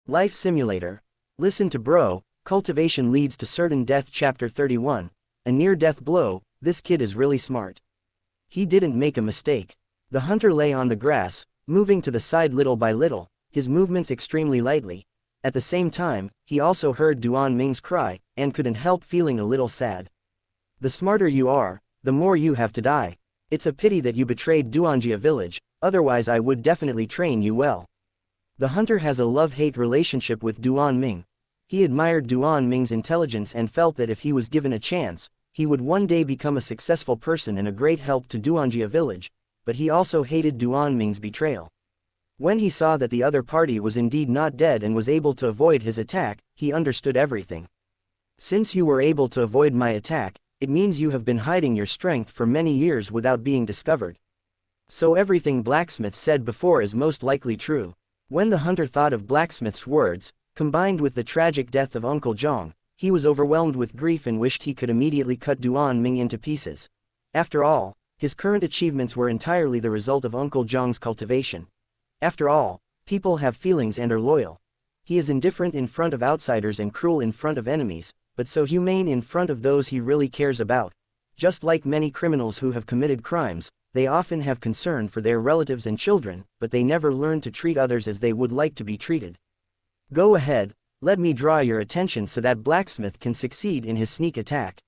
Life Simulator. Listen to bro, cultivation leads to certain death. Chapter 31. A near-death blow. This kid is really smart. He didn't make a mistake. The hunter lay on the grass, moving to the side little by little, his movements extremely lightly. At the same time, he also heard Duan Ming's cry, and couldn't help feeling a little sad. The smarter you are, the more you have to die. It's a pity that you betrayed Duanjia village, otherwise I would definitely train you well. The hunter has a love-hate relationship with Duan Ming. He admired Duan Ming's intelligence and felt that if he was given a chance, he would one day become a successful person and a great help to Duanjia village, but he also hated Duan Ming's betrayal. When he saw that the other party was indeed not dead and was able to avoid his attack, he understood everything. Since you were able to avoid my attack, it means you have been hiding your strength for many years without being discovered. So everything Blacksmith said before is most likely true. When the hunter thought of Blacksmith's words, combined with the tragic death of Uncle Zhang, he was overwhelmed with grief and wished he could immediately cut Duan Ming into pieces. After all, his current achievements were entirely the result of Uncle Zhang's cultivation. After all, people have feelings and are loyal. He is indifferent in front of outsiders and cruel in front of enemies, but so humane in front of those he really cares about. Just like many criminals who have committed crimes, they often have concern for their relatives and children, but they never learn to treat others as they would like to be treated. Go ahead, let me draw your attention so that Blacksmith can succeed in his sneak attack.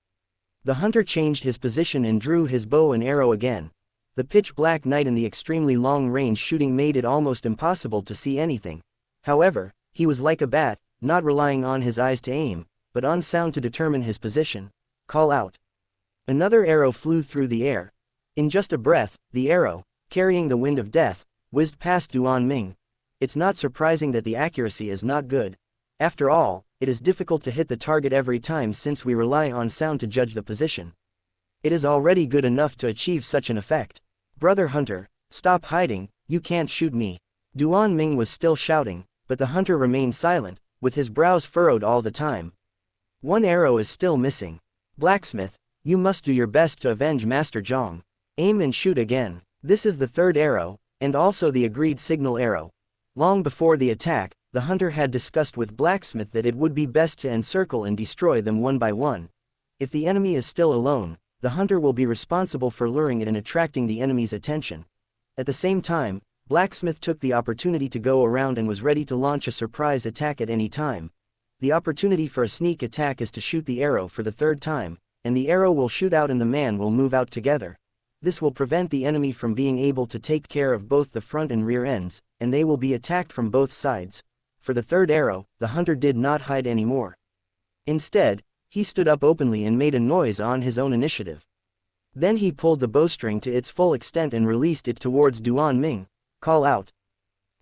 The hunter changed his position and drew his bow and arrow again. The pitch-black night and the extremely long-range shooting made it almost impossible to see anything. However, he was like a bat, not relying on his eyes to aim, but on sound to determine his position. Call out. Another arrow flew through the air. In just a breath, the arrow, carrying the wind of death, whizzed past Duan Ming. It's not surprising that the accuracy is not good. After all, it is difficult to hit the target every time since we rely on sound to judge the position. It is already good enough to achieve such an effect. Brother Hunter, stop hiding, you can't shoot me. Duan Ming was still shouting, but the hunter remained silent, with his brows furrowed all the time. One arrow is still missing. Blacksmith, you must do your best to avenge Master Zhang. Aim and shoot again. This is the third arrow, and also the agreed signal arrow. Long before the attack, the hunter had discussed with Blacksmith that it would be best to encircle and destroy them one by one. If the enemy is still alone, the hunter will be responsible for luring it and attracting the enemy's attention. At the same time, Blacksmith took the opportunity to go around and was ready to launch a surprise attack at any time. The opportunity for a sneak attack is to shoot the arrow for the third time, and the arrow will shoot out and the man will move out together. This will prevent the enemy from being able to take care of both the front and rear ends, and they will be attacked from both sides. For the third arrow, the hunter did not hide anymore. Instead, he stood up openly and made a noise on his own initiative. Then he pulled the bowstring to its full extent and released it towards Duan Ming. Call out.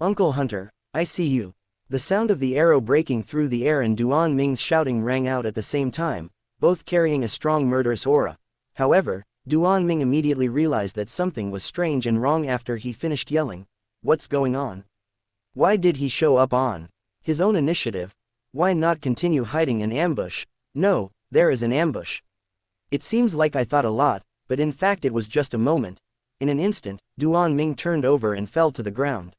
Uncle Hunter, I see you. The sound of the arrow breaking through the air and Duan Ming's shouting rang out at the same time, both carrying a strong murderous aura. However, Duan Ming immediately realized that something was strange and wrong after he finished yelling. What's going on? Why did he show up on his own initiative? Why not continue hiding in ambush? No, there is an ambush. It seems like I thought a lot, but in fact it was just a moment. In an instant, Duan Ming turned over and fell to the ground.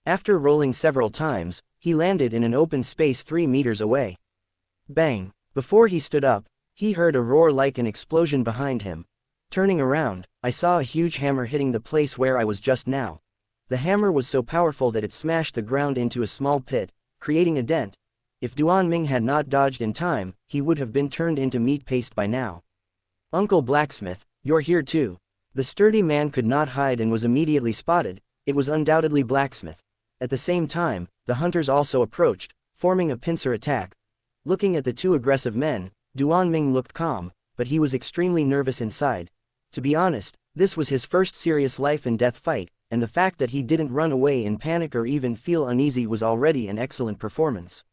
After rolling several times, he landed in an open space 3 meters away. Bang! Before he stood up, he heard a roar like an explosion behind him. Turning around, I saw a huge hammer hitting the place where I was just now. The hammer was so powerful that it smashed the ground into a small pit, creating a dent. If Duan Ming had not dodged in time, he would have been turned into meat paste by now. Uncle Blacksmith, you're here too. The sturdy man could not hide and was immediately spotted. It was undoubtedly Blacksmith. At the same time, the hunters also approached, forming a pincer attack. Looking at the two aggressive men, Duan Ming looked calm, but he was extremely nervous inside. To be honest, this was his first serious life and death fight, and the fact that he didn't run away in panic or even feel uneasy was already an excellent performance.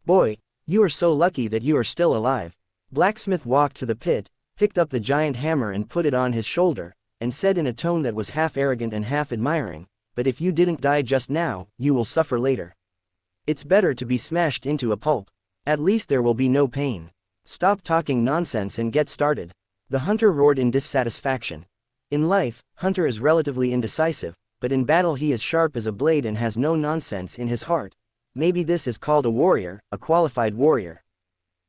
Boy, you are so lucky that you are still alive. Blacksmith walked to the pit, picked up the giant hammer and put it on his shoulder, and said in a tone that was half arrogant and half admiring, but if you didn't die just now, you will suffer later. It's better to be smashed into a pulp. At least there will be no pain. Stop talking nonsense and get started. The hunter roared in dissatisfaction. In life, Hunter is relatively indecisive, but in battle he is sharp as a blade and has no nonsense in his heart. Maybe this is called a warrior, a qualified warrior.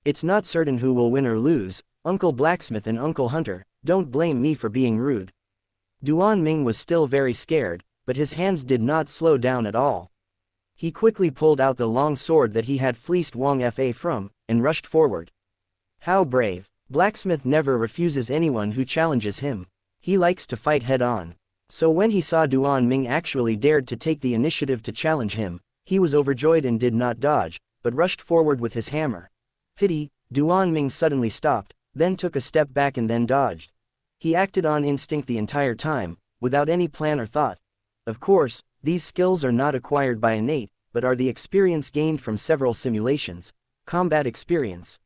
It's not certain who will win or lose, Uncle Blacksmith and Uncle Hunter, don't blame me for being rude. Duan Ming was still very scared, but his hands did not slow down at all. He quickly pulled out the long sword that he had fleeced Wang Fa from, and rushed forward. How brave! Blacksmith never refuses anyone who challenges him. He likes to fight head-on. So when he saw Duan Ming actually dared to take the initiative to challenge him, he was overjoyed and did not dodge, but rushed forward with his hammer. Pity, Duan Ming suddenly stopped, then took a step back and then dodged. He acted on instinct the entire time, without any plan or thought. Of course, these skills are not acquired by innate, but are the experience gained from several simulations. Combat experience.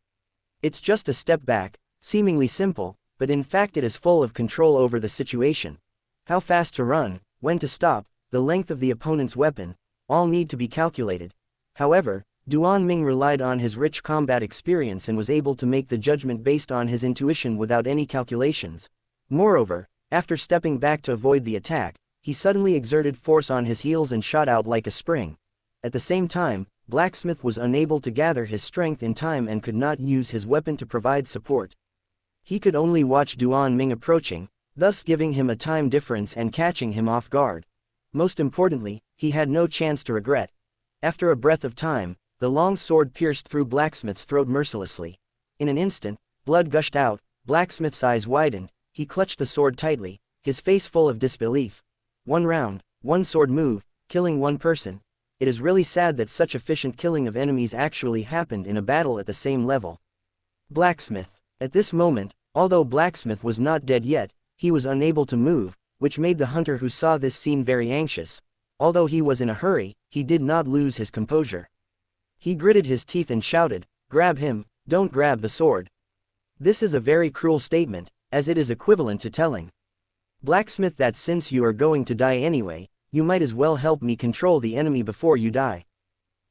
It's just a step back, seemingly simple, but in fact it is full of control over the situation. How fast to run, when to stop, the length of the opponent's weapon, all need to be calculated. However, Duan Ming relied on his rich combat experience and was able to make the judgment based on his intuition without any calculations. Moreover, after stepping back to avoid the attack, he suddenly exerted force on his heels and shot out like a spring. At the same time, Blacksmith was unable to gather his strength in time and could not use his weapon to provide support. He could only watch Duan Ming approaching, thus giving him a time difference and catching him off guard. Most importantly, he had no chance to regret. After a breath of time, the long sword pierced through Blacksmith's throat mercilessly. In an instant, blood gushed out, Blacksmith's eyes widened, he clutched the sword tightly, his face full of disbelief. One round, one sword move, killing one person. It is really sad that such efficient killing of enemies actually happened in a battle at the same level. Blacksmith. At this moment, although Blacksmith was not dead yet, he was unable to move, which made the hunter who saw this scene very anxious. Although he was in a hurry, he did not lose his composure. He gritted his teeth and shouted, "Grab him, don't grab the sword." This is a very cruel statement, as it is equivalent to telling Blacksmith that since you are going to die anyway, you might as well help me control the enemy before you die.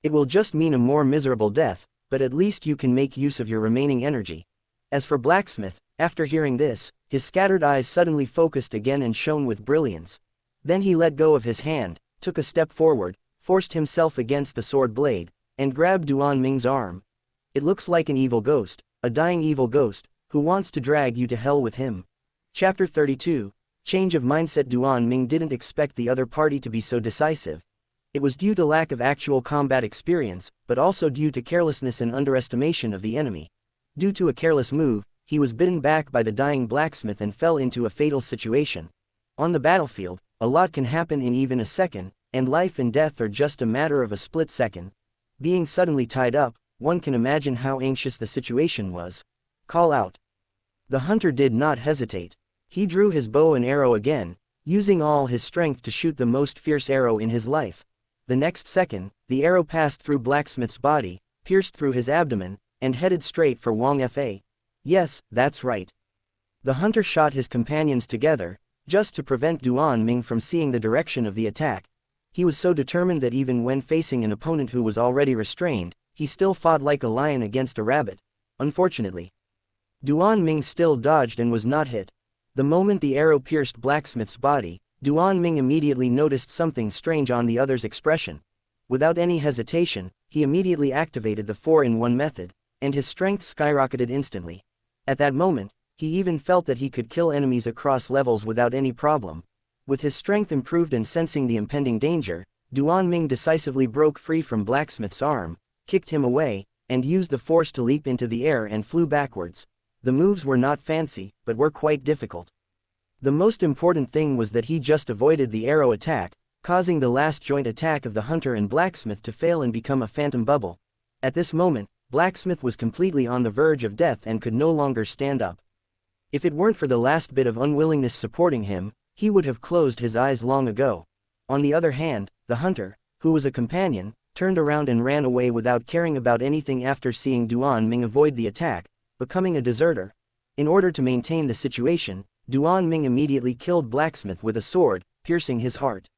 It will just mean a more miserable death, but at least you can make use of your remaining energy. As for Blacksmith, after hearing this, his scattered eyes suddenly focused again and shone with brilliance. Then he let go of his hand, took a step forward, forced himself against the sword blade, and grabbed Duan Ming's arm. It looks like an evil ghost, a dying evil ghost, who wants to drag you to hell with him. Chapter 32. Change of mindset. Duan Ming didn't expect the other party to be so decisive. It was due to lack of actual combat experience, but also due to carelessness and underestimation of the enemy. Due to a careless move, he was bitten back by the dying Blacksmith and fell into a fatal situation. On the battlefield, a lot can happen in even a second, and life and death are just a matter of a split second. Being suddenly tied up, one can imagine how anxious the situation was. Call out. The hunter did not hesitate. He drew his bow and arrow again, using all his strength to shoot the most fierce arrow in his life. The next second, the arrow passed through Blacksmith's body, pierced through his abdomen, and headed straight for Wang Fa. Yes, that's right. The hunter shot his companions together, just to prevent Duan Ming from seeing the direction of the attack. He was so determined that even when facing an opponent who was already restrained, he still fought like a lion against a rabbit. Unfortunately, Duan Ming still dodged and was not hit. The moment the arrow pierced Blacksmith's body, Duan Ming immediately noticed something strange on the other's expression. Without any hesitation, he immediately activated the 4-in-1 method, and his strength skyrocketed instantly. At that moment, he even felt that he could kill enemies across levels without any problem. With his strength improved and sensing the impending danger, Duan Ming decisively broke free from Blacksmith's arm, kicked him away, and used the force to leap into the air and flew backwards. The moves were not fancy, but were quite difficult. The most important thing was that he just avoided the arrow attack, causing the last joint attack of the hunter and Blacksmith to fail and become a phantom bubble. At this moment, Blacksmith was completely on the verge of death and could no longer stand up. If it weren't for the last bit of unwillingness supporting him, he would have closed his eyes long ago. On the other hand, the hunter, who was a companion, turned around and ran away without caring about anything after seeing Duan Ming avoid the attack, becoming a deserter. In order to maintain the situation, Duan Ming immediately killed Blacksmith with a sword, piercing his heart.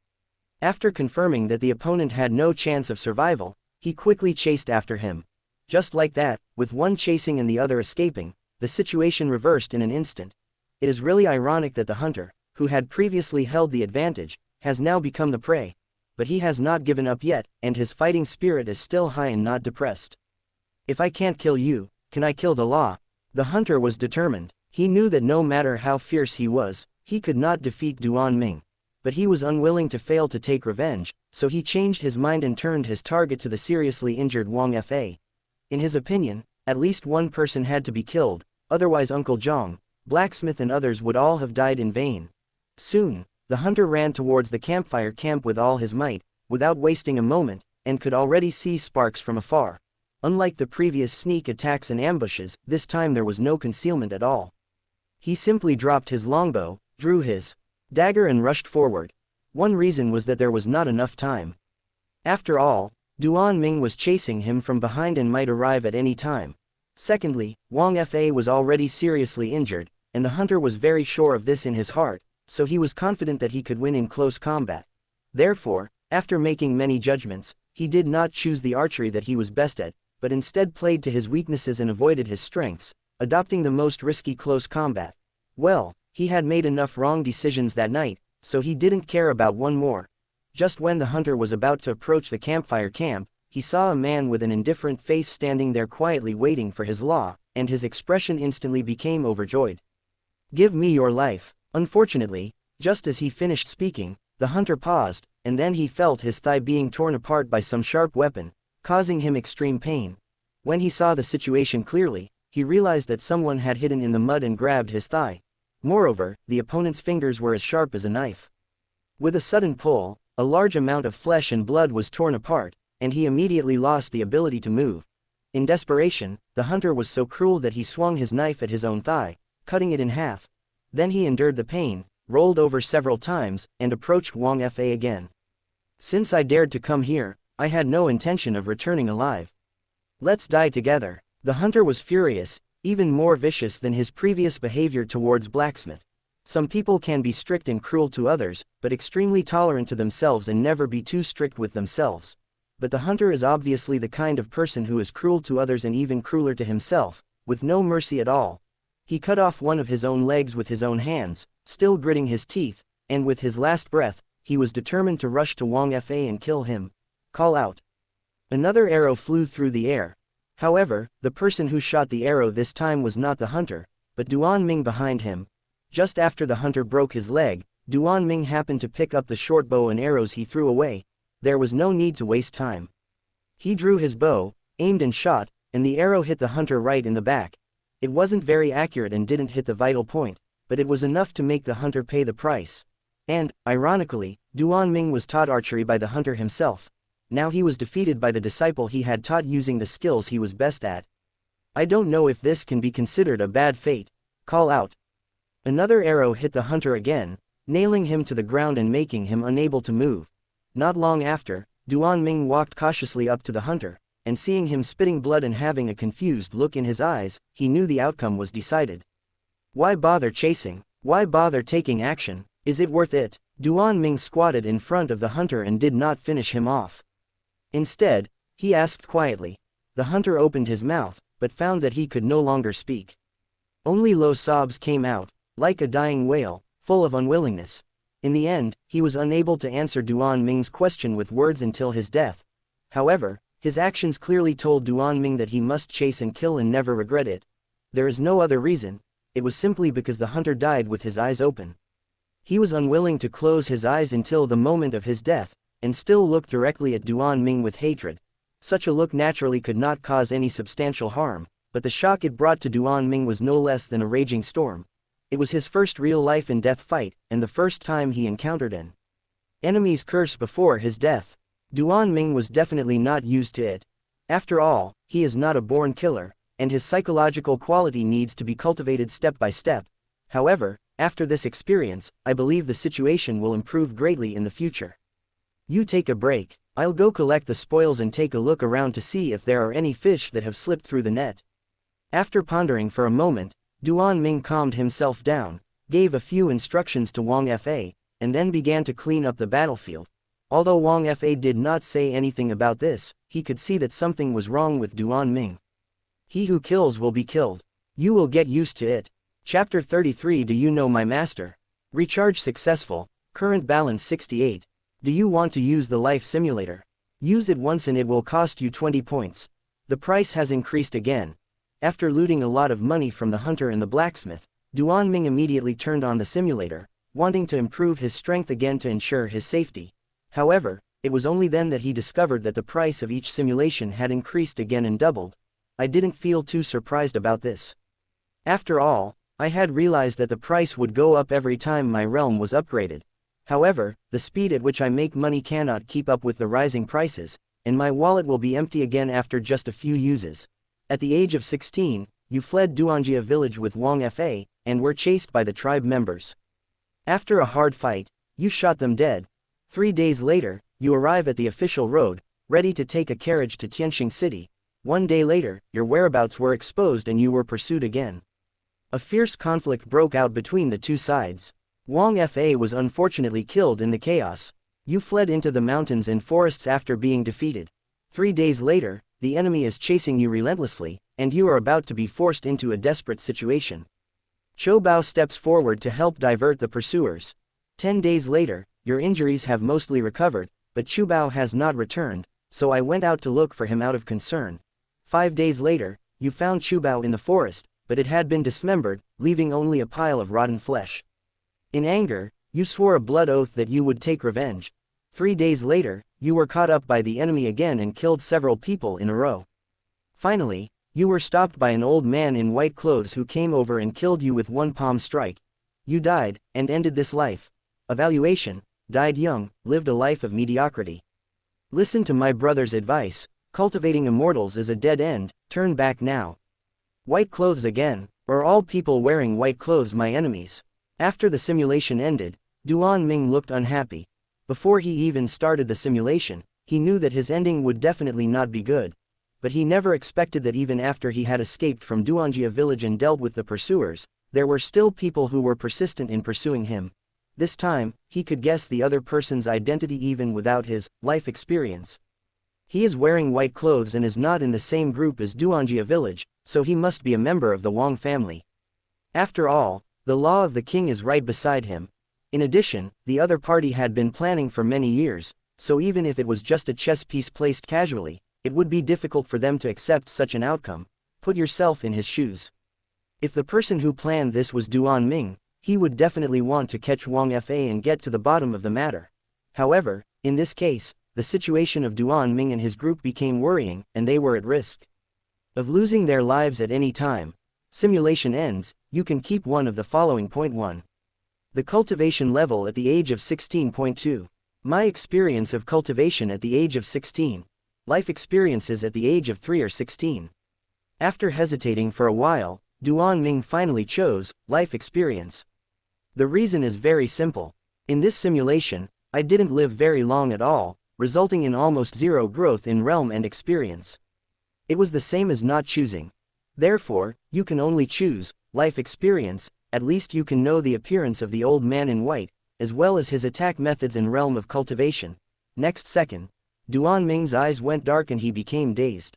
After confirming that the opponent had no chance of survival, he quickly chased after him. Just like that, with one chasing and the other escaping, the situation reversed in an instant. It is really ironic that the hunter, who had previously held the advantage, has now become the prey. but he has not given up yet, and his fighting spirit is still high and not depressed. If I can't kill you, can I kill the law? The hunter was determined. He knew that no matter how fierce he was, he could not defeat Duan Ming. But he was unwilling to fail to take revenge, so he changed his mind and turned his target to the seriously injured Wang Fa. In his opinion, at least one person had to be killed, otherwise Uncle Zhang, blacksmith and others would all have died in vain. Soon, the hunter ran towards the campfire camp with all his might, without wasting a moment, and could already see sparks from afar. Unlike the previous sneak attacks and ambushes, this time there was no concealment at all. He simply dropped his longbow, drew his dagger and rushed forward. One reason was that there was not enough time. After all, Duan Ming was chasing him from behind and might arrive at any time. Secondly, Wang Fa was already seriously injured, and the hunter was very sure of this in his heart, so he was confident that he could win in close combat. Therefore, after making many judgments, he did not choose the archery that he was best at, but instead played to his weaknesses and avoided his strengths, adopting the most risky close combat. Well, he had made enough wrong decisions that night, so he didn't care about one more. Just when the hunter was about to approach the campfire camp, he saw a man with an indifferent face standing there quietly waiting for his law, and his expression instantly became overjoyed. "Give me your life." Unfortunately, just as he finished speaking, the hunter paused, and then he felt his thigh being torn apart by some sharp weapon, causing him extreme pain. When he saw the situation clearly, he realized that someone had hidden in the mud and grabbed his thigh. Moreover, the opponent's fingers were as sharp as a knife. With a sudden pull, a large amount of flesh and blood was torn apart, and he immediately lost the ability to move. In desperation, the hunter was so cruel that he swung his knife at his own thigh, cutting it in half. Then he endured the pain, rolled over several times, and approached Wang Fa again. "Since I dared to come here, I had no intention of returning alive. Let's die together." The hunter was furious, even more vicious than his previous behavior towards blacksmith. Some people can be strict and cruel to others, but extremely tolerant to themselves and never be too strict with themselves. But the hunter is obviously the kind of person who is cruel to others and even crueler to himself, with no mercy at all. He cut off one of his own legs with his own hands, still gritting his teeth, and with his last breath, he was determined to rush to Wang Fa and kill him. Call out. Another arrow flew through the air. However, the person who shot the arrow this time was not the hunter, but Duan Ming behind him. Just after the hunter broke his leg, Duan Ming happened to pick up the short bow and arrows he threw away. There was no need to waste time. He drew his bow, aimed and shot, and the arrow hit the hunter right in the back. It wasn't very accurate and didn't hit the vital point, but it was enough to make the hunter pay the price. And, ironically, Duan Ming was taught archery by the hunter himself. Now he was defeated by the disciple he had taught using the skills he was best at. I don't know if this can be considered a bad fate. Call out. Another arrow hit the hunter again, nailing him to the ground and making him unable to move. Not long after, Duan Ming walked cautiously up to the hunter, and seeing him spitting blood and having a confused look in his eyes, he knew the outcome was decided. Why bother chasing? Why bother taking action? Is it worth it? Duan Ming squatted in front of the hunter and did not finish him off. Instead, he asked quietly. The hunter opened his mouth, but found that he could no longer speak. Only low sobs came out, like a dying whale, full of unwillingness. In the end, he was unable to answer Duan Ming's question with words until his death. However, his actions clearly told Duan Ming that he must chase and kill and never regret it. There is no other reason. It was simply because the hunter died with his eyes open. He was unwilling to close his eyes until the moment of his death, and still looked directly at Duan Ming with hatred. Such a look naturally could not cause any substantial harm, but the shock it brought to Duan Ming was no less than a raging storm. It was his first real life and death fight, and the first time he encountered an enemy's curse before his death. Duan Ming was definitely not used to it. After all, he is not a born killer, and his psychological quality needs to be cultivated step by step. However, after this experience, I believe the situation will improve greatly in the future. You take a break. I'll go collect the spoils and take a look around to see if there are any fish that have slipped through the net. After pondering for a moment, Duan Ming calmed himself down, gave a few instructions to Wang Fa, and then began to clean up the battlefield. Although Wang Fa did not say anything about this, he could see that something was wrong with Duan Ming. He who kills will be killed. You will get used to it. Chapter 33. Do you know my master? Recharge successful. Current balance 68. Do you want to use the life simulator? Use it once and it will cost you 20 points. The price has increased again. After looting a lot of money from the hunter and the blacksmith, Duan Ming immediately turned on the simulator, wanting to improve his strength again to ensure his safety. However, it was only then that he discovered that the price of each simulation had increased again and doubled. I didn't feel too surprised about this. After all, I had realized that the price would go up every time my realm was upgraded. However, the speed at which I make money cannot keep up with the rising prices, and my wallet will be empty again after just a few uses. At the age of 16, you fled Duanjia village with Wang Fa, and were chased by the tribe members. After a hard fight, you shot them dead. 3 days later, you arrive at the official road, ready to take a carriage to Tianxing City. 1 day later, your whereabouts were exposed and you were pursued again. A fierce conflict broke out between the two sides. Wang Fa was unfortunately killed in the chaos. You fled into the mountains and forests after being defeated. 3 days later, the enemy is chasing you relentlessly, and you are about to be forced into a desperate situation. Chou Bao steps forward to help divert the pursuers. 10 days later, your injuries have mostly recovered, but Chu Bao has not returned, so I went out to look for him out of concern. 5 days later, you found Chu Bao in the forest, but it had been dismembered, leaving only a pile of rotten flesh. In anger, you swore a blood oath that you would take revenge. 3 days later, you were caught up by the enemy again and killed several people in a row. Finally, you were stopped by an old man in white clothes who came over and killed you with one palm strike. You died, and ended this life. Evaluation: died young, lived a life of mediocrity. Listen to my brother's advice: cultivating immortals is a dead end, turn back now. White clothes again, or all people wearing white clothes my enemies. After the simulation ended, Duan Ming looked unhappy. Before he even started the simulation, he knew that his ending would definitely not be good. But he never expected that even after he had escaped from Duanjia village and dealt with the pursuers, there were still people who were persistent in pursuing him. This time, he could guess the other person's identity even without his life experience. He is wearing white clothes and is not in the same group as Duanjia village, so he must be a member of the Wang family. After all, the law of the king is right beside him. In addition, the other party had been planning for many years, so even if it was just a chess piece placed casually, it would be difficult for them to accept such an outcome. Put yourself in his shoes. If the person who planned this was Duan Ming, he would definitely want to catch Wang Fa and get to the bottom of the matter. However, in this case, the situation of Duan Ming and his group became worrying, and they were at risk of losing their lives at any time. Simulation ends, you can keep one of the following. Point 1. The cultivation level at the age of 16.2. My experience of cultivation at the age of 16. Life experiences at the age of 3 or 16. After hesitating for a while, Duan Ming finally chose life experience. The reason is very simple. In this simulation, I didn't live very long at all, resulting in almost zero growth in realm and experience. It was the same as not choosing. Therefore, you can only choose life experience. At least you can know the appearance of the old man in white, as well as his attack methods and realm of cultivation. Next second, Duan Ming's eyes went dark and he became dazed.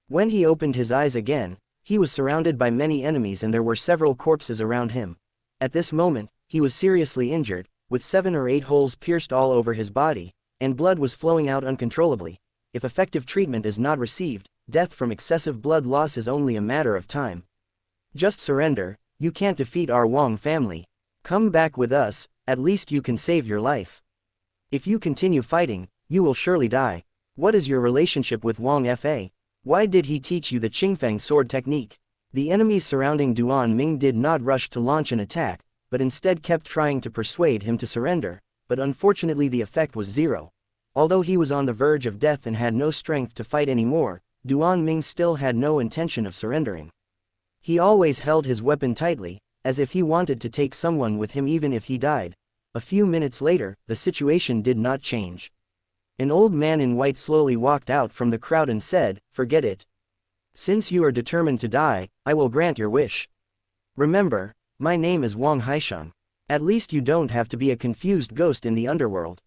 When he opened his eyes again, he was surrounded by many enemies and there were several corpses around him. At this moment, he was seriously injured, with 7 or 8 holes pierced all over his body, and blood was flowing out uncontrollably. If effective treatment is not received, death from excessive blood loss is only a matter of time. Just surrender. You can't defeat our Wang family. Come back with us, at least you can save your life. If you continue fighting, you will surely die. What is your relationship with Wang Fa? Why did he teach you the Qingfeng sword technique? The enemies surrounding Duan Ming did not rush to launch an attack, but instead kept trying to persuade him to surrender, but unfortunately the effect was zero. Although he was on the verge of death and had no strength to fight anymore, Duan Ming still had no intention of surrendering. He always held his weapon tightly, as if he wanted to take someone with him even if he died. A few minutes later, the situation did not change. An old man in white slowly walked out from the crowd and said, "Forget it. Since you are determined to die, I will grant your wish. Remember, my name is Wang Haisheng. At least you don't have to be a confused ghost in the underworld."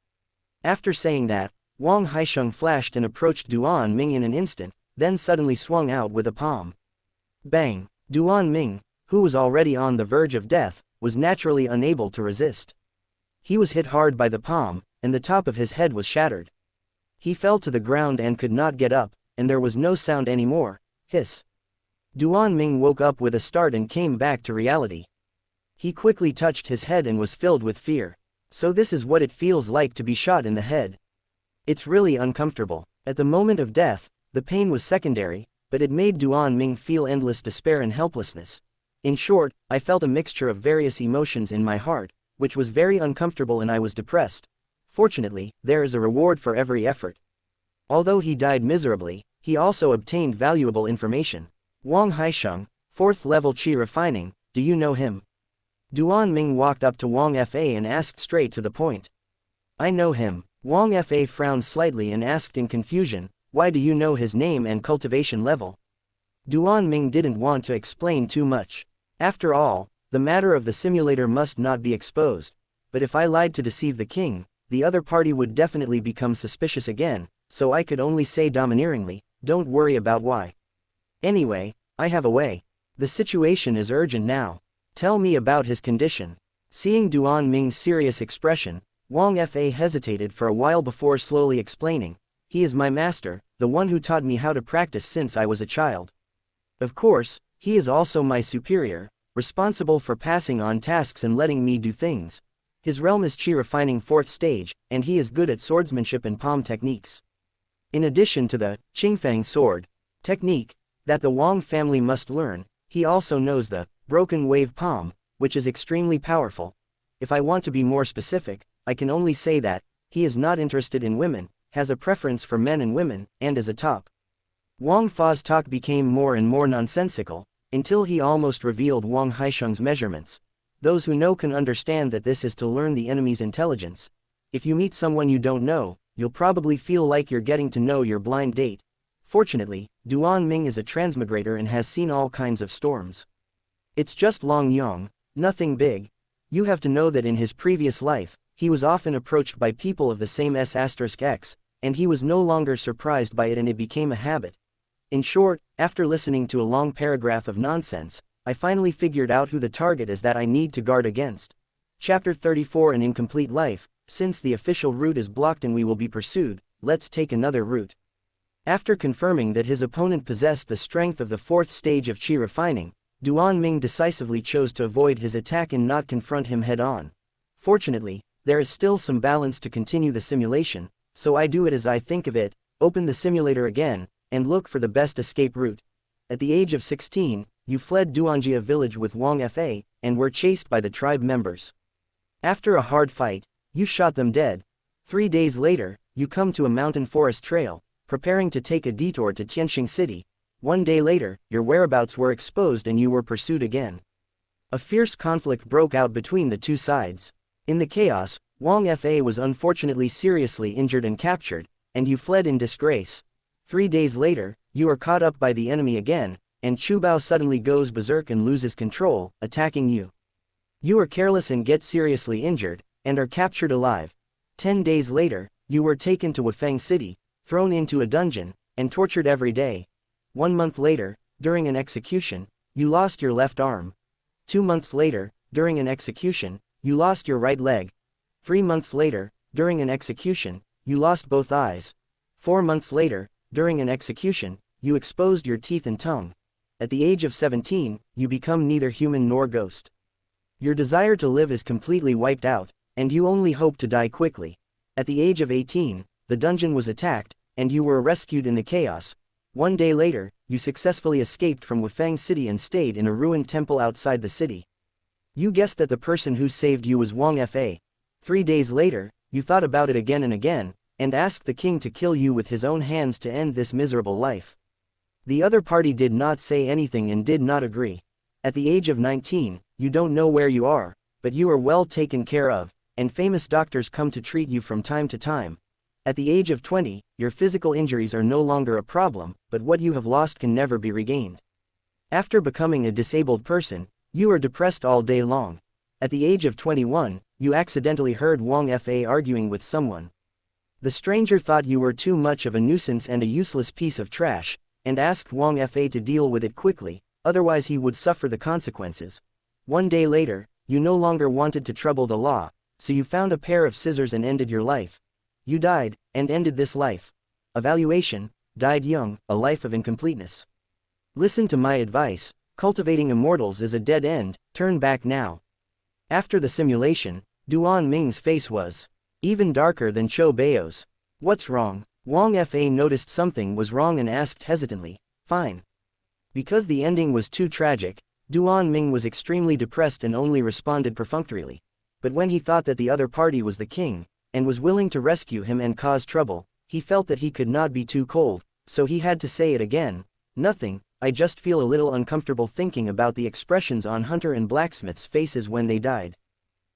After saying that, Wang Haisheng flashed and approached Duan Ming in an instant, then suddenly swung out with a palm. Bang! Duan Ming, who was already on the verge of death, was naturally unable to resist. He was hit hard by the palm, and the top of his head was shattered. He fell to the ground and could not get up, and there was no sound anymore. Hiss. Duan Ming woke up with a start and came back to reality. He quickly touched his head and was filled with fear. So this is what it feels like to be shot in the head. It's really uncomfortable. At the moment of death, the pain was secondary, but it made Duan Ming feel endless despair and helplessness. In short, I felt a mixture of various emotions in my heart, which was very uncomfortable, and I was depressed. Fortunately, there is a reward for every effort. Although he died miserably, he also obtained valuable information. Wang Haisheng, 4th level Qi refining, do you know him? Duan Ming walked up to Wang Fa and asked straight to the point. I know him. Wang Fa frowned slightly and asked in confusion, why do you know his name and cultivation level? Duan Ming didn't want to explain too much. After all, the matter of the simulator must not be exposed. But if I lied to deceive the king, the other party would definitely become suspicious again, so I could only say domineeringly, don't worry about why. Anyway, I have a way. The situation is urgent now. Tell me about his condition. Seeing Duan Ming's serious expression, Wang Fa hesitated for a while before slowly explaining, he is my master, the one who taught me how to practice since I was a child. Of course, he is also my superior, responsible for passing on tasks and letting me do things. His realm is Qi refining 4th stage, and he is good at swordsmanship and palm techniques. In addition to the Qingfeng sword technique that the Wang family must learn, he also knows the broken wave palm, which is extremely powerful. If I want to be more specific, I can only say that he is not interested in women, has a preference for men and women, and is a top. Wang Fa's talk became more and more nonsensical, until he almost revealed Wang Haisheng's measurements. Those who know can understand that this is to learn the enemy's intelligence. If you meet someone you don't know, you'll probably feel like you're getting to know your blind date. Fortunately, Duan Ming is a transmigrator and has seen all kinds of storms. It's just Long Yong, nothing big. You have to know that in his previous life, he was often approached by people of the same S*X, and he was no longer surprised by it, and it became a habit. In short, after listening to a long paragraph of nonsense, I finally figured out who the target is that I need to guard against. Chapter 34. An incomplete life. Since the official route is blocked and we will be pursued, let's take another route. After confirming that his opponent possessed the strength of the 4th stage of Qi refining, Duan Ming decisively chose to avoid his attack and not confront him head-on. Fortunately, there is still some balance to continue the simulation, so I do it as I think of it, open the simulator again, and look for the best escape route. At the age of 16, you fled Duanjia village with Wang Fa, and were chased by the tribe members. After a hard fight, you shot them dead. 3 days later, you come to a mountain forest trail, preparing to take a detour to Tianxing City. 1 day later, your whereabouts were exposed and you were pursued again. A fierce conflict broke out between the two sides. In the chaos, Wang Fa was unfortunately seriously injured and captured, and you fled in disgrace. 3 days later, you are caught up by the enemy again, and Chubao suddenly goes berserk and loses control, attacking you. You are careless and get seriously injured, and are captured alive. 10 days later, you were taken to Wufeng City, thrown into a dungeon, and tortured every day. 1 month later, during an execution, you lost your left arm. 2 months later, during an execution, you lost your right leg. 3 months later, during an execution, you lost both eyes. 4 months later, during an execution, you exposed your teeth and tongue. At the age of 17, you become neither human nor ghost. Your desire to live is completely wiped out, and you only hope to die quickly. At the age of 18, the dungeon was attacked, and you were rescued in the chaos. 1 day later, you successfully escaped from Wufeng City and stayed in a ruined temple outside the city. You guessed that the person who saved you was Wang Fa. 3 days later, you thought about it again and again, and asked the king to kill you with his own hands to end this miserable life. The other party did not say anything and did not agree. At the age of 19, you don't know where you are, but you are well taken care of, and famous doctors come to treat you from time to time. At the age of 20, your physical injuries are no longer a problem, but what you have lost can never be regained. After becoming a disabled person, you are depressed all day long. At the age of 21, you accidentally heard Wang Fa arguing with someone. The stranger thought you were too much of a nuisance and a useless piece of trash, and asked Wang Fa to deal with it quickly, otherwise he would suffer the consequences. 1 day later, you no longer wanted to trouble the law, So you found a pair of scissors and ended your life. You died, and ended this life. Evaluation, died young, a life of incompleteness. Listen to my advice, cultivating immortals is a dead end, turn back now. After the simulation, Duan Ming's face was even darker than Cho Bao's. What's wrong? Wang Fa noticed something was wrong and asked hesitantly. Fine. Because the ending was too tragic, Duan Ming was extremely depressed and only responded perfunctorily. But when he thought that the other party was the king, and was willing to rescue him and cause trouble, he felt that he could not be too cold, so he had to say it again. Nothing, I just feel a little uncomfortable thinking about the expressions on Hunter and Blacksmith's faces when they died.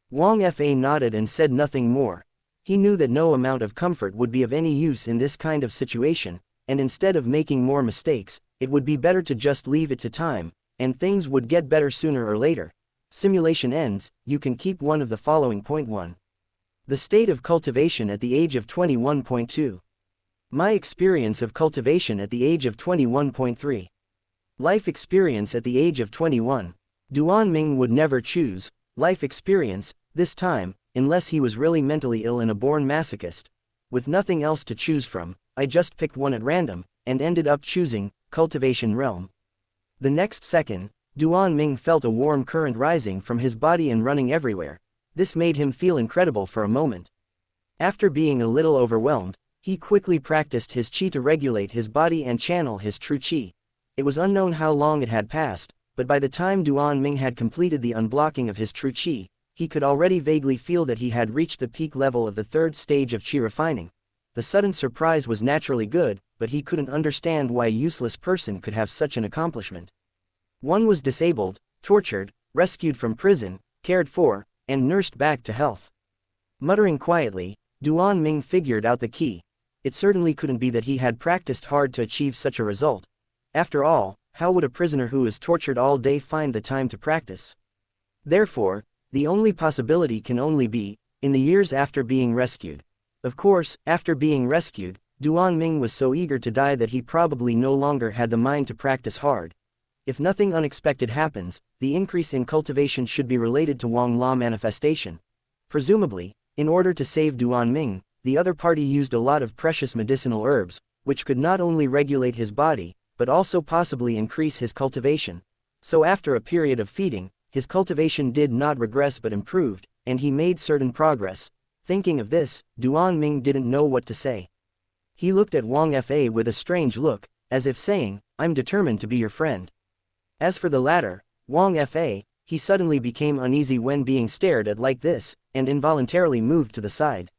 Wang Fa nodded and said nothing more. He knew that no amount of comfort would be of any use in this kind of situation, and instead of making more mistakes, it would be better to just leave it to time, and things would get better sooner or later. Simulation ends, you can keep one of the following. Point 1. The state of cultivation at the age of 21.2. My experience of cultivation at the age of 21.3. Life experience at the age of 21. Duan Ming would never choose life experience this time, unless he was really mentally ill and a born masochist. With nothing else to choose from, I just picked one at random, and ended up choosing cultivation realm. The next second, Duan Ming felt a warm current rising from his body and running everywhere. This made him feel incredible for a moment. After being a little overwhelmed, he quickly practiced his qi to regulate his body and channel his true qi. It was unknown how long it had passed, but by the time Duan Ming had completed the unblocking of his true qi, he could already vaguely feel that he had reached the peak level of the third stage of qi refining. The sudden surprise was naturally good, but he couldn't understand why a useless person could have such an accomplishment. One was disabled, tortured, rescued from prison, cared for, and nursed back to health. Muttering quietly, Duan Ming figured out the key. It certainly couldn't be that he had practiced hard to achieve such a result. After all, how would a prisoner who is tortured all day find the time to practice? Therefore, the only possibility can only be in the years after being rescued. Of course, after being rescued, Duan Ming was so eager to die that he probably no longer had the mind to practice hard. If nothing unexpected happens, the increase in cultivation should be related to Wang La manifestation. Presumably, in order to save Duan Ming, the other party used a lot of precious medicinal herbs, which could not only regulate his body, but also possibly increase his cultivation. So after a period of feeding, his cultivation did not regress but improved, and he made certain progress. Thinking of this, Duan Ming didn't know what to say. He looked at Wang Fa with a strange look, as if saying, I'm determined to be your friend. As for the latter, Wang Fa, he suddenly became uneasy when being stared at like this, and involuntarily moved to the side.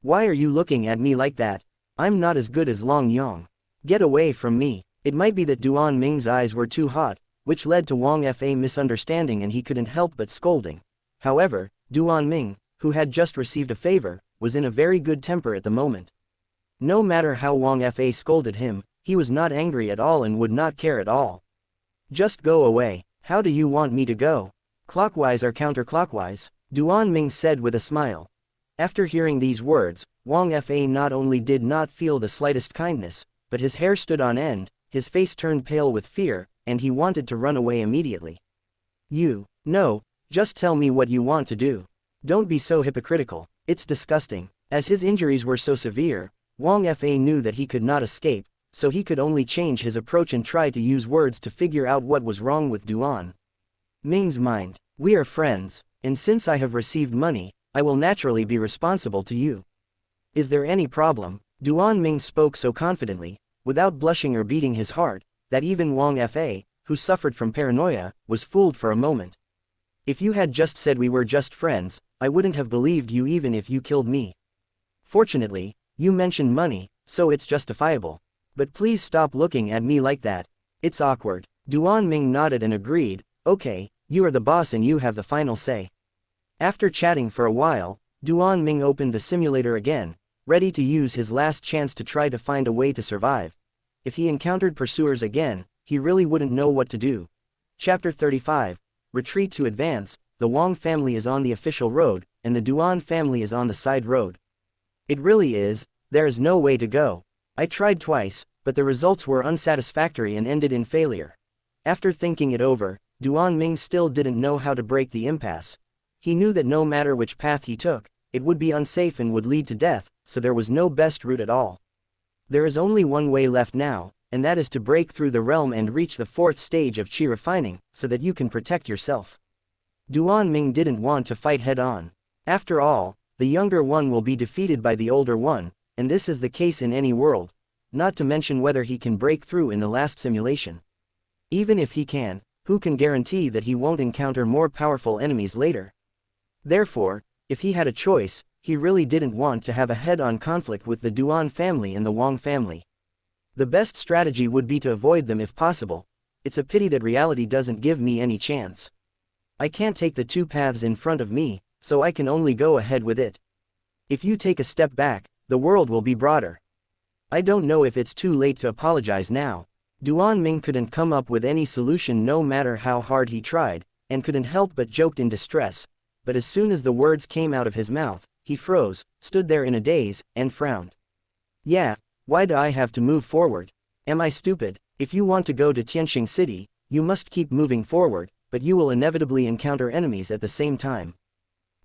Why are you looking at me like that? I'm not as good as Long Yong. Get away from me. It might be that Duan Ming's eyes were too hot, which led to Wang Fa misunderstanding and he couldn't help but scolding. However, Duan Ming, who had just received a favor, was in a very good temper at the moment. No matter how Wang Fa scolded him, he was not angry at all and would not care at all. Just go away. How do you want me to go? Clockwise or counterclockwise? Duan Ming said with a smile. After hearing these words, Wang Fa not only did not feel the slightest kindness, but his hair stood on end, his face turned pale with fear, and he wanted to run away immediately. No, just tell me what you want to do. Don't be so hypocritical, it's disgusting. As his injuries were so severe, Wang Fa knew that he could not escape, so he could only change his approach and try to use words to figure out what was wrong with Duan Ming's mind. We are friends, and since I have received money, I will naturally be responsible to you. Is there any problem? Duan Ming spoke so confidently, without blushing or beating his heart, that even Wang Fa, who suffered from paranoia, was fooled for a moment. If you had just said we were just friends, I wouldn't have believed you even if you killed me. Fortunately, you mentioned money, so it's justifiable. But please stop looking at me like that. It's awkward. Duan Ming nodded and agreed, okay, you are the boss and you have the final say. After chatting for a while, Duan Ming opened the simulator again, ready to use his last chance to try to find a way to survive. If he encountered pursuers again, he really wouldn't know what to do. Chapter 35. Retreat to advance. The Wang family is on the official road, and the Duan family is on the side road. It really is, there is no way to go. I tried twice, but the results were unsatisfactory and ended in failure. After thinking it over, Duan Ming still didn't know how to break the impasse. He knew that no matter which path he took, it would be unsafe and would lead to death, so there was no best route at all. There is only one way left now, and that is to break through the realm and reach the fourth stage of chi refining, so that you can protect yourself. Duan Ming didn't want to fight head-on. After all, the younger one will be defeated by the older one, and this is the case in any world, not to mention whether he can break through in the last simulation. Even if he can, who can guarantee that he won't encounter more powerful enemies later? Therefore, if he had a choice, he really didn't want to have a head-on conflict with the Duan family and the Wang family. The best strategy would be to avoid them if possible. It's a pity that reality doesn't give me any chance. I can't take the two paths in front of me, so I can only go ahead with it. If you take a step back, the world will be broader. I don't know if it's too late to apologize now. Duan Ming couldn't come up with any solution no matter how hard he tried, and couldn't help but joked in distress, but as soon as the words came out of his mouth, he froze, stood there in a daze, and frowned. Yeah, why do I have to move forward? Am I stupid? If you want to go to Tianxing City, you must keep moving forward, but you will inevitably encounter enemies at the same time.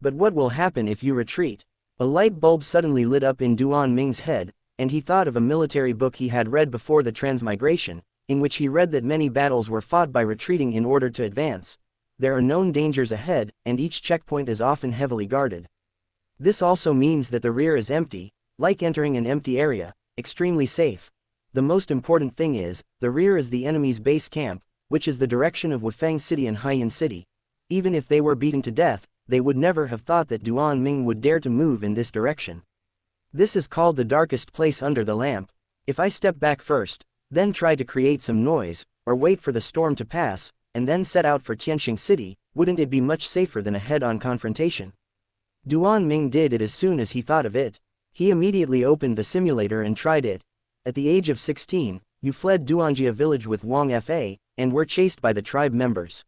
But what will happen if you retreat? A light bulb suddenly lit up in Duan Ming's head, and he thought of a military book he had read before the transmigration, in which he read that many battles were fought by retreating in order to advance. There are known dangers ahead, and each checkpoint is often heavily guarded. This also means that the rear is empty, like entering an empty area, extremely safe. The most important thing is, the rear is the enemy's base camp, which is the direction of Wufang City and Haiyan City. Even if they were beaten to death, they would never have thought that Duan Ming would dare to move in this direction. This is called the darkest place under the lamp. If I step back first, then try to create some noise, or wait for the storm to pass, and then set out for Tianxing City, wouldn't it be much safer than a head-on confrontation? Duan Ming did it as soon as he thought of it. He immediately opened the simulator and tried it. At the age of 16, you fled Duanjia village with Wang Fa, and were chased by the tribe members.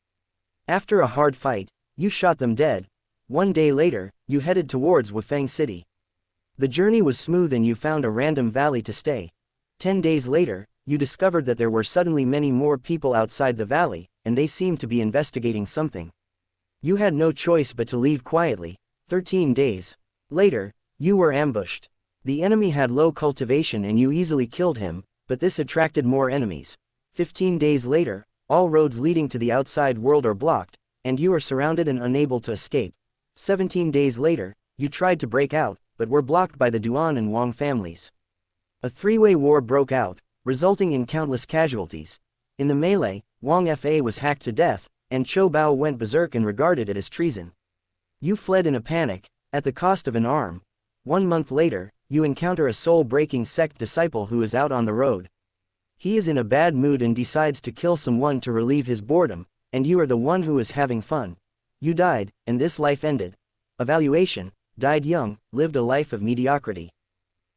After a hard fight, you shot them dead. One day later, you headed towards Wufang City. The journey was smooth and you found a random valley to stay. 10 days later, you discovered that there were suddenly many more people outside the valley, and they seemed to be investigating something. You had no choice but to leave quietly. 13 days later, you were ambushed. The enemy had low cultivation and you easily killed him, but this attracted more enemies. 15 days later, all roads leading to the outside world are blocked, and you are surrounded and unable to escape. 17 days later, you tried to break out, but were blocked by the Duan and Wang families. A three-way war broke out, resulting in countless casualties. In the melee, Wang Fa was hacked to death, and Chou Bao went berserk and regarded it as treason. You fled in a panic, at the cost of an arm. 1 month later, you encounter a soul-breaking sect disciple who is out on the road. He is in a bad mood and decides to kill someone to relieve his boredom, and you are the one who is having fun. You died, and this life ended. Evaluation: died young, lived a life of mediocrity.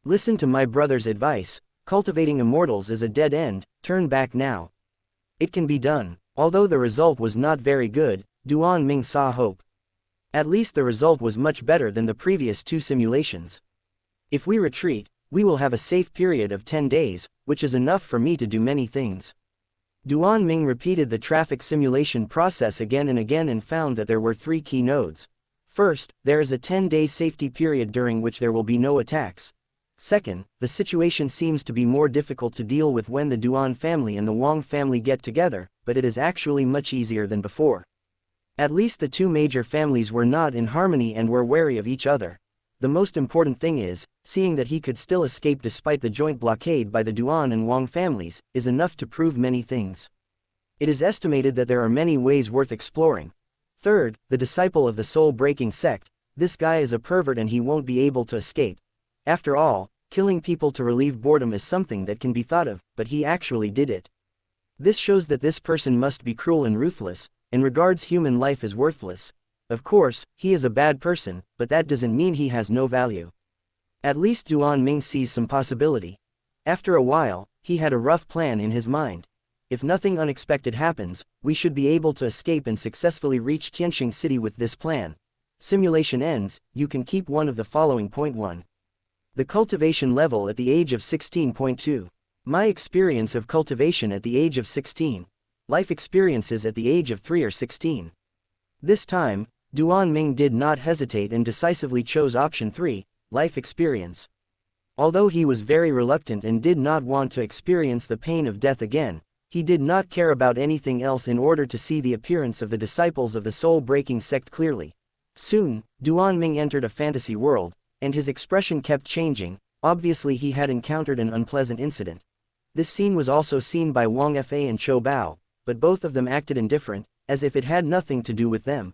Listen to my brother's advice. Cultivating immortals is a dead end, turn back now. It can be done. Although the result was not very good, Duan Ming saw hope. At least the result was much better than the previous 2 simulations. If we retreat, we will have a safe period of 10 days, which is enough for me to do many things. Duan Ming repeated the traffic simulation process again and again and found that there were 3 key nodes. First, there is a 10-day safety period during which there will be no attacks. Second, the situation seems to be more difficult to deal with when the Duan family and the Wang family get together, but it is actually much easier than before. At least the 2 major families were not in harmony and were wary of each other. The most important thing is, seeing that he could still escape despite the joint blockade by the Duan and Wang families, is enough to prove many things. It is estimated that there are many ways worth exploring. Third, the disciple of the soul-breaking sect, this guy is a pervert and he won't be able to escape. After all, killing people to relieve boredom is something that can be thought of, but he actually did it. This shows that this person must be cruel and ruthless, and regards human life as worthless. Of course, he is a bad person, but that doesn't mean he has no value. At least Duan Ming sees some possibility. After a while, he had a rough plan in his mind. If nothing unexpected happens, we should be able to escape and successfully reach Tianxing City with this plan. Simulation ends, you can keep one of the following. Point 1. The cultivation level at the age of 16.2. My experience of cultivation at the age of 16. Life experiences at the age of 3 or 16. This time, Duan Ming did not hesitate and decisively chose option 3, life experience. Although he was very reluctant and did not want to experience the pain of death again, he did not care about anything else in order to see the appearance of the disciples of the soul-breaking sect clearly. Soon, Duan Ming entered a fantasy world, and his expression kept changing. Obviously he had encountered an unpleasant incident. This scene was also seen by Wang Fa and Qiu Bao, but both of them acted indifferent, as if it had nothing to do with them.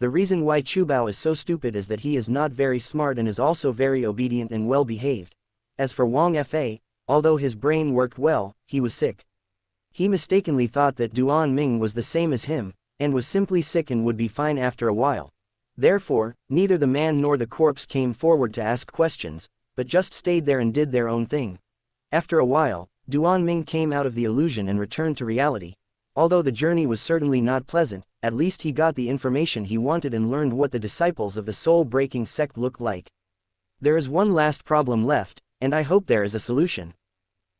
The reason why Qiu Bao is so stupid is that he is not very smart and is also very obedient and well-behaved. As for Wang Fa, although his brain worked well, he was sick. He mistakenly thought that Duan Ming was the same as him, and was simply sick and would be fine after a while. Therefore, neither the man nor the corpse came forward to ask questions, but just stayed there and did their own thing. After a while, Duan Ming came out of the illusion and returned to reality. Although the journey was certainly not pleasant, at least he got the information he wanted and learned what the disciples of the soul-breaking sect looked like. There is one last problem left, and I hope there is a solution.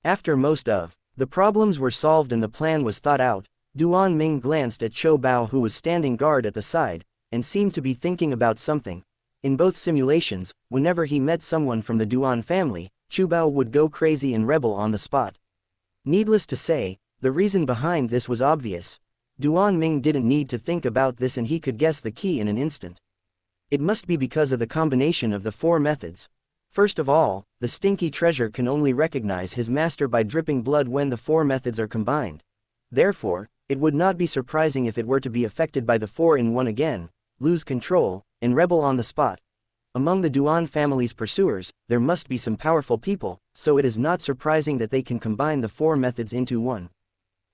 After most of the problems were solved and the plan was thought out, Duan Ming glanced at Qiu Bao, who was standing guard at the side, and seemed to be thinking about something. In both simulations, whenever he met someone from the Duan family, Qiu Bao would go crazy and rebel on the spot. Needless to say, the reason behind this was obvious. Duan Ming didn't need to think about this and he could guess the key in an instant. It must be because of the combination of the 4 methods. First of all, the stinky treasure can only recognize his master by dripping blood when the 4 methods are combined. Therefore, it would not be surprising if it were to be affected by the 4-in-1 again, lose control, and rebel on the spot. Among the Duan family's pursuers, there must be some powerful people, so it is not surprising that they can combine the 4 methods into one.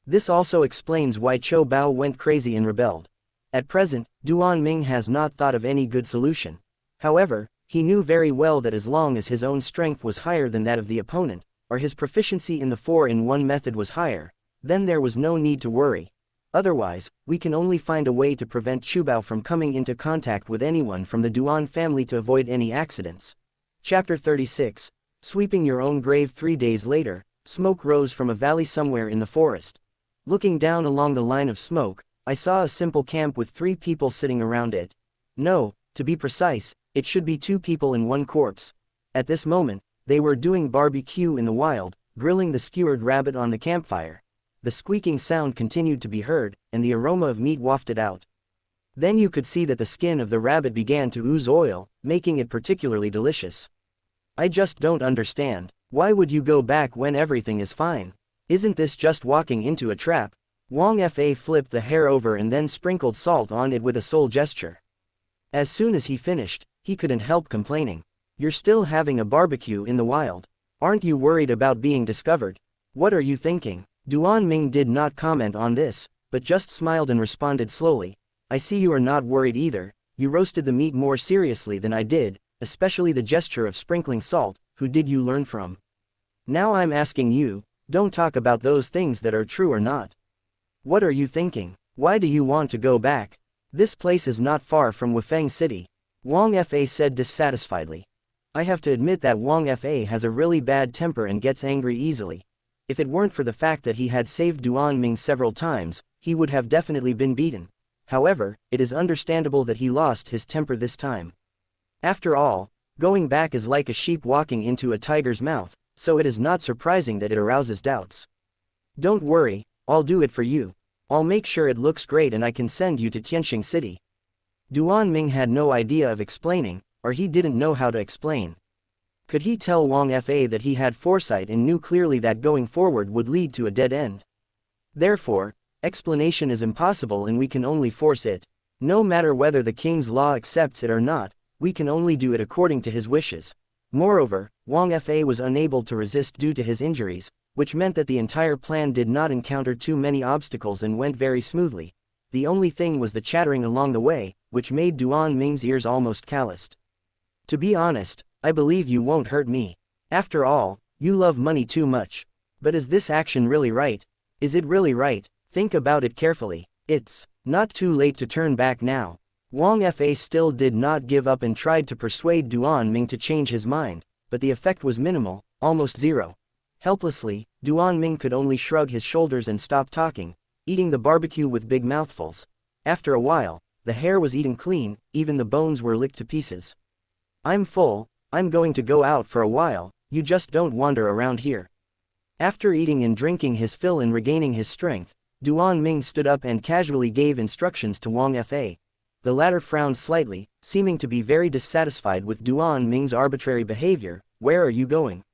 This also explains why Qiu Bao went crazy and rebelled. At present, Duan Ming has not thought of any good solution. However, he knew very well that as long as his own strength was higher than that of the opponent, or his proficiency in the 4-in-1 method was higher, then there was no need to worry. Otherwise, we can only find a way to prevent Qiu Bao from coming into contact with anyone from the Duan family to avoid any accidents. Chapter 36. Sweeping your own grave. 3 days later, smoke rose from a valley somewhere in the forest. Looking down along the line of smoke, I saw a simple camp with 3 people sitting around it. No, to be precise, it should be 2 people and 1 corpse. At this moment, they were doing barbecue in the wild, grilling the skewered rabbit on the campfire. The squeaking sound continued to be heard, and the aroma of meat wafted out. Then you could see that the skin of the rabbit began to ooze oil, making it particularly delicious. I just don't understand. Why would you go back when everything is fine? Isn't this just walking into a trap? Wang Fa flipped the hair over and then sprinkled salt on it with a sole gesture. As soon as he finished, he couldn't help complaining. You're still having a barbecue in the wild. Aren't you worried about being discovered? What are you thinking? Duan Ming did not comment on this, but just smiled and responded slowly. I see you are not worried either. You roasted the meat more seriously than I did, especially the gesture of sprinkling salt. Who did you learn from? Now I'm asking you, don't talk about those things that are true or not. What are you thinking? Why do you want to go back? This place is not far from Wufeng City. Wang Fa said dissatisfiedly. I have to admit that Wang Fa has a really bad temper and gets angry easily. If it weren't for the fact that he had saved Duan Ming several times, he would have definitely been beaten. However, it is understandable that he lost his temper this time. After all, going back is like a sheep walking into a tiger's mouth, so it is not surprising that it arouses doubts. Don't worry, I'll do it for you. I'll make sure it looks great and I can send you to Tianxing City. Duan Ming had no idea of explaining, or he didn't know how to explain. Could he tell Wang Fa that he had foresight and knew clearly that going forward would lead to a dead end? Therefore, explanation is impossible and we can only force it. No matter whether the king's law accepts it or not, we can only do it according to his wishes. Moreover, Wang Fa was unable to resist due to his injuries, which meant that the entire plan did not encounter too many obstacles and went very smoothly. The only thing was the chattering along the way, which made Duan Ming's ears almost calloused. To be honest, I believe you won't hurt me. After all, you love money too much. But is this action really right? Is it really right? Think about it carefully. It's not too late to turn back now. Wang Fa still did not give up and tried to persuade Duan Ming to change his mind, but the effect was minimal, almost zero. Helplessly, Duan Ming could only shrug his shoulders and stop talking, eating the barbecue with big mouthfuls. After a while, the hair was eaten clean, even the bones were licked to pieces. I'm full, I'm going to go out for a while, you just don't wander around here. After eating and drinking his fill and regaining his strength, Duan Ming stood up and casually gave instructions to Wang Fa. The latter frowned slightly, seeming to be very dissatisfied with Duan Ming's arbitrary behavior. Where are you going?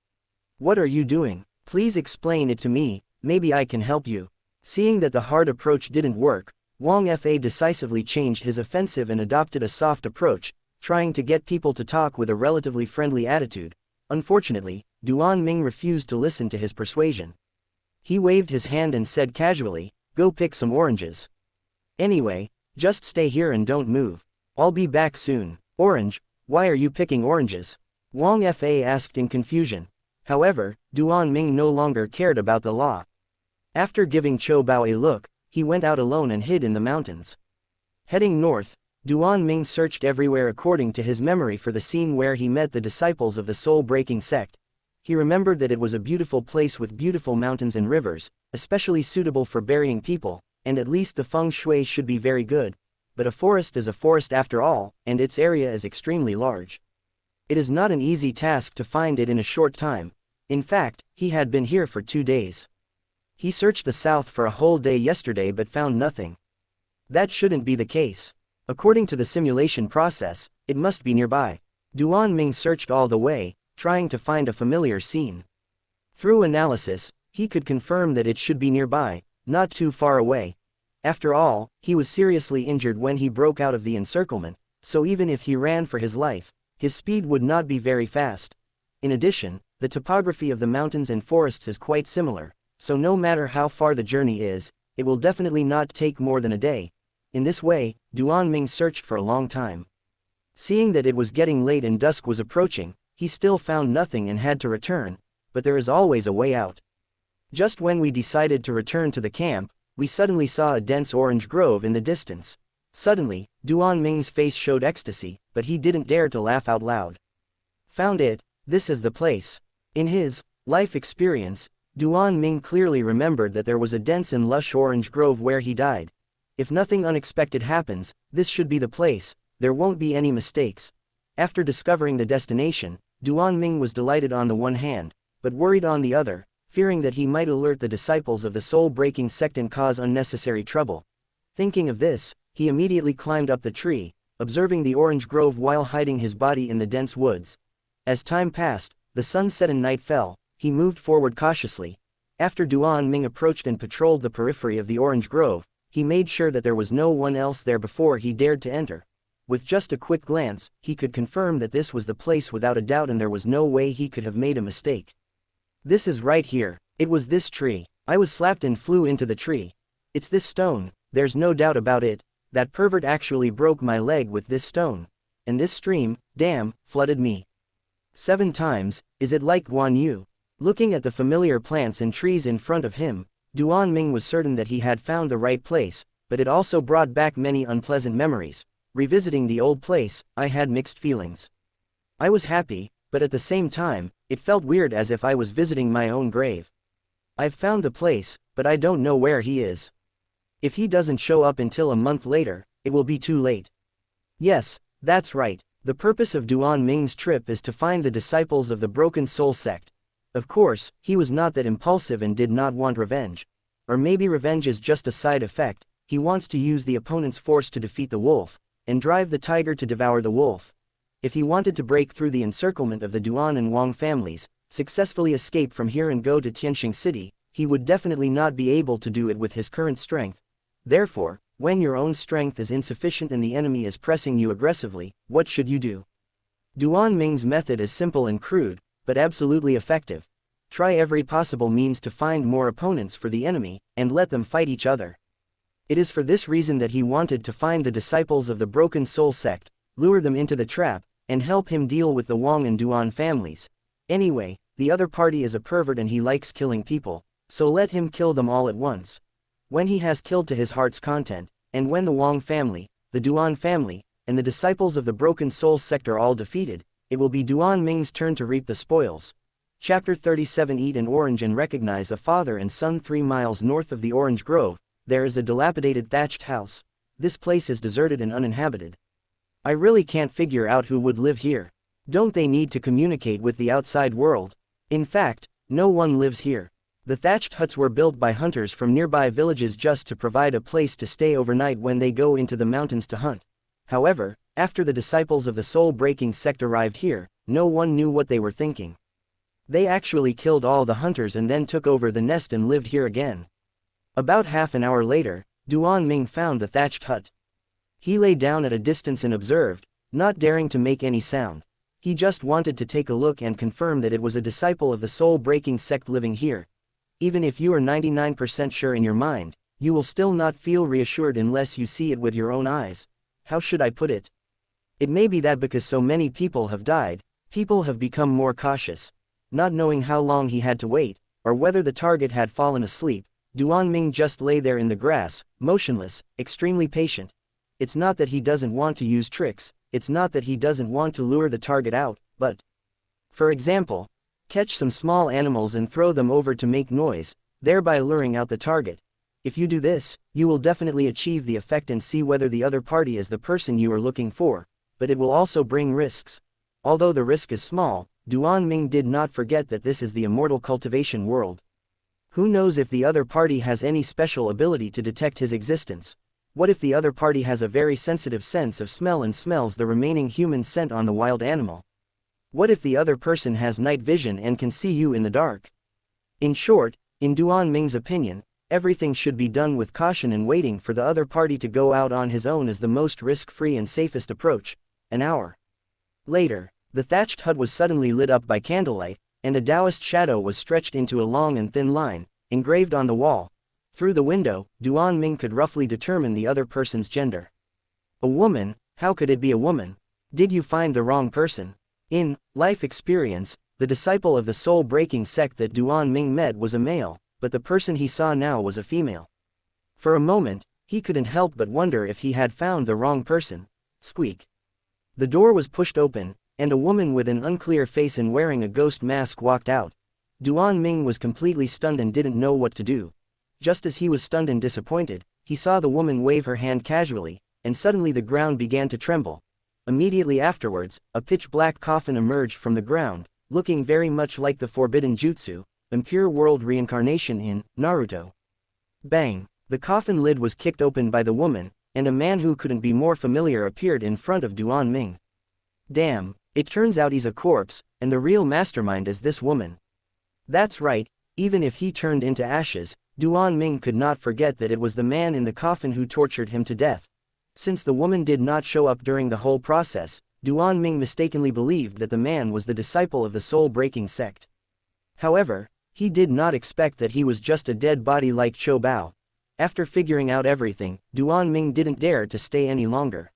What are you doing? Please explain it to me, maybe I can help you. Seeing that the hard approach didn't work, Wang Fa decisively changed his offensive and adopted a soft approach, trying to get people to talk with a relatively friendly attitude. Unfortunately, Duan Ming refused to listen to his persuasion. He waved his hand and said casually, "Go pick some oranges. Anyway, just stay here and don't move. I'll be back soon." "Orange? Why are you picking oranges?" Wang Fa asked in confusion. However, Duan Ming no longer cared about the law. After giving Chou Bao a look, he went out alone and hid in the mountains. Heading north, Duan Ming searched everywhere according to his memory for the scene where he met the disciples of the soul-breaking sect. He remembered that it was a beautiful place with beautiful mountains and rivers, especially suitable for burying people, and at least the feng shui should be very good. But a forest is a forest after all, and its area is extremely large. It is not an easy task to find it in a short time. In fact, he had been here for 2 days. He searched the south for a whole day yesterday but found nothing. That shouldn't be the case. According to the simulation process, it must be nearby. Duan Ming searched all the way, trying to find a familiar scene. Through analysis, he could confirm that it should be nearby, not too far away. After all, he was seriously injured when he broke out of the encirclement, so even if he ran for his life, his speed would not be very fast. In addition, the topography of the mountains and forests is quite similar, so no matter how far the journey is, it will definitely not take more than a day. In this way, Duan Ming searched for a long time. Seeing that it was getting late and dusk was approaching, he still found nothing and had to return, but there is always a way out. Just when we decided to return to the camp, we suddenly saw a dense orange grove in the distance. Suddenly, Duan Ming's face showed ecstasy, but he didn't dare to laugh out loud. Found it, this is the place. In his life experience, Duan Ming clearly remembered that there was a dense and lush orange grove where he died. If nothing unexpected happens, this should be the place, there won't be any mistakes. After discovering the destination, Duan Ming was delighted on the one hand, but worried on the other, fearing that he might alert the disciples of the soul-breaking sect and cause unnecessary trouble. Thinking of this, he immediately climbed up the tree, observing the orange grove while hiding his body in the dense woods. As time passed, the sun set and night fell, he moved forward cautiously. After Duan Ming approached and patrolled the periphery of the orange grove, he made sure that there was no one else there before he dared to enter. With just a quick glance, he could confirm that this was the place without a doubt and there was no way he could have made a mistake. This is right here. It was this tree. I was slapped and flew into the tree. It's this stone, there's no doubt about it. That pervert actually broke my leg with this stone. And this stream, damn, flooded me 7 times, is it like Guan Yu? Looking at the familiar plants and trees in front of him, Duan Ming was certain that he had found the right place, but it also brought back many unpleasant memories. Revisiting the old place, I had mixed feelings. I was happy, but at the same time, it felt weird as if I was visiting my own grave. I've found the place, but I don't know where he is. If he doesn't show up until a month later, it will be too late. Yes, that's right, the purpose of Duan Ming's trip is to find the disciples of the Broken Soul sect. Of course, he was not that impulsive and did not want revenge. Or maybe revenge is just a side effect, he wants to use the opponent's force to defeat the wolf, and drive the tiger to devour the wolf. If he wanted to break through the encirclement of the Duan and Wang families, successfully escape from here and go to Tianxing City, he would definitely not be able to do it with his current strength. Therefore, when your own strength is insufficient and the enemy is pressing you aggressively, what should you do? Duan Ming's method is simple and crude, but absolutely effective. Try every possible means to find more opponents for the enemy, and let them fight each other. It is for this reason that he wanted to find the disciples of the Broken Soul sect, lure them into the trap, and help him deal with the Wang and Duan families. Anyway, the other party is a pervert and he likes killing people, so let him kill them all at once. When he has killed to his heart's content, and when the Wang family, the Duan family, and the disciples of the Broken Soul sect are all defeated, it will be Duan Ming's turn to reap the spoils. Chapter 37. Eat an orange and recognize a father and son. 3 miles north of the orange grove, there is a dilapidated thatched house. this place is deserted and uninhabited. I really can't figure out who would live here. Don't they need to communicate with the outside world? In fact, no one lives here. The thatched huts were built by hunters from nearby villages just to provide a place to stay overnight when they go into the mountains to hunt. However, after the disciples of the soul-breaking sect arrived here, no one knew what they were thinking. They actually killed all the hunters and then took over the nest and lived here again. About half an hour later, Duan Ming found the thatched hut. He lay down at a distance and observed, not daring to make any sound. He just wanted to take a look and confirm that it was a disciple of the soul-breaking sect living here. Even if you are 99% sure in your mind, you will still not feel reassured unless you see it with your own eyes. How should I put it? It may be that because so many people have died, people have become more cautious. Not knowing how long he had to wait, or whether the target had fallen asleep, Duan Ming just lay there in the grass, motionless, extremely patient. It's not that he doesn't want to use tricks, it's not that he doesn't want to lure the target out, but, for example, catch some small animals and throw them over to make noise, thereby luring out the target. If you do this, you will definitely achieve the effect and see whether the other party is the person you are looking for, but it will also bring risks. Although the risk is small, Duan Ming did not forget that this is the immortal cultivation world. Who knows if the other party has any special ability to detect his existence? What if the other party has a very sensitive sense of smell and smells the remaining human scent on the wild animal? What if the other person has night vision and can see you in the dark? In short, in Duan Ming's opinion, everything should be done with caution, and waiting for the other party to go out on his own is the most risk-free and safest approach. An hour later, the thatched hut was suddenly lit up by candlelight, and a Taoist shadow was stretched into a long and thin line, engraved on the wall. Through the window, Duan Ming could roughly determine the other person's gender. A woman? How could it be a woman? Did you find the wrong person? In life experience, the disciple of the soul-breaking sect that Duan Ming met was a male, but the person he saw now was a female. For a moment, he couldn't help but wonder if he had found the wrong person. Squeak. The door was pushed open, and a woman with an unclear face and wearing a ghost mask walked out. Duan Ming was completely stunned and didn't know what to do. Just as he was stunned and disappointed, he saw the woman wave her hand casually, and suddenly the ground began to tremble. Immediately afterwards, a pitch-black coffin emerged from the ground, looking very much like the forbidden jutsu, impure world reincarnation in Naruto. Bang! The coffin lid was kicked open by the woman, and a man who couldn't be more familiar appeared in front of Duan Ming. Damn, it turns out he's a corpse, and the real mastermind is this woman. That's right, even if he turned into ashes, Duan Ming could not forget that it was the man in the coffin who tortured him to death. Since the woman did not show up during the whole process, Duan Ming mistakenly believed that the man was the disciple of the soul-breaking sect. However, he did not expect that he was just a dead body like Cho Bao. After figuring out everything, Duan Ming didn't dare to stay any longer.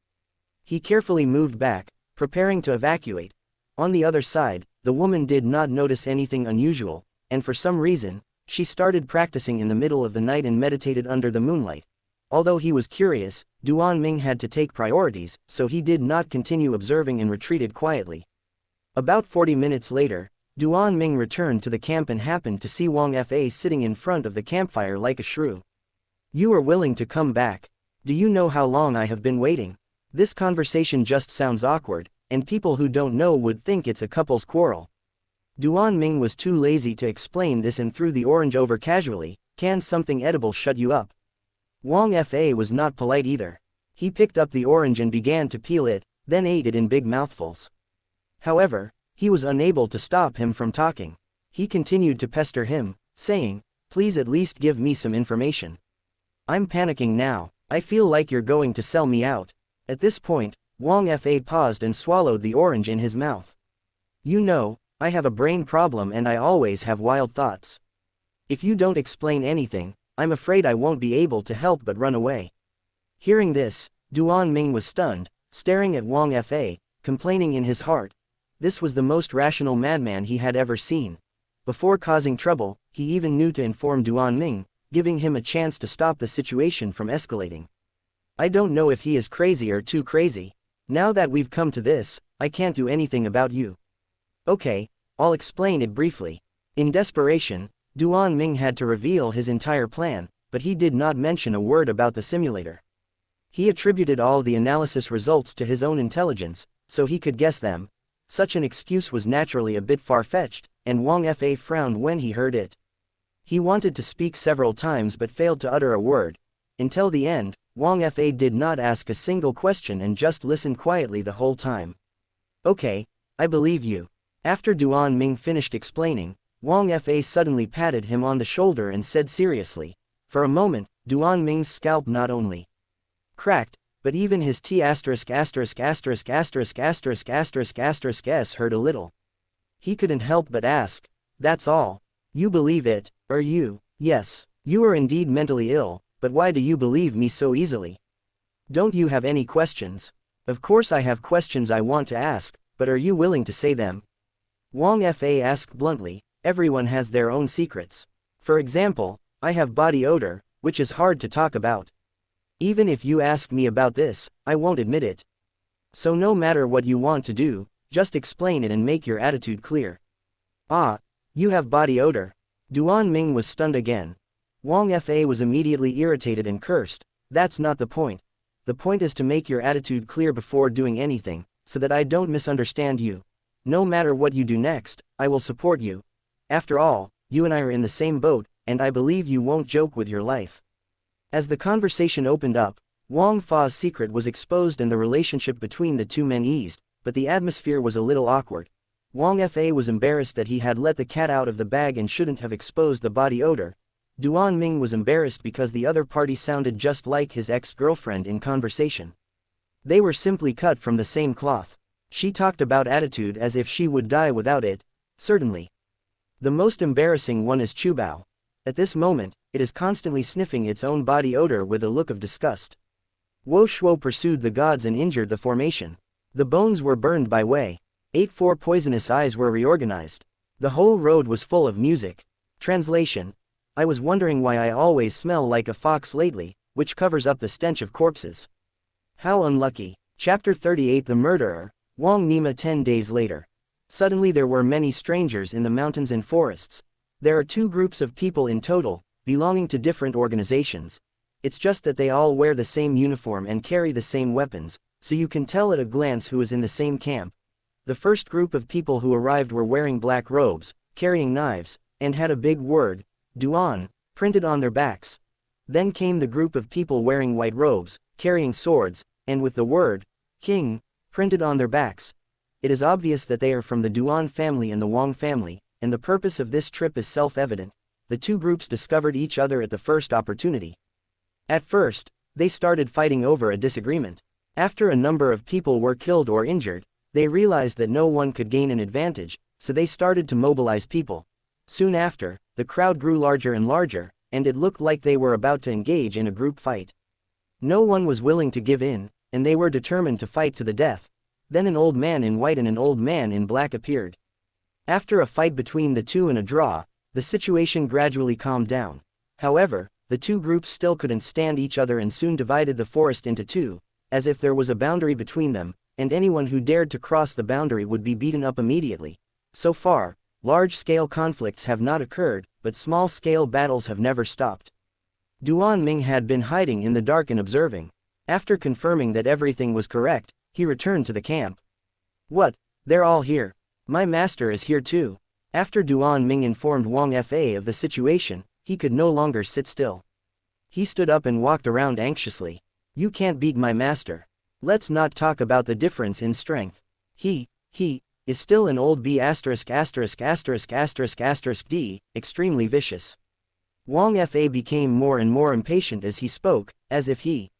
He carefully moved back, preparing to evacuate. On the other side, the woman did not notice anything unusual, and for some reason, she started practicing in the middle of the night and meditated under the moonlight. Although he was curious, Duan Ming had to take priorities, so he did not continue observing and retreated quietly. About 40 minutes later, Duan Ming returned to the camp and happened to see Wang Fa sitting in front of the campfire like a shrew. You are willing to come back. Do you know how long I have been waiting? This conversation just sounds awkward, and people who don't know would think it's a couple's quarrel. Duan Ming was too lazy to explain this and threw the orange over casually. Can something edible shut you up? Wang Fa was not polite either. He picked up the orange and began to peel it, then ate it in big mouthfuls. However, he was unable to stop him from talking. He continued to pester him, saying, "Please at least give me some information. I'm panicking now, I feel like you're going to sell me out." At this point, Wang Fa paused and swallowed the orange in his mouth. You know, I have a brain problem and I always have wild thoughts. If you don't explain anything, I'm afraid I won't be able to help but run away. Hearing this, Duan Ming was stunned, staring at Wang Fa, complaining in his heart. This was the most rational madman he had ever seen. Before causing trouble, he even knew to inform Duan Ming, giving him a chance to stop the situation from escalating. I don't know if he is crazy or too crazy. Now that we've come to this, I can't do anything about you. Okay, I'll explain it briefly. In desperation, Duan Ming had to reveal his entire plan, but he did not mention a word about the simulator. He attributed all the analysis results to his own intelligence, so he could guess them. Such an excuse was naturally a bit far-fetched, and Wang Fa frowned when he heard it. He wanted to speak several times but failed to utter a word. Until the end, Wang Fa did not ask a single question and just listened quietly the whole time. Okay, I believe you. After Duan Ming finished explaining, Wang Fa suddenly patted him on the shoulder and said seriously. For a moment, Duan Ming's scalp not only cracked, but even his T********************** hurt a little. He couldn't help but ask, "That's all? You believe it, are you?" "Yes, you are indeed mentally ill, but why do you believe me so easily? Don't you have any questions?" "Of course I have questions I want to ask, but are you willing to say them?" Wang Fa asked bluntly. Everyone has their own secrets. For example, I have body odor, which is hard to talk about. Even if you ask me about this, I won't admit it. So no matter what you want to do, just explain it and make your attitude clear. Ah, you have body odor. Duan Ming was stunned again. Wang Fa was immediately irritated and cursed. That's not the point. The point is to make your attitude clear before doing anything, so that I don't misunderstand you. No matter what you do next, I will support you. After all, you and I are in the same boat, and I believe you won't joke with your life. As the conversation opened up, Wang Fa's secret was exposed and the relationship between the two men eased, but the atmosphere was a little awkward. Wang Fa was embarrassed that he had let the cat out of the bag and shouldn't have exposed the body odor. Duan Ming was embarrassed because the other party sounded just like his ex-girlfriend in conversation. They were simply cut from the same cloth. She talked about attitude as if she would die without it. Certainly. The most embarrassing one is Chubao. At this moment, it is constantly sniffing its own body odor with a look of disgust. Wo Shuo pursued the gods and injured the formation. The bones were burned by Wei. 4 poisonous eyes were reorganized. The whole road was full of music. Translation. I was wondering why I always smell like a fox lately, which covers up the stench of corpses. How unlucky. Chapter 38 The Murderer. Wang Nima 10 days later. Suddenly there were many strangers in the mountains and forests. There are 2 groups of people in total, belonging to different organizations. It's just that they all wear the same uniform and carry the same weapons, so you can tell at a glance who is in the same camp. The first group of people who arrived were wearing black robes, carrying knives, and had a big word, Duan, printed on their backs. Then came the group of people wearing white robes, carrying swords, and with the word, King, printed on their backs. It is obvious that they are from the Duan family and the Wang family, and the purpose of this trip is self-evident. The 2 groups discovered each other at the first opportunity. At first, they started fighting over a disagreement. After a number of people were killed or injured, they realized that no one could gain an advantage, so they started to mobilize people. Soon after, the crowd grew larger and larger, and it looked like they were about to engage in a group fight. No one was willing to give in, and they were determined to fight to the death. Then an old man in white and an old man in black appeared. After a fight between the 2 and a draw, the situation gradually calmed down. However, the 2 groups still couldn't stand each other and soon divided the forest into 2, as if there was a boundary between them, and anyone who dared to cross the boundary would be beaten up immediately. So far, large-scale conflicts have not occurred, but small-scale battles have never stopped. Duan Ming had been hiding in the dark and observing. After confirming that everything was correct, he returned to the camp. What? They're all here. My master is here too. After Duan Ming informed Wang Fa of the situation, he could no longer sit still. He stood up and walked around anxiously. You can't beat my master. Let's not talk about the difference in strength. He is still an old B*******************, extremely vicious. Wang Fa became more and more impatient as he spoke, as if he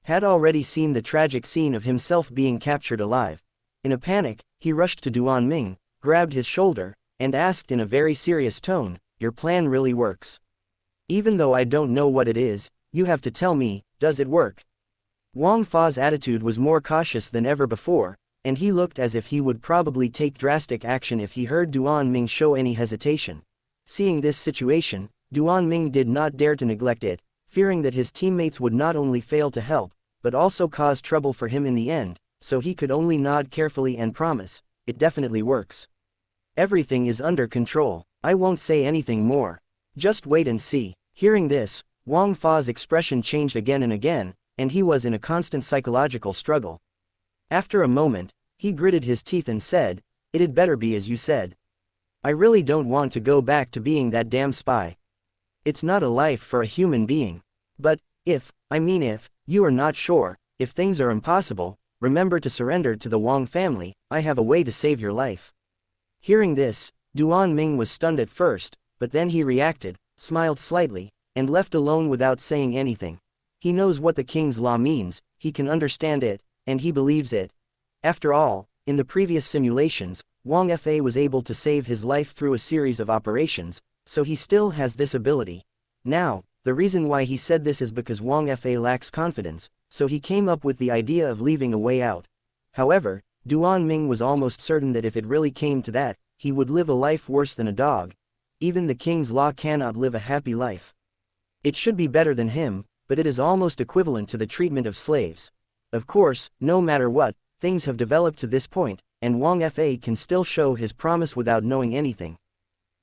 had already seen the tragic scene of himself being captured alive. In a panic, he rushed to Duan Ming, grabbed his shoulder, and asked in a very serious tone, "Your plan really works? Even though I don't know what it is, you have to tell me, does it work?" Wang Fa's attitude was more cautious than ever before, and he looked as if he would probably take drastic action if he heard Duan Ming show any hesitation. Seeing this situation, Duan Ming did not dare to neglect it, fearing that his teammates would not only fail to help, but also cause trouble for him in the end, so he could only nod carefully and promise, "It definitely works. Everything is under control. I won't say anything more. Just wait and see." Hearing this, Wang Fa's expression changed again and again, and he was in a constant psychological struggle. After a moment, he gritted his teeth and said, "It'd better be as you said. I really don't want to go back to being that damn spy. It's not a life for a human being. But, if you are not sure, if things are impossible, remember to surrender to the Wang family. I have a way to save your life." Hearing this, Duan Ming was stunned at first, but then he reacted, smiled slightly, and left alone without saying anything. He knows what the king's law means, he can understand it, and he believes it. After all, in the previous simulations, Wang Fa was able to save his life through a series of operations, so he still has this ability. Now, the reason why he said this is because Wang Fa lacks confidence, so he came up with the idea of leaving a way out. However, Duan Ming was almost certain that if it really came to that, he would live a life worse than a dog. Even the king's law cannot live a happy life. It should be better than him, but it is almost equivalent to the treatment of slaves. Of course, no matter what, things have developed to this point, and Wang Fa can still show his promise without knowing anything.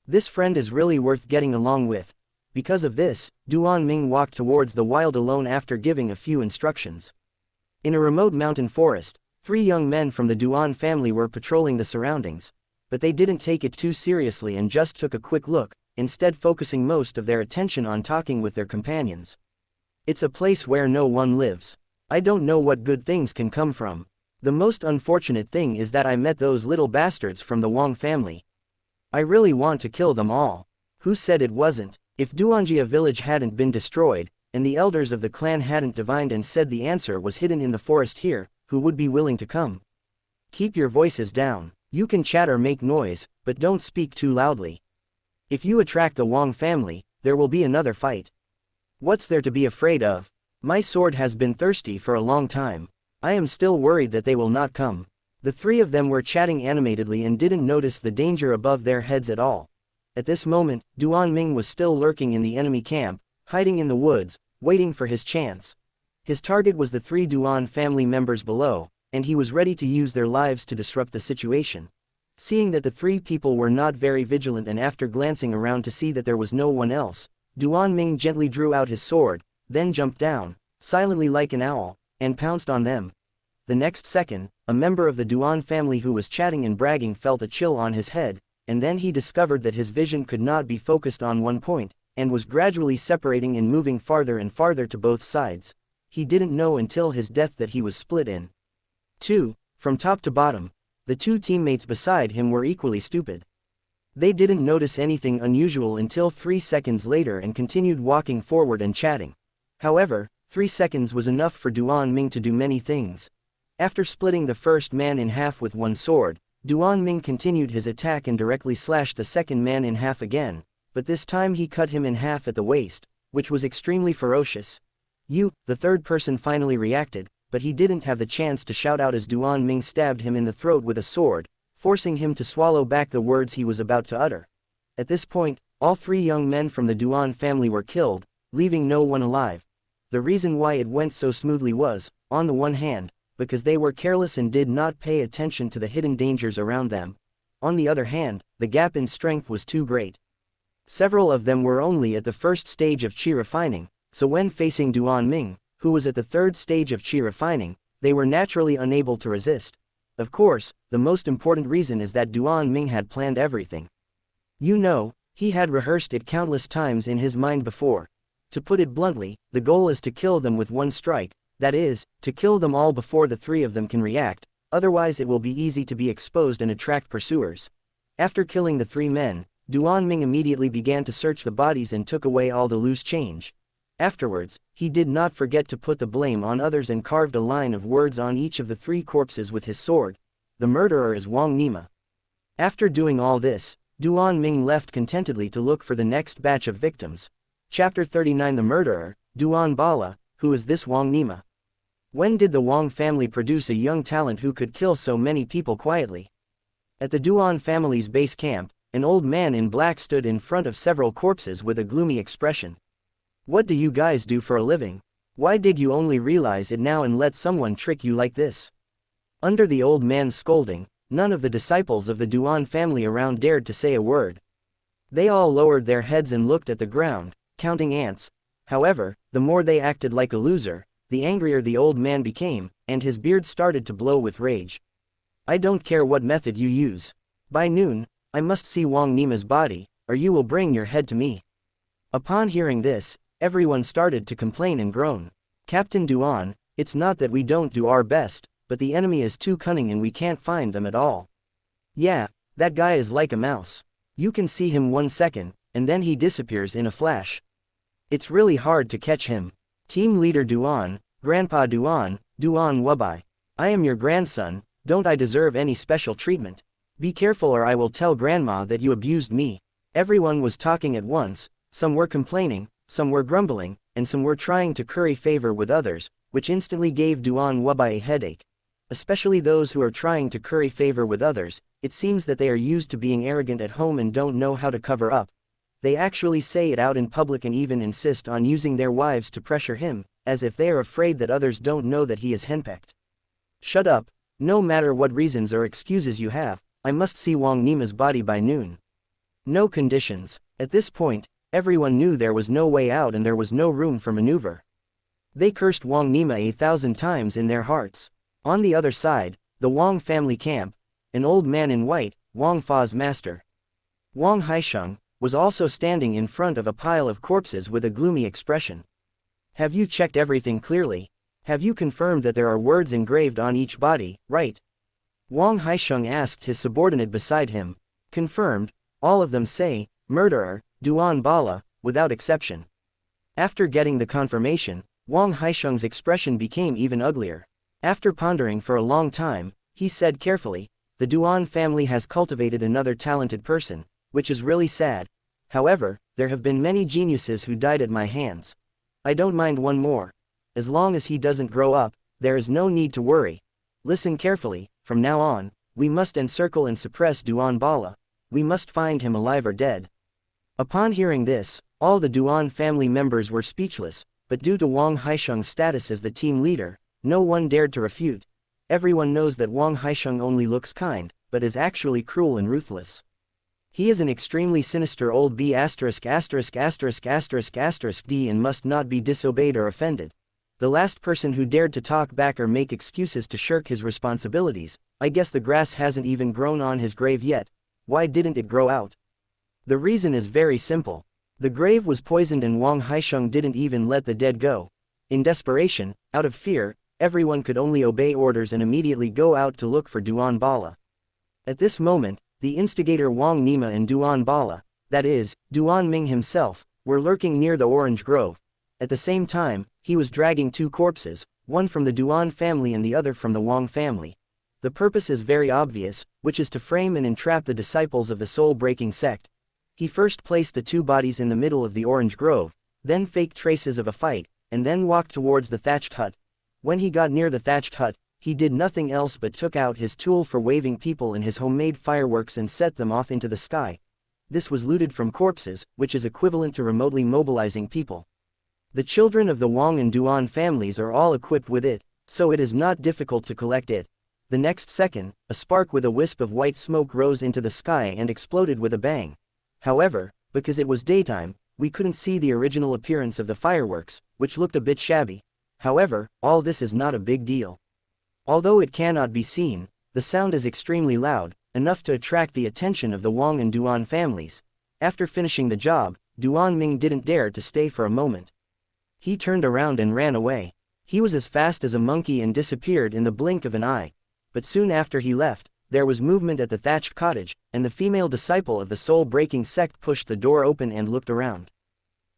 This friend is really worth getting along with. Because of this, Duan Ming walked towards the wild alone after giving a few instructions. In a remote mountain forest, 3 young men from the Duan family were patrolling the surroundings, but they didn't take it too seriously and just took a quick look, instead focusing most of their attention on talking with their companions. "It's a place where no one lives. I don't know what good things can come from. The most unfortunate thing is that I met those little bastards from the Wang family. I really want to kill them all. Who said it wasn't? If Duanjia village hadn't been destroyed, and the elders of the clan hadn't divined and said the answer was hidden in the forest here, who would be willing to come? Keep your voices down. You can chat or make noise, but don't speak too loudly. If you attract the Wang family, there will be another fight. What's there to be afraid of? My sword has been thirsty for a long time. I am still worried that they will not come." The 3 of them were chatting animatedly and didn't notice the danger above their heads at all. At this moment, Duan Ming was still lurking in the enemy camp, hiding in the woods, waiting for his chance. His target was the 3 Duan family members below, and he was ready to use their lives to disrupt the situation. Seeing that the 3 people were not very vigilant and after glancing around to see that there was no one else, Duan Ming gently drew out his sword, then jumped down, silently like an owl, and pounced on them. The next second, a member of the Duan family who was chatting and bragging felt a chill on his head, and then he discovered that his vision could not be focused on one point, and was gradually separating and moving farther and farther to both sides. He didn't know until his death that he was split in 2, from top to bottom. The 2 teammates beside him were equally stupid. They didn't notice anything unusual until 3 seconds later and continued walking forward and chatting. However, 3 seconds was enough for Duan Ming to do many things. After splitting the first man in half with one sword, Duan Ming continued his attack and directly slashed the second man in half again, but this time he cut him in half at the waist, which was extremely ferocious. The third person finally reacted, but he didn't have the chance to shout out as Duan Ming stabbed him in the throat with a sword, forcing him to swallow back the words he was about to utter. At this point, all 3 young men from the Duan family were killed, leaving no one alive. The reason why it went so smoothly was, on the one hand, because they were careless and did not pay attention to the hidden dangers around them. On the other hand, the gap in strength was too great. Several of them were only at the first stage of qi refining, so when facing Duan Ming, who was at the 3rd stage of qi refining, they were naturally unable to resist. Of course, the most important reason is that Duan Ming had planned everything. He had rehearsed it countless times in his mind before. To put it bluntly, the goal is to kill them with one strike, that is, to kill them all before the 3 of them can react, otherwise it will be easy to be exposed and attract pursuers. After killing the 3 men, Duan Ming immediately began to search the bodies and took away all the loose change. Afterwards, he did not forget to put the blame on others and carved a line of words on each of the 3 corpses with his sword. The murderer is Wang Nima. After doing all this, Duan Ming left contentedly to look for the next batch of victims. Chapter 39 The Murderer, Duan Bala. Who is this Wang Nima? When did the Wang family produce a young talent who could kill so many people quietly? At the Duan family's base camp, an old man in black stood in front of several corpses with a gloomy expression. What do you guys do for a living? Why did you only realize it now and let someone trick you like this? Under the old man's scolding, none of the disciples of the Duan family around dared to say a word. They all lowered their heads and looked at the ground, counting ants. However, the more they acted like a loser, the angrier the old man became, and his beard started to blow with rage. I don't care what method you use. By noon, I must see Wang Nima's body, or you will bring your head to me. Upon hearing this, everyone started to complain and groan. Captain Duan, it's not that we don't do our best, but the enemy is too cunning and we can't find them at all. Yeah, that guy is like a mouse. You can see him 1 second, and then he disappears in a flash. It's really hard to catch him. Team Leader Duan, Grandpa Duan, Duan Wubai. I am your grandson, don't I deserve any special treatment? Be careful or I will tell Grandma that you abused me. Everyone was talking at once, some were complaining, some were grumbling, and some were trying to curry favor with others, which instantly gave Duan Wubai a headache. Especially those who are trying to curry favor with others, it seems that they are used to being arrogant at home and don't know how to cover up. They actually say it out in public and even insist on using their wives to pressure him, as if they are afraid that others don't know that he is henpecked. Shut up, no matter what reasons or excuses you have, I must see Wang Nima's body by noon. No conditions. At this point, everyone knew there was no way out and there was no room for maneuver. They cursed Wang Nima 1,000 times in their hearts. On the other side, the Wang family camp, an old man in white, Wang Fa's master, Wang Haisheng, was also standing in front of a pile of corpses with a gloomy expression. Have you checked everything clearly? Have you confirmed that there are words engraved on each body, right? Wang Haisheng asked his subordinate beside him. Confirmed, all of them say, murderer, Duan Bala, without exception. After getting the confirmation, Wang Haisheng's expression became even uglier. After pondering for a long time, he said carefully, the Duan family has cultivated another talented person, which is really sad. However, there have been many geniuses who died at my hands. I don't mind one more. As long as he doesn't grow up, there is no need to worry. Listen carefully, from now on, we must encircle and suppress Duan Bala. We must find him alive or dead. Upon hearing this, all the Duan family members were speechless, but due to Wang Haisheng's status as the team leader, no one dared to refute. Everyone knows that Wang Haisheng only looks kind, but is actually cruel and ruthless. He is an extremely sinister old B***************** D and must not be disobeyed or offended. The last person who dared to talk back or make excuses to shirk his responsibilities. I guess the grass hasn't even grown on his grave yet. Why didn't it grow out? The reason is very simple. The grave was poisoned and Wang Haisheng didn't even let the dead go. In desperation, out of fear, everyone could only obey orders and immediately go out to look for Duan Bala. At this moment, the instigator Wang Nima and Duan Bala, that is, Duan Ming himself, were lurking near the orange grove. At the same time, he was dragging 2 corpses, one from the Duan family and the other from the Wang family. The purpose is very obvious, which is to frame and entrap the disciples of the soul-breaking sect. He first placed the 2 bodies in the middle of the orange grove, then faked traces of a fight, and then walked towards the thatched hut. When he got near the thatched hut, he did nothing else but took out his tool for waving people and his homemade fireworks and set them off into the sky. This was looted from corpses, which is equivalent to remotely mobilizing people. The children of the Wang and Duan families are all equipped with it, so it is not difficult to collect it. The next second, a spark with a wisp of white smoke rose into the sky and exploded with a bang. However, because it was daytime, we couldn't see the original appearance of the fireworks, which looked a bit shabby. However, all this is not a big deal. Although it cannot be seen, the sound is extremely loud, enough to attract the attention of the Wang and Duan families. After finishing the job, Duan Ming didn't dare to stay for a moment. He turned around and ran away. He was as fast as a monkey and disappeared in the blink of an eye. But soon after he left, there was movement at the thatched cottage, and the female disciple of the soul-breaking sect pushed the door open and looked around.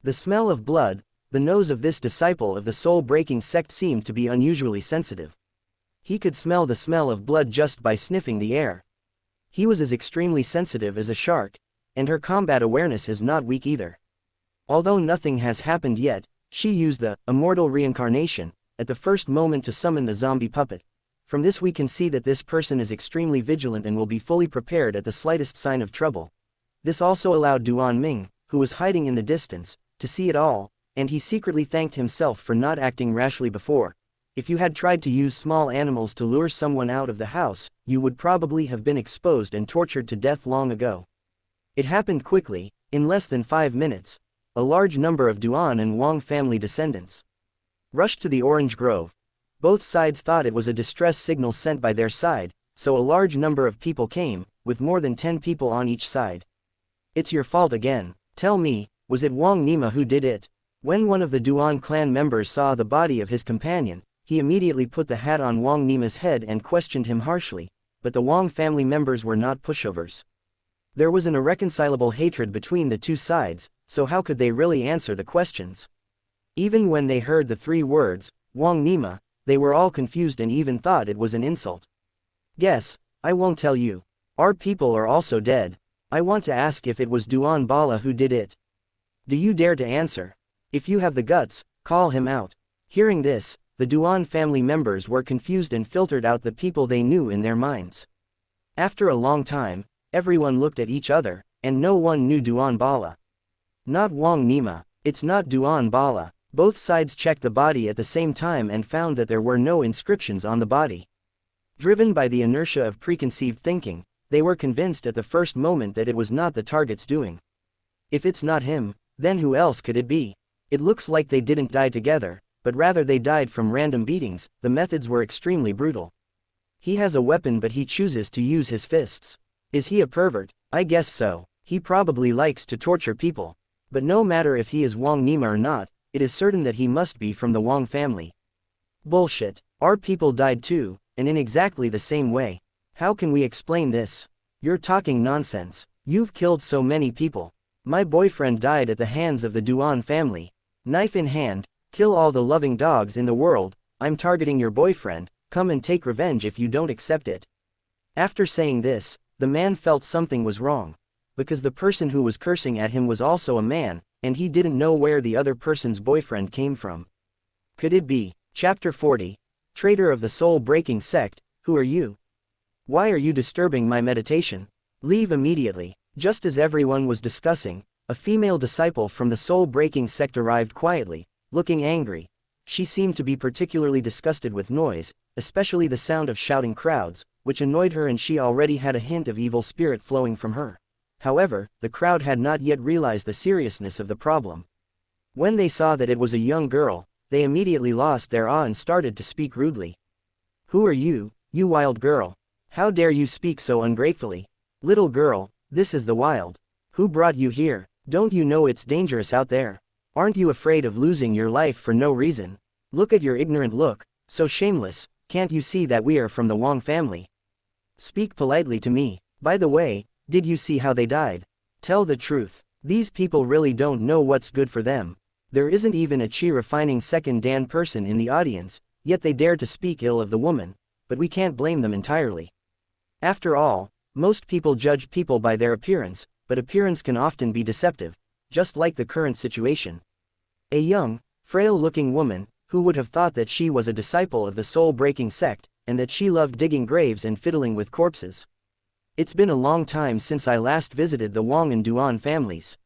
The smell of blood, the nose of this disciple of the soul-breaking sect seemed to be unusually sensitive. He could smell the smell of blood just by sniffing the air. He was as extremely sensitive as a shark, and her combat awareness is not weak either. Although nothing has happened yet, she used the immortal reincarnation at the first moment to summon the zombie puppet. From this we can see that this person is extremely vigilant and will be fully prepared at the slightest sign of trouble. This also allowed Duan Ming, who was hiding in the distance, to see it all, and he secretly thanked himself for not acting rashly before. If you had tried to use small animals to lure someone out of the house, you would probably have been exposed and tortured to death long ago. It happened quickly, in less than 5 minutes. A large number of Duan and Wang family descendants rushed to the orange grove. Both sides thought it was a distress signal sent by their side, so a large number of people came, with more than 10 people on each side. It's your fault again. Tell me, was it Wang Nima who did it? When one of the Duan clan members saw the body of his companion, he immediately put the hat on Wang Nima's head and questioned him harshly, but the Wang family members were not pushovers. There was an irreconcilable hatred between the two sides, so how could they really answer the questions? Even when they heard the 3 words, Wang Nima, they were all confused and even thought it was an insult. Guess, I won't tell you. Our people are also dead. I want to ask if it was Duan Bala who did it. Do you dare to answer? If you have the guts, call him out. Hearing this, the Duan family members were confused and filtered out the people they knew in their minds. After a long time, everyone looked at each other, and no one knew Duan Bala. Not Wang Nima, it's not Duan Bala. Both sides checked the body at the same time and found that there were no inscriptions on the body. Driven by the inertia of preconceived thinking, they were convinced at the first moment that it was not the target's doing. If it's not him, then who else could it be? It looks like they didn't die together, but rather they died from random beatings. The methods were extremely brutal. He has a weapon but he chooses to use his fists. Is he a pervert? I guess so. He probably likes to torture people. But no matter if he is Wang Nima or not, it is certain that he must be from the Wang family. Bullshit. Our people died too, and in exactly the same way. How can we explain this? You're talking nonsense. You've killed so many people. My boyfriend died at the hands of the Duan family. Knife in hand, kill all the loving dogs in the world. I'm targeting your boyfriend. Come and take revenge if you don't accept it. After saying this, the man felt something was wrong. Because the person who was cursing at him was also a man, and he didn't know where the other person's boyfriend came from. Could it be? Chapter 40. Traitor of the soul-breaking sect, who are you? Why are you disturbing my meditation? Leave immediately. Just as everyone was discussing, a female disciple from the soul-breaking sect arrived quietly, looking angry. She seemed to be particularly disgusted with noise, especially the sound of shouting crowds, which annoyed her, and she already had a hint of evil spirit flowing from her. However, the crowd had not yet realized the seriousness of the problem. When they saw that it was a young girl, they immediately lost their awe and started to speak rudely. Who are you, you wild girl? How dare you speak so ungratefully? Little girl, this is the wild. Who brought you here? Don't you know it's dangerous out there? Aren't you afraid of losing your life for no reason? Look at your ignorant look, so shameless. Can't you see that we are from the Wang family? Speak politely to me. By the way, did you see how they died? Tell the truth. These people really don't know what's good for them. There isn't even a chi-refining second Dan person in the audience, yet they dare to speak ill of the woman, but we can't blame them entirely. After all, most people judge people by their appearance, but appearance can often be deceptive, just like the current situation. A young, frail-looking woman, who would have thought that she was a disciple of the soul-breaking sect, and that she loved digging graves and fiddling with corpses. It's been a long time since I last visited the Wang and Duan families.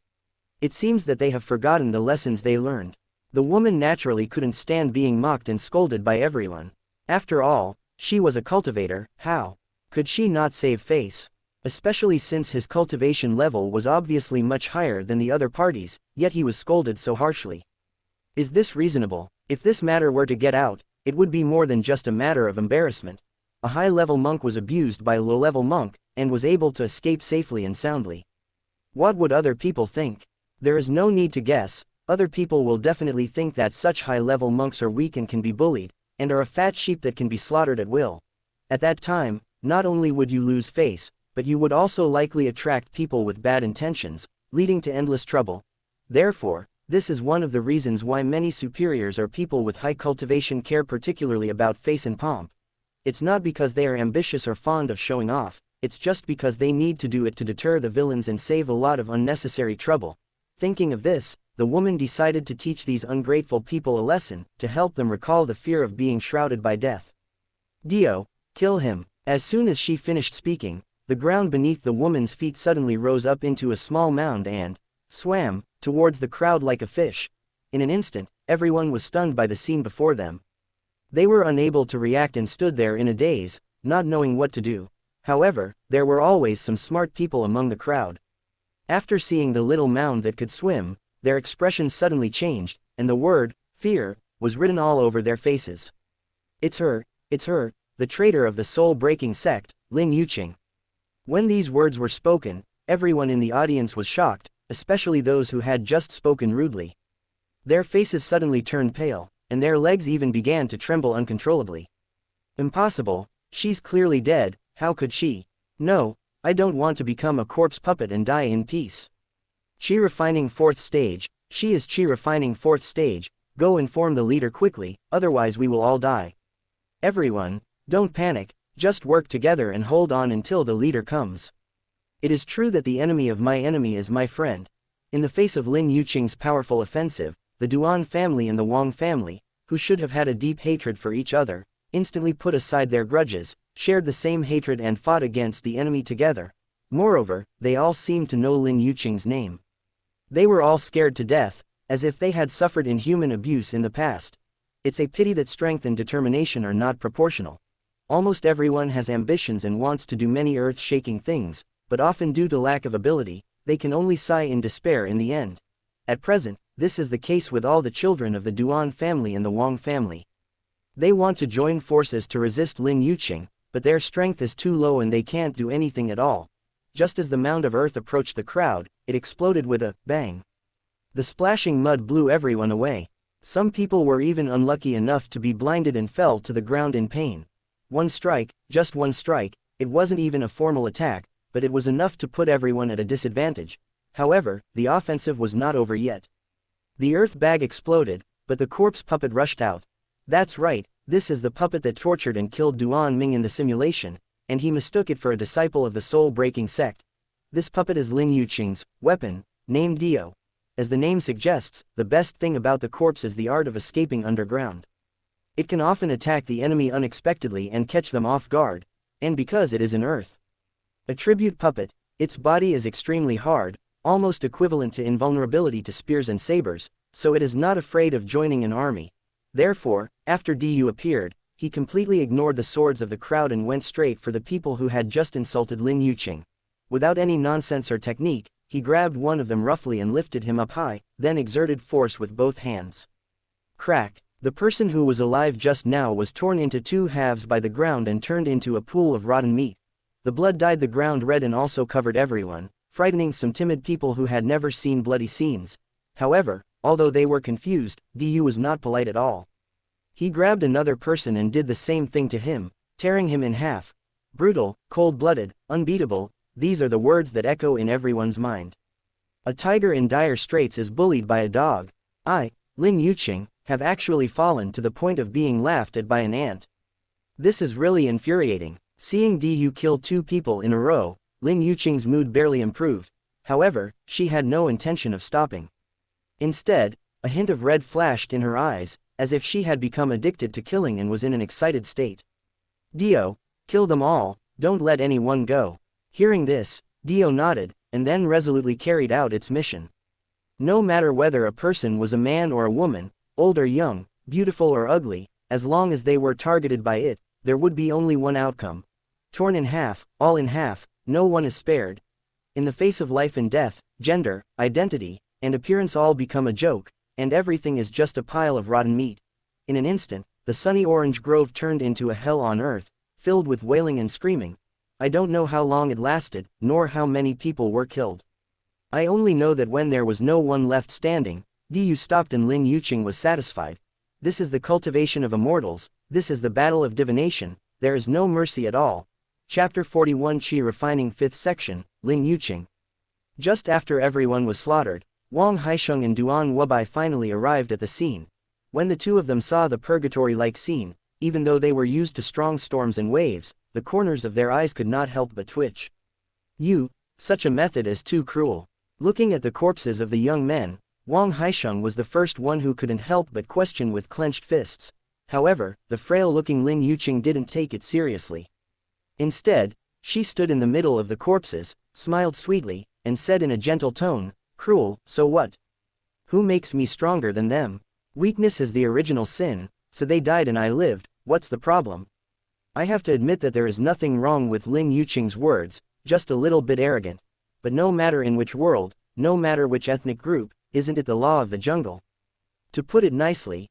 It seems that they have forgotten the lessons they learned. The woman naturally couldn't stand being mocked and scolded by everyone. After all, she was a cultivator. How could she not save face? Especially since his cultivation level was obviously much higher than the other parties, yet he was scolded so harshly. Is this reasonable? If this matter were to get out, it would be more than just a matter of embarrassment. A high-level monk was abused by a low-level monk, and was able to escape safely and soundly. What would other people think? There is no need to guess. Other people will definitely think that such high-level monks are weak and can be bullied, and are a fat sheep that can be slaughtered at will. At that time, not only would you lose face, but you would also likely attract people with bad intentions, leading to endless trouble. Therefore, this is one of the reasons why many superiors or people with high cultivation care particularly about face and pomp. It's not because they are ambitious or fond of showing off, it's just because they need to do it to deter the villains and save a lot of unnecessary trouble. Thinking of this, the woman decided to teach these ungrateful people a lesson, to help them recall the fear of being shrouded by death. Dio, kill him. As soon as she finished speaking, the ground beneath the woman's feet suddenly rose up into a small mound and swam towards the crowd like a fish. In an instant, everyone was stunned by the scene before them. They were unable to react and stood there in a daze, not knowing what to do. However, there were always some smart people among the crowd. After seeing the little mound that could swim, their expressions suddenly changed, and the word fear was written all over their faces. It's her, the traitor of the soul-breaking sect, Lin Yuqing. When these words were spoken, everyone in the audience was shocked, especially those who had just spoken rudely. Their faces suddenly turned pale, and their legs even began to tremble uncontrollably. Impossible, she's clearly dead, how could she? No, I don't want to become a corpse puppet and die in peace. Qi refining 4th stage, she is Qi refining 4th stage, go inform the leader quickly, otherwise we will all die. Everyone, don't panic, just work together and hold on until the leader comes. It is true that the enemy of my enemy is my friend. In the face of Lin Yuqing's powerful offensive, the Duan family and the Wang family, who should have had a deep hatred for each other, instantly put aside their grudges, shared the same hatred and fought against the enemy together. Moreover, they all seemed to know Lin Yuqing's name. They were all scared to death, as if they had suffered inhuman abuse in the past. It's a pity that strength and determination are not proportional. Almost everyone has ambitions and wants to do many earth-shaking things, but often due to lack of ability, they can only sigh in despair in the end. At present, this is the case with all the children of the Duan family and the Wang family. They want to join forces to resist Lin Yuqing, but their strength is too low and they can't do anything at all. Just as the mound of earth approached the crowd, it exploded with a bang. The splashing mud blew everyone away. Some people were even unlucky enough to be blinded and fell to the ground in pain. One strike, just one strike, it wasn't even a formal attack, but it was enough to put everyone at a disadvantage. However, the offensive was not over yet. The earth bag exploded, but the corpse puppet rushed out. That's right, this is the puppet that tortured and killed Duan Ming in the simulation, and he mistook it for a disciple of the soul-breaking sect. This puppet is Lin Yuqing's weapon, named Dio. As the name suggests, the best thing about the corpse is the art of escaping underground. It can often attack the enemy unexpectedly and catch them off guard, and because it is an earth attribute puppet, its body is extremely hard, almost equivalent to invulnerability to spears and sabers, so it is not afraid of joining an army. Therefore, after Du appeared, he completely ignored the swords of the crowd and went straight for the people who had just insulted Lin Yuqing. Without any nonsense or technique, he grabbed one of them roughly and lifted him up high, then exerted force with both hands. Crack! The person who was alive just now was torn into two halves by the ground and turned into a pool of rotten meat. The blood dyed the ground red and also covered everyone, frightening some timid people who had never seen bloody scenes. However, although they were confused, Du was not polite at all. He grabbed another person and did the same thing to him, tearing him in half. Brutal, cold-blooded, unbeatable, these are the words that echo in everyone's mind. A tiger in dire straits is bullied by a dog. I, Lin Yuqing, have actually fallen to the point of being laughed at by an ant. This is really infuriating. Seeing Du kill two people in a row, Lin Yuqing's mood barely improved. However, she had no intention of stopping. Instead, a hint of red flashed in her eyes, as if she had become addicted to killing and was in an excited state. Dio, kill them all, don't let anyone go. Hearing this, Dio nodded, and then resolutely carried out its mission. No matter whether a person was a man or a woman, old or young, beautiful or ugly, as long as they were targeted by it, there would be only one outcome. Torn in half, all in half, no one is spared. In the face of life and death, gender, identity, and appearance all become a joke, and everything is just a pile of rotten meat. In an instant, the sunny orange grove turned into a hell on earth, filled with wailing and screaming. I don't know how long it lasted, nor how many people were killed. I only know that when there was no one left standing, Du stopped and Lin Yuqing was satisfied. This is the cultivation of immortals, this is the battle of divination, there is no mercy at all. Chapter 41 Qi Refining 5th Section, Lin Yuqing. Just after everyone was slaughtered, Wang Haisheng and Duan Wubai finally arrived at the scene. When the two of them saw the purgatory-like scene, even though they were used to strong storms and waves, the corners of their eyes could not help but twitch. Such a method is too cruel. Looking at the corpses of the young men, Wang Haisheng was the first one who couldn't help but question with clenched fists. However, the frail-looking Lin Yuqing didn't take it seriously. Instead, she stood in the middle of the corpses, smiled sweetly, and said in a gentle tone, "Cruel, so what? Who makes me stronger than them? Weakness is the original sin, so they died and I lived, what's the problem?" I have to admit that there is nothing wrong with Lin Yuqing's words, just a little bit arrogant. But no matter in which world, no matter which ethnic group, isn't it the law of the jungle? To put it nicely,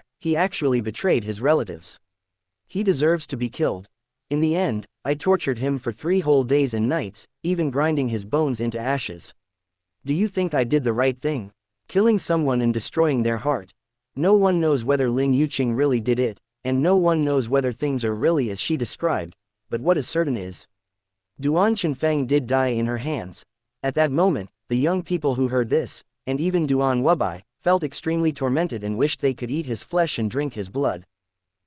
traitor, he actually betrayed his relatives. He deserves to be killed. In the end, I tortured him for 3 whole days and nights, even grinding his bones into ashes. Do you think I did the right thing? Killing someone and destroying their heart. No one knows whether Lin Yuqing really did it, and no one knows whether things are really as she described, but what is certain is, Duan Chenfeng did die in her hands. At that moment, the young people who heard this, and even Duan Wubai, felt extremely tormented and wished they could eat his flesh and drink his blood.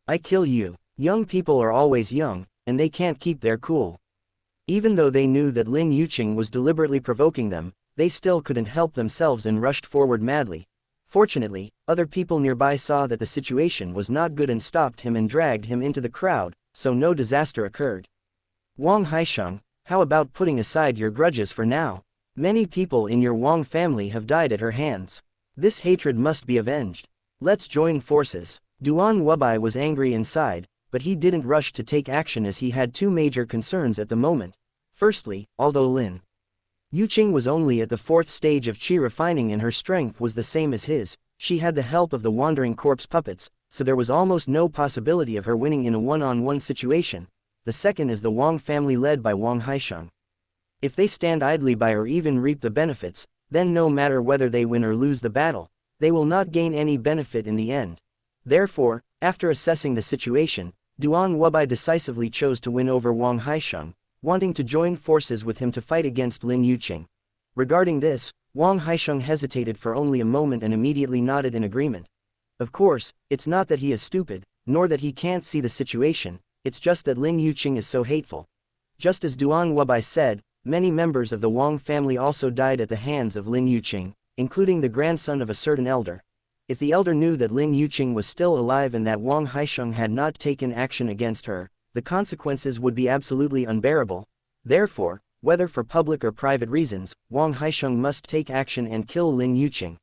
I kill you. Young people are always young, and they can't keep their cool. Even though they knew that Lin Yuqing was deliberately provoking them, they still couldn't help themselves and rushed forward madly. Fortunately, other people nearby saw that the situation was not good and stopped him and dragged him into the crowd, so no disaster occurred. Wang Haisheng, how about putting aside your grudges for now? Many people in your Wang family have died at her hands. This hatred must be avenged. Let's join forces. Duan Wubai was angry inside, but he didn't rush to take action as he had 2 major concerns at the moment. Firstly, although Lin Yuqing was only at the 4th stage of qi refining and her strength was the same as his, she had the help of the wandering corpse puppets, so there was almost no possibility of her winning in a one-on-one situation. The second is the Wang family led by Wang Haisheng. If they stand idly by or even reap the benefits, then no matter whether they win or lose the battle, they will not gain any benefit in the end. Therefore, after assessing the situation, Duan Wubai decisively chose to win over Wang Haisheng, wanting to join forces with him to fight against Lin Yuqing. Regarding this, Wang Haisheng hesitated for only a moment and immediately nodded in agreement. Of course, it's not that he is stupid, nor that he can't see the situation, it's just that Lin Yuqing is so hateful. Just as Duan Wabai said, many members of the Wang family also died at the hands of Lin Yuqing, including the grandson of a certain elder. If the elder knew that Lin Yuqing was still alive and that Wang Haisheng had not taken action against her, the consequences would be absolutely unbearable. Therefore, whether for public or private reasons, Wang Haisheng must take action and kill Lin Yuqing.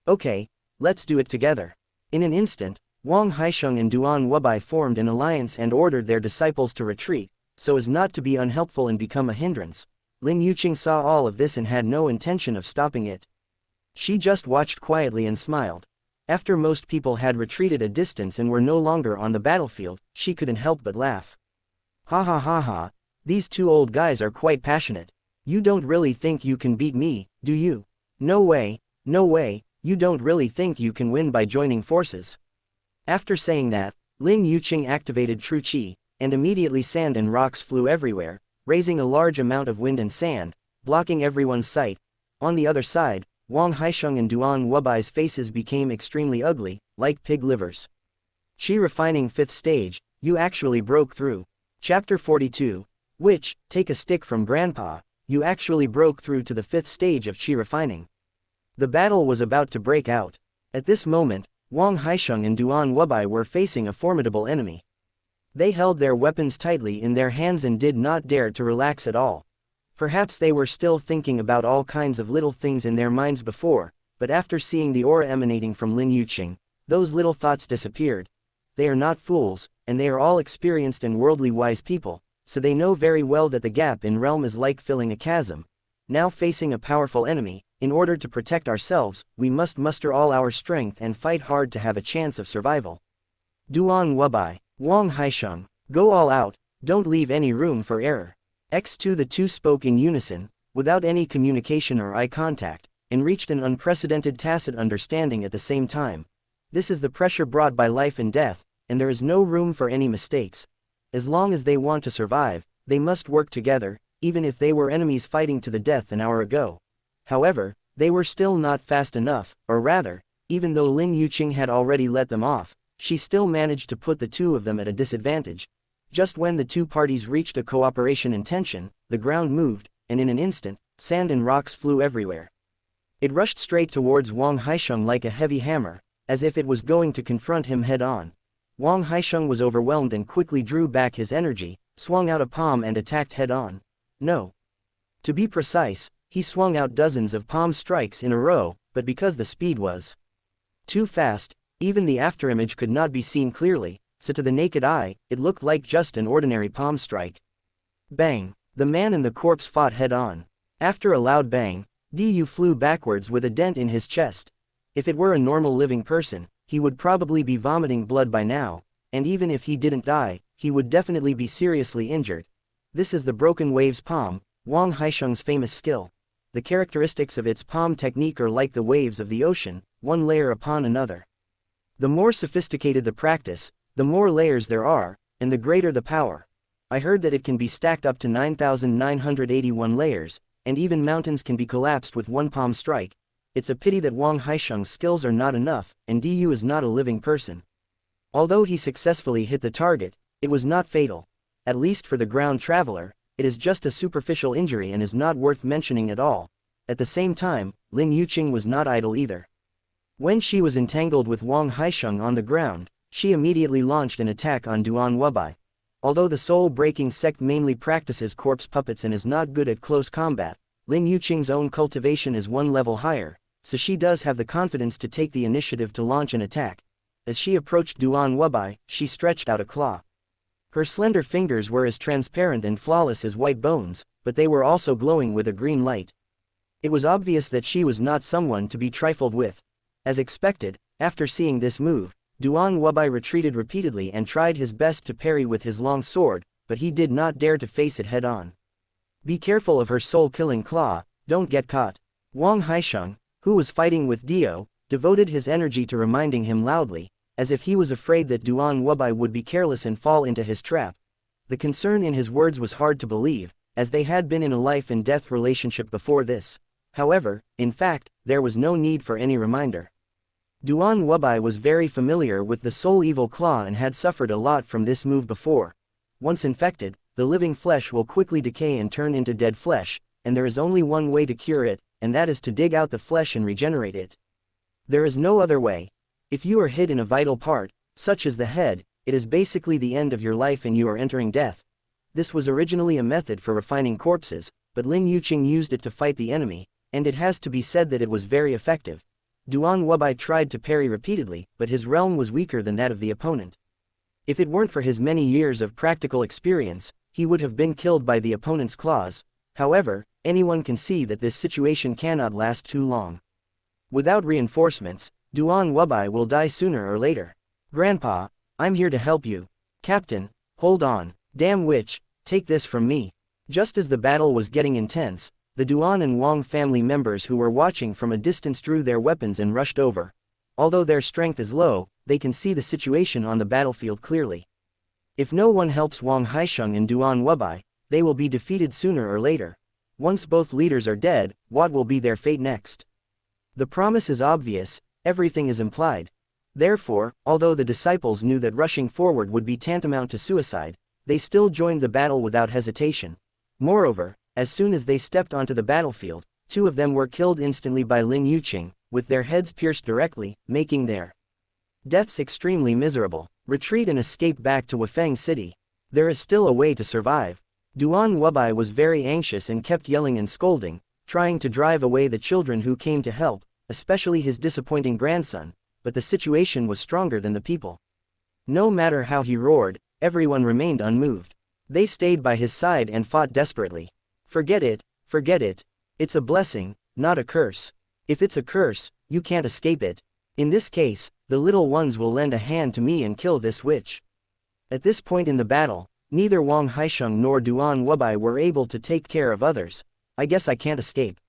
Okay, let's do it together. In an instant, Wang Haisheng and Duan Wabai formed an alliance and ordered their disciples to retreat, so as not to be unhelpful and become a hindrance. Lin Yuqing saw all of this and had no intention of stopping it. She just watched quietly and smiled. After most people had retreated a distance and were no longer on the battlefield, she couldn't help but laugh. Ha ha ha ha, these two old guys are quite passionate. You don't really think you can beat me, do you? No way, you don't really think you can win by joining forces. After saying that, Lin Yuqing activated True Qi, and immediately sand and rocks flew everywhere, raising a large amount of wind and sand, blocking everyone's sight. On the other side, Wang Haisheng and Duan Wabai's faces became extremely ugly, like pig livers. Qi refining 5th stage, you actually broke through. Chapter 42, which, take a stick from Grandpa, you actually broke through to the 5th stage of Qi refining. The battle was about to break out. At this moment, Wang Haisheng and Duan Wabai were facing a formidable enemy. They held their weapons tightly in their hands and did not dare to relax at all. Perhaps they were still thinking about all kinds of little things in their minds before, but after seeing the aura emanating from Lin Yuqing, those little thoughts disappeared. They are not fools, and they are all experienced and worldly wise people, so they know very well that the gap in realm is like filling a chasm. Now facing a powerful enemy, in order to protect ourselves, we must muster all our strength and fight hard to have a chance of survival. Duan Wabai, Wang Haisheng, go all out, don't leave any room for error. X2 The two spoke in unison, without any communication or eye contact, and reached an unprecedented tacit understanding at the same time. This is the pressure brought by life and death, and there is no room for any mistakes. As long as they want to survive, they must work together, even if they were enemies fighting to the death an hour ago. However, they were still not fast enough, or rather, even though Lin Yuqing had already let them off, she still managed to put the two of them at a disadvantage. Just when the two parties reached a cooperation intention, the ground moved, and in an instant, sand and rocks flew everywhere. It rushed straight towards Wang Haisheng like a heavy hammer, as if it was going to confront him head-on. Wang Haisheng was overwhelmed and quickly drew back his energy, swung out a palm and attacked head-on. No. To be precise, he swung out dozens of palm strikes in a row, but because the speed was too fast, even the afterimage could not be seen clearly, so to the naked eye, it looked like just an ordinary palm strike. Bang! The man and the corpse fought head-on. After a loud bang, Du flew backwards with a dent in his chest. If it were a normal living person, he would probably be vomiting blood by now, and even if he didn't die, he would definitely be seriously injured. This is the Broken Waves Palm, Wang Haisheng's famous skill. The characteristics of its palm technique are like the waves of the ocean, one layer upon another. The more sophisticated the practice, the more layers there are, and the greater the power. I heard that it can be stacked up to 9,981 layers, and even mountains can be collapsed with one palm strike. It's a pity that Wang Haisheng's skills are not enough, and Du is not a living person. Although he successfully hit the target, it was not fatal. At least for the ground traveler, it is just a superficial injury and is not worth mentioning at all. At the same time, Lin Yuqing was not idle either. When she was entangled with Wang Haisheng on the ground, she immediately launched an attack on Duan Wabai. Although the soul-breaking sect mainly practices corpse puppets and is not good at close combat, Lin Yuqing's own cultivation is one level higher, so she does have the confidence to take the initiative to launch an attack. As she approached Duan Wabai, she stretched out a claw. Her slender fingers were as transparent and flawless as white bones, but they were also glowing with a green light. It was obvious that she was not someone to be trifled with. As expected, after seeing this move, Duan Wabai retreated repeatedly and tried his best to parry with his long sword, but he did not dare to face it head-on. Be careful of her soul-killing claw, don't get caught. Wang Haisheng, who was fighting with Dio, devoted his energy to reminding him loudly, as if he was afraid that Duan Wabai would be careless and fall into his trap. The concern in his words was hard to believe, as they had been in a life-and-death relationship before this. However, in fact, there was no need for any reminder. Duan Wubai was very familiar with the Soul Evil Claw and had suffered a lot from this move before. Once infected, the living flesh will quickly decay and turn into dead flesh, and there is only one way to cure it, and that is to dig out the flesh and regenerate it. There is no other way. If you are hit in a vital part, such as the head, it is basically the end of your life and you are entering death. This was originally a method for refining corpses, but Lin Yuqing used it to fight the enemy, and it has to be said that it was very effective. Duan Wubai tried to parry repeatedly, but his realm was weaker than that of the opponent. If it weren't for his many years of practical experience, he would have been killed by the opponent's claws. However, anyone can see that this situation cannot last too long. Without reinforcements, Duan Wubai will die sooner or later. Grandpa, I'm here to help you. Captain, hold on. Damn witch, take this from me. Just as the battle was getting intense, the Duan and Wang family members who were watching from a distance drew their weapons and rushed over. Although their strength is low, they can see the situation on the battlefield clearly. If no one helps Wang Haisheng and Duan Wubai, they will be defeated sooner or later. Once both leaders are dead, what will be their fate next? The promise is obvious, everything is implied. Therefore, although the disciples knew that rushing forward would be tantamount to suicide, they still joined the battle without hesitation. Moreover, as soon as they stepped onto the battlefield, two of them were killed instantly by Lin Yuqing, with their heads pierced directly, making their deaths extremely miserable. Retreat and escape back to Wufeng City. There is still a way to survive. Duan Wubai was very anxious and kept yelling and scolding, trying to drive away the children who came to help, especially his disappointing grandson, but the situation was stronger than the people. No matter how he roared, everyone remained unmoved. They stayed by his side and fought desperately. Forget it, forget it. It's a blessing, not a curse. If it's a curse, you can't escape it. In this case, the little ones will lend a hand to me and kill this witch. At this point in the battle, neither Wang Haisheng nor Duan Wubai were able to take care of others. I guess I can't escape.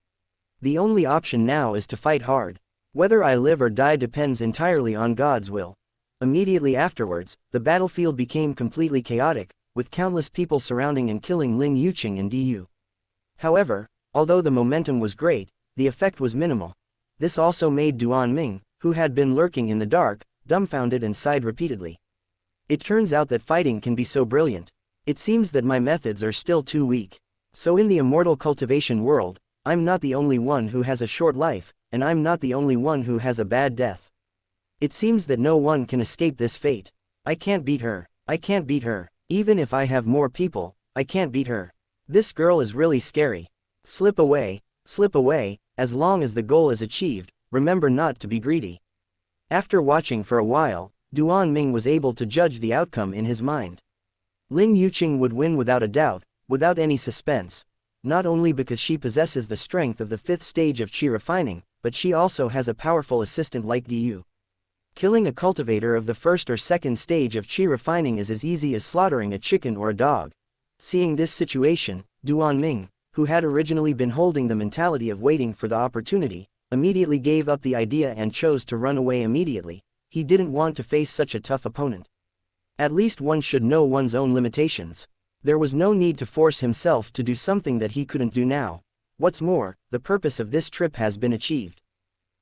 The only option now is to fight hard. Whether I live or die depends entirely on God's will. Immediately afterwards, the battlefield became completely chaotic, with countless people surrounding and killing Lin Yuqing and Du. However, although the momentum was great, the effect was minimal. This also made Duan Ming, who had been lurking in the dark, dumbfounded and sighed repeatedly. It turns out that fighting can be so brilliant. It seems that my methods are still too weak. So in the immortal cultivation world, I'm not the only one who has a short life, and I'm not the only one who has a bad death. It seems that no one can escape this fate. I can't beat her. I can't beat her. Even if I have more people, I can't beat her. This girl is really scary. Slip away, as long as the goal is achieved, remember not to be greedy. After watching for a while, Duan Ming was able to judge the outcome in his mind. Lin Yuqing would win without a doubt, without any suspense. Not only because she possesses the strength of the 5th stage of qi refining, but she also has a powerful assistant like Du. Killing a cultivator of the 1st or 2nd stage of qi refining is as easy as slaughtering a chicken or a dog. Seeing this situation, Duan Ming, who had originally been holding the mentality of waiting for the opportunity, immediately gave up the idea and chose to run away immediately. He didn't want to face such a tough opponent. At least one should know one's own limitations. There was no need to force himself to do something that he couldn't do now. What's more, the purpose of this trip has been achieved.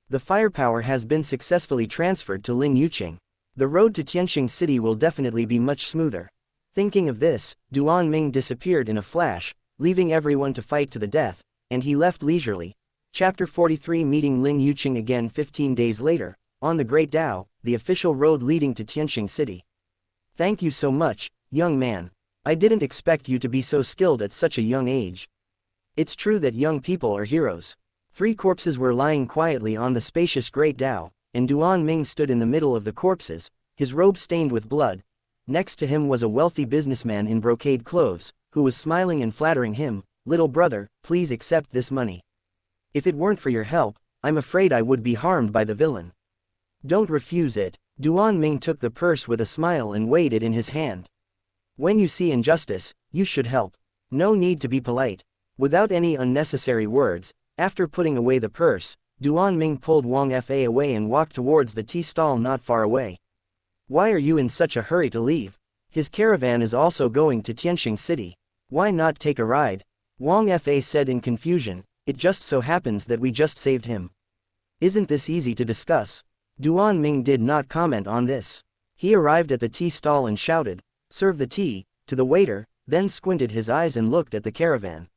The firepower has been successfully transferred to Lin Yuqing. The road to Tianqing City will definitely be much smoother. Thinking of this, Duan Ming disappeared in a flash, leaving everyone to fight to the death, and he left leisurely. Chapter 43 Meeting Lin Yuqing again 15 days later, on the Great Dao, the official road leading to Tianqing City. Thank you so much, young man. I didn't expect you to be so skilled at such a young age. It's true that young people are heroes. 3 corpses were lying quietly on the spacious Great Dao, and Duan Ming stood in the middle of the corpses, his robe stained with blood. Next to him was a wealthy businessman in brocade clothes, who was smiling and flattering him. Little brother, please accept this money. If it weren't for your help, I'm afraid I would be harmed by the villain. Don't refuse it. Duan Ming took the purse with a smile and weighed it in his hand. When you see injustice, you should help. No need to be polite. Without any unnecessary words, after putting away the purse, Duan Ming pulled Wang Fa away and walked towards the tea stall not far away. Why are you in such a hurry to leave? His caravan is also going to Tianqing City. Why not take a ride? Wang Fa said in confusion. It just so happens that we just saved him. Isn't this easy to discuss? Duan Ming did not comment on this. He arrived at the tea stall and shouted, "Serve the tea," to the waiter, then squinted his eyes and looked at the caravan.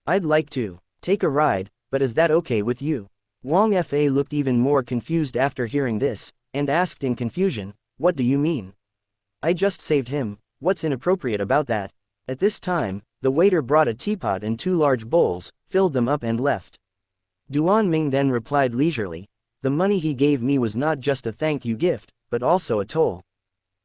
"I'd like to take a ride, but is that okay with you?" Wang Fa looked even more confused after hearing this, and asked in confusion, "What do you mean? I just saved him, what's inappropriate about that?" At this time, the waiter brought a teapot and 2 large bowls, filled them up and left. Duan Ming then replied leisurely, "The money he gave me was not just a thank you gift, but also a toll.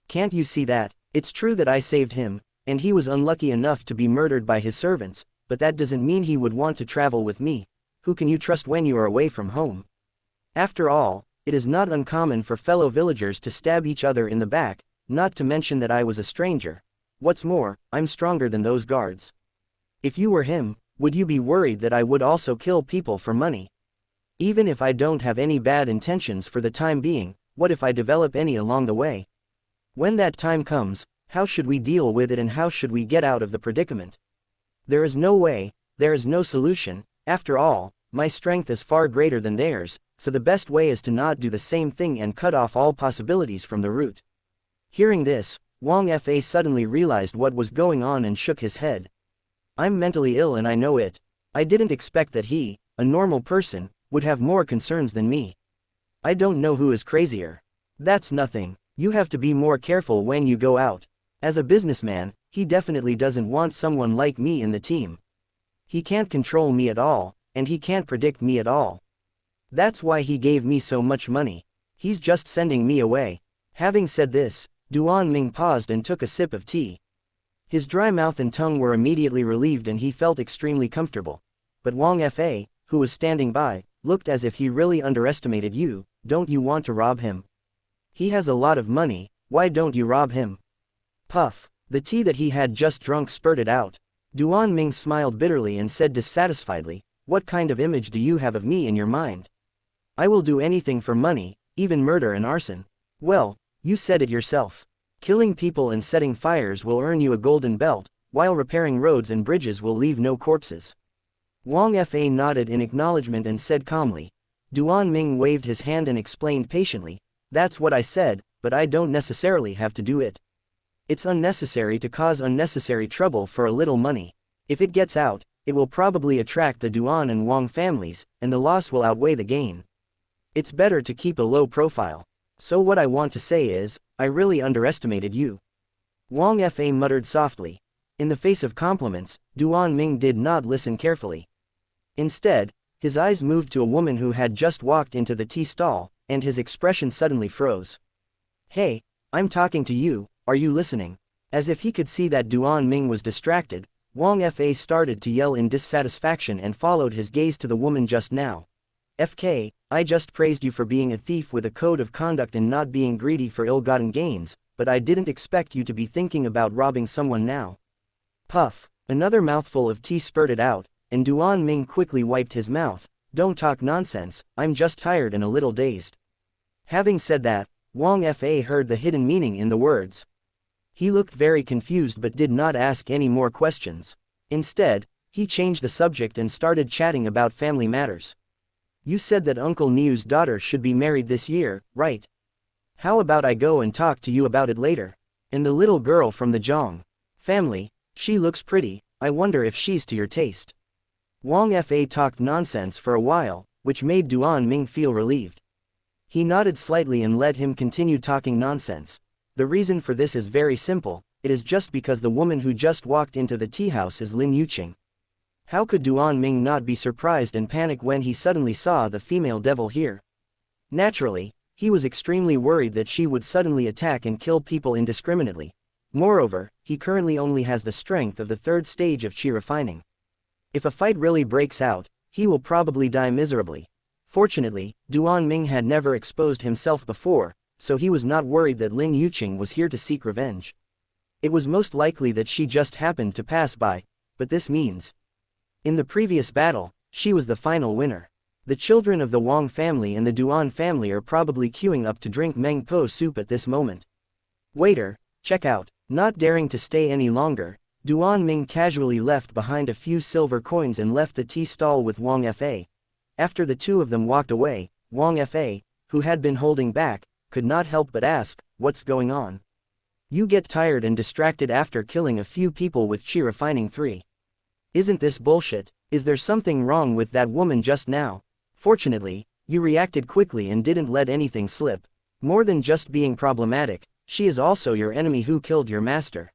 Can't you see that? It's true that I saved him, and he was unlucky enough to be murdered by his servants, but that doesn't mean he would want to travel with me. Who can you trust when you are away from home? After all, it is not uncommon for fellow villagers to stab each other in the back, not to mention that I was a stranger. What's more, I'm stronger than those guards. If you were him, would you be worried that I would also kill people for money? Even if I don't have any bad intentions for the time being, what if I develop any along the way? When that time comes, how should we deal with it and how should we get out of the predicament? There is no way, there is no solution. After all, my strength is far greater than theirs, so the best way is to not do the same thing and cut off all possibilities from the root." Hearing this, Wang Fa suddenly realized what was going on and shook his head. "I'm mentally ill and I know it. I didn't expect that he, a normal person, would have more concerns than me. I don't know who is crazier. That's nothing. You have to be more careful when you go out. As a businessman, he definitely doesn't want someone like me in the team. He can't control me at all, and he can't predict me at all. That's why he gave me so much money. He's just sending me away." Having said this, Duan Ming paused and took a sip of tea. His dry mouth and tongue were immediately relieved and he felt extremely comfortable. But Wang Fa, who was standing by, looked as if he really underestimated you. "Don't you want to rob him? He has a lot of money, why don't you rob him?" Puff. The tea that he had just drunk spurted out. Duan Ming smiled bitterly and said dissatisfiedly, "What kind of image do you have of me in your mind? I will do anything for money, even murder and arson." "Well, you said it yourself. Killing people and setting fires will earn you a golden belt, while repairing roads and bridges will leave no corpses." Wang Fa nodded in acknowledgement and said calmly. Duan Ming waved his hand and explained patiently, "That's what I said, but I don't necessarily have to do it. It's unnecessary to cause unnecessary trouble for a little money. If it gets out, it will probably attract the Duan and Wang families, and the loss will outweigh the gain. It's better to keep a low profile. So what I want to say is, I really underestimated you." Wang Fa muttered softly. In the face of compliments, Duan Ming did not listen carefully. Instead, his eyes moved to a woman who had just walked into the tea stall, and his expression suddenly froze. "Hey, I'm talking to you, are you listening?" As if he could see that Duan Ming was distracted, Wang Fa started to yell in dissatisfaction and followed his gaze to the woman just now. "FK, I just praised you for being a thief with a code of conduct and not being greedy for ill-gotten gains, but I didn't expect you to be thinking about robbing someone now." Puff. Another mouthful of tea spurted out, and Duan Ming quickly wiped his mouth. "Don't talk nonsense, I'm just tired and a little dazed." Having said that, Wang Fa heard the hidden meaning in the words. He looked very confused but did not ask any more questions. Instead, he changed the subject and started chatting about family matters. "You said that Uncle Niu's daughter should be married this year, right? How about I go and talk to you about it later? And the little girl from the Zhang family, she looks pretty, I wonder if she's to your taste." Wang Fa talked nonsense for a while, which made Duan Ming feel relieved. He nodded slightly and let him continue talking nonsense. The reason for this is very simple, it is just because the woman who just walked into the tea house is Lin Yuqing. How could Duan Ming not be surprised and panic when he suddenly saw the female devil here? Naturally, he was extremely worried that she would suddenly attack and kill people indiscriminately. Moreover, he currently only has the strength of the 3rd stage of qi refining. If a fight really breaks out, he will probably die miserably. Fortunately, Duan Ming had never exposed himself before, so he was not worried that Lin Yuqing was here to seek revenge. It was most likely that she just happened to pass by, but this means, in the previous battle, she was the final winner. The children of the Wang family and the Duan family are probably queuing up to drink Meng Po soup at this moment. "Waiter, check out." Not daring to stay any longer, Duan Ming casually left behind a few silver coins and left the tea stall with Wang Fa. After the two of them walked away, Wang Fa, who had been holding back, could not help but ask, "What's going on? You get tired and distracted after killing a few people with Qi Refining 3. Isn't this bullshit? Is there something wrong with that woman just now? Fortunately, you reacted quickly and didn't let anything slip. More than just being problematic, she is also your enemy who killed your master."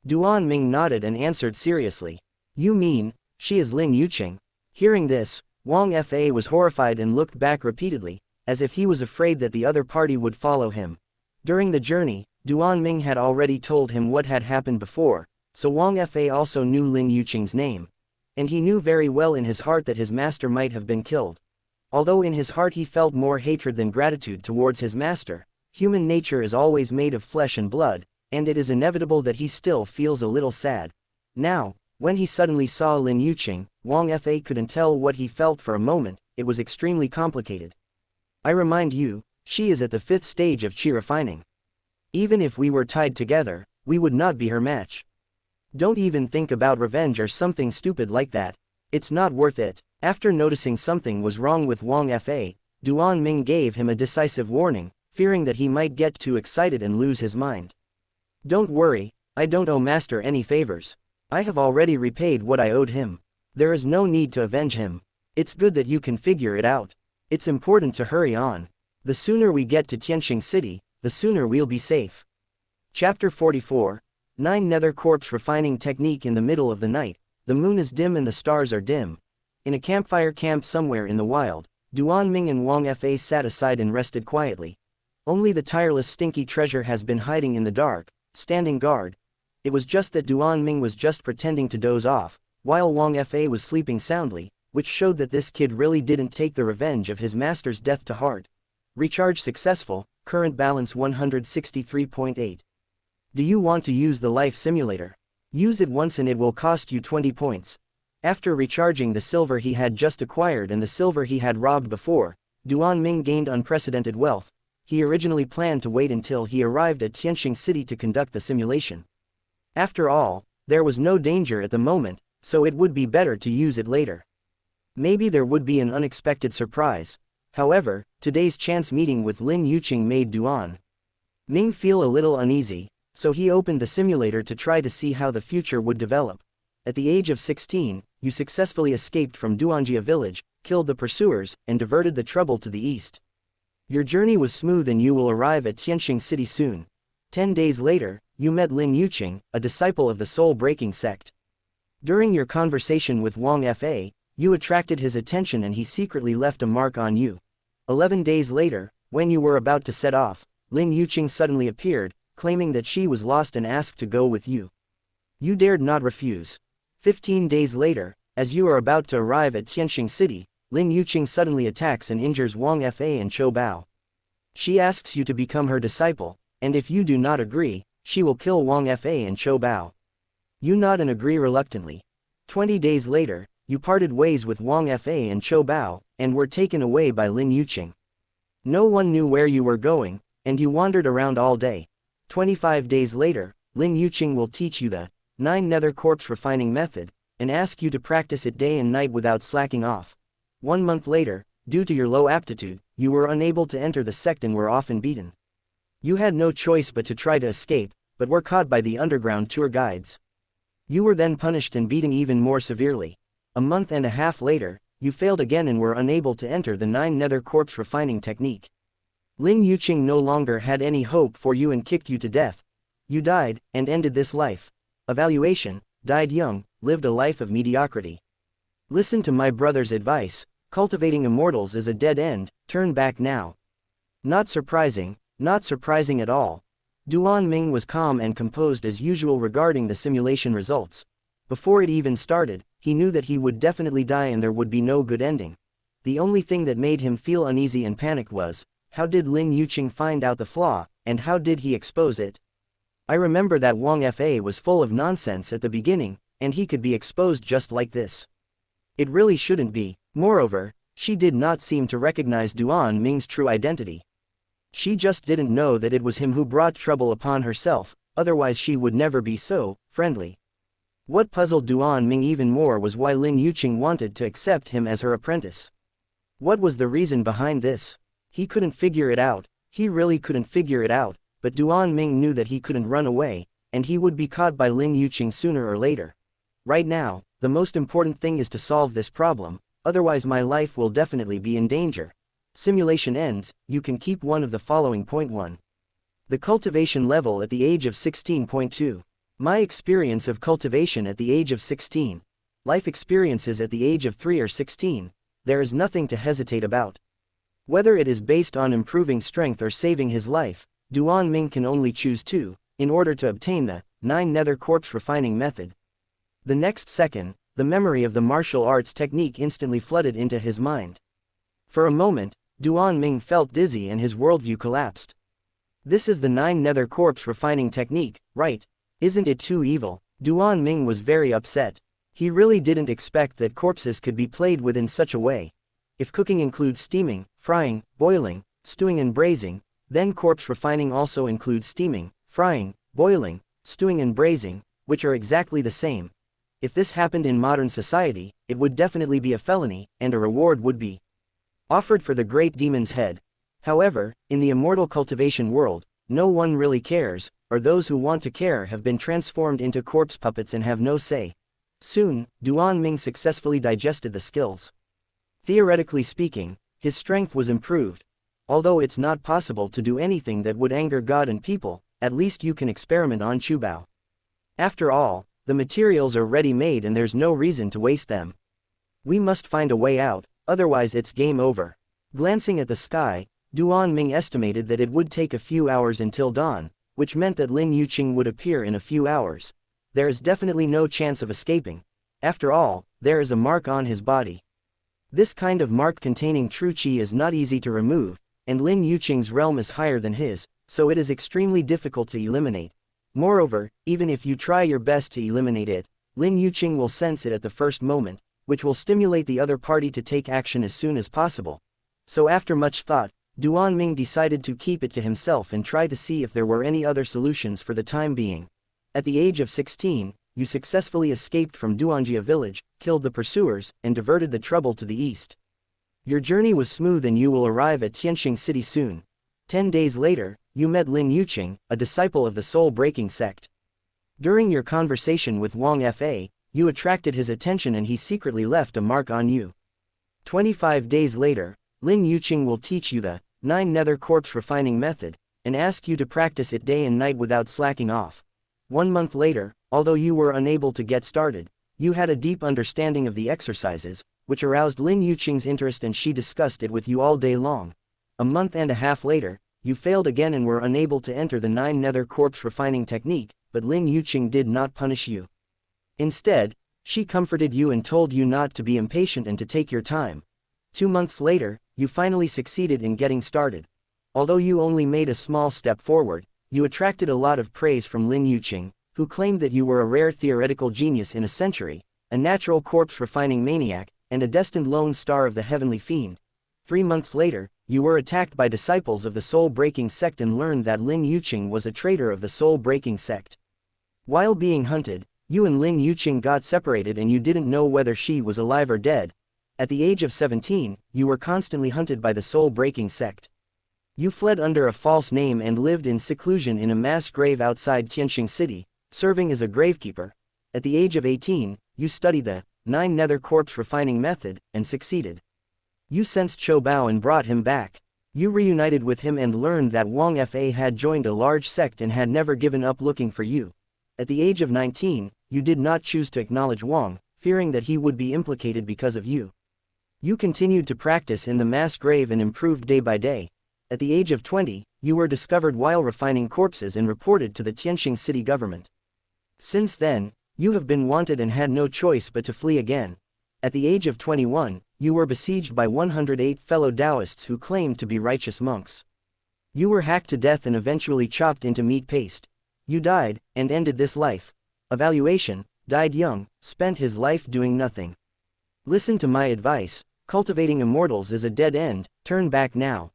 Duan Ming nodded and answered seriously. "You mean, she is Lin Yuqing?" Hearing this, Wang Fa was horrified and looked back repeatedly, as if he was afraid that the other party would follow him. During the journey, Duan Ming had already told him what had happened before, so Wang Fa also knew Lin Yuqing's name. And he knew very well in his heart that his master might have been killed. Although in his heart he felt more hatred than gratitude towards his master, human nature is always made of flesh and blood, and it is inevitable that he still feels a little sad. Now, when he suddenly saw Lin Yuqing, Wang Fa couldn't tell what he felt for a moment. It was extremely complicated. "I remind you, she is at the 5th stage of Qi refining. Even if we were tied together, we would not be her match. Don't even think about revenge or something stupid like that. It's not worth it." After noticing something was wrong with Wang Fa, Duan Ming gave him a decisive warning, fearing that he might get too excited and lose his mind. "Don't worry, I don't owe Master any favors. I have already repaid what I owed him. There is no need to avenge him. It's good that you can figure it out. It's important to hurry on. The sooner we get to Tianxing City, the sooner we'll be safe." Chapter 44. 9 Nether Corpse Refining Technique. In the middle of the night, the moon is dim and the stars are dim. In a campfire camp somewhere in the wild, Duan Ming and Wang Fa sat aside and rested quietly. Only the tireless Stinky Treasure has been hiding in the dark, standing guard. It was just that Duan Ming was just pretending to doze off, while Wang Fa was sleeping soundly, which showed that this kid really didn't take the revenge of his master's death to heart. Recharge successful, current balance 163.8. Do you want to use the life simulator? Use it once and it will cost you 20 points. After recharging the silver he had just acquired and the silver he had robbed before, Duan Ming gained unprecedented wealth. He originally planned to wait until he arrived at Tianxing City to conduct the simulation. After all, there was no danger at the moment, so it would be better to use it later. Maybe there would be an unexpected surprise. However, today's chance meeting with Lin Yuqing made Duan Ming feel a little uneasy, so he opened the simulator to try to see how the future would develop. At the age of 16, you successfully escaped from Duanjia village, killed the pursuers, and diverted the trouble to the east. Your journey was smooth and you will arrive at Tianxing City soon. 10 days later, you met Lin Yuqing, a disciple of the soul-breaking sect. During your conversation with Wang Fa, you attracted his attention and he secretly left a mark on you. 11 days later, when you were about to set off, Lin Yuqing suddenly appeared, claiming that she was lost and asked to go with you. You dared not refuse. 15 days later, as you are about to arrive at Tianxing City, Lin Yuqing suddenly attacks and injures Wang Fa and Chou Bao. She asks you to become her disciple, and if you do not agree, she will kill Wang Fa and Chou Bao. You nod and agree reluctantly. 20 days later, you parted ways with Wang Fa and Chou Bao, and were taken away by Lin Yuqing. No one knew where you were going, and you wandered around all day. 25 days later, Lin Yuqing will teach you the 9 Nether Corpse Refining Method, and ask you to practice it day and night without slacking off. 1 month later, due to your low aptitude, you were unable to enter the sect and were often beaten. You had no choice but to try to escape, but were caught by the underground tour guides. You were then punished and beaten even more severely. A month and a half later, you failed again and were unable to enter the 9 Nether Corpse Refining Technique. Lin Yuqing no longer had any hope for you and kicked you to death. You died, and ended this life. Evaluation: died young, lived a life of mediocrity. Listen to my brother's advice. Cultivating immortals is a dead end, turn back now. Not surprising at all. Duan Ming was calm and composed as usual regarding the simulation results. Before it even started, he knew that he would definitely die and there would be no good ending. The only thing that made him feel uneasy and panicked was, how did Lin Yuqing find out the flaw, and how did he expose it? I remember that Wang Fa was full of nonsense at the beginning, and he could be exposed just like this. It really shouldn't be. Moreover, she did not seem to recognize Duan Ming's true identity. She just didn't know that it was him who brought trouble upon herself, otherwise she would never be so friendly. What puzzled Duan Ming even more was why Lin Yuqing wanted to accept him as her apprentice. What was the reason behind this? He couldn't figure it out, he really couldn't figure it out, but Duan Ming knew that he couldn't run away, and he would be caught by Lin Yuqing sooner or later. Right now, the most important thing is to solve this problem, otherwise my life will definitely be in danger. Simulation ends, you can keep one of the following. Point 1. The cultivation level at the age of 16.2. My experience of cultivation at the age of 16. Life experiences at the age of 3 or 16. There is nothing to hesitate about. Whether it is based on improving strength or saving his life, Duan Ming can only choose 2, in order to obtain the 9 nether corpse refining method. The next second, the memory of the martial arts technique instantly flooded into his mind. For a moment, Duan Ming felt dizzy and his worldview collapsed. This is the 9 nether corpse refining technique, right? Isn't it too evil? Duan Ming was very upset. He really didn't expect that corpses could be played with in such a way. If cooking includes steaming, frying, boiling, stewing and braising, then corpse refining also includes steaming, frying, boiling, stewing and braising, which are exactly the same. If this happened in modern society, it would definitely be a felony, and a reward would be offered for the great demon's head. However, in the immortal cultivation world, no one really cares, or those who want to care have been transformed into corpse puppets and have no say. Soon, Duan Ming successfully digested the skills. Theoretically speaking, his strength was improved. Although it's not possible to do anything that would anger God and people, at least you can experiment on Chubao. After all, the materials are ready-made and there's no reason to waste them. We must find a way out, otherwise it's game over. Glancing at the sky, Duan Ming estimated that it would take a few hours until dawn, which meant that Lin Yuqing would appear in a few hours. There is definitely no chance of escaping. After all, there is a mark on his body. This kind of mark containing true qi is not easy to remove, and Lin Yuqing's realm is higher than his, so it is extremely difficult to eliminate. Moreover, even if you try your best to eliminate it, Lin Yuqing will sense it at the first moment, which will stimulate the other party to take action as soon as possible. So after much thought, Duan Ming decided to keep it to himself and try to see if there were any other solutions for the time being. At the age of 16, you successfully escaped from Duanjia village, killed the pursuers, and diverted the trouble to the east. Your journey was smooth and you will arrive at Tianxing City soon. 10 days later, you met Lin Yuqing, a disciple of the soul-breaking sect. During your conversation with Wang Fa, you attracted his attention and he secretly left a mark on you. 25 days later, Lin Yuqing will teach you the 9 nether corpse refining method, and ask you to practice it day and night without slacking off. 1 month later, although you were unable to get started, you had a deep understanding of the exercises, which aroused Lin Yuqing's interest and she discussed it with you all day long. A month and a half later, you failed again and were unable to enter the 9 nether corpse refining technique, but Lin Yuqing did not punish you. Instead, she comforted you and told you not to be impatient and to take your time. 2 months later, you finally succeeded in getting started. Although you only made a small step forward, you attracted a lot of praise from Lin Yuqing, who claimed that you were a rare theoretical genius in a century, a natural corpse refining maniac, and a destined lone star of the heavenly fiend. 3 months later, you were attacked by disciples of the soul-breaking sect and learned that Lin Yuqing was a traitor of the soul-breaking sect. While being hunted, you and Lin Yuqing got separated and you didn't know whether she was alive or dead. At the age of 17, you were constantly hunted by the soul-breaking sect. You fled under a false name and lived in seclusion in a mass grave outside Tianxing City, serving as a gravekeeper. At the age of 18, you studied the 9 nether corpse refining method, and succeeded. You sensed Chou Bao and brought him back. You reunited with him and learned that Wang Fa had joined a large sect and had never given up looking for you. At the age of 19, you did not choose to acknowledge Wang, fearing that he would be implicated because of you. You continued to practice in the mass grave and improved day by day. At the age of 20, you were discovered while refining corpses and reported to the Tianxing city government. Since then, you have been wanted and had no choice but to flee again. At the age of 21, you were besieged by 108 fellow Taoists who claimed to be righteous monks. You were hacked to death and eventually chopped into meat paste. You died, and ended this life. Evaluation: died young, spent his life doing nothing. Listen to my advice, cultivating immortals is a dead end, turn back now.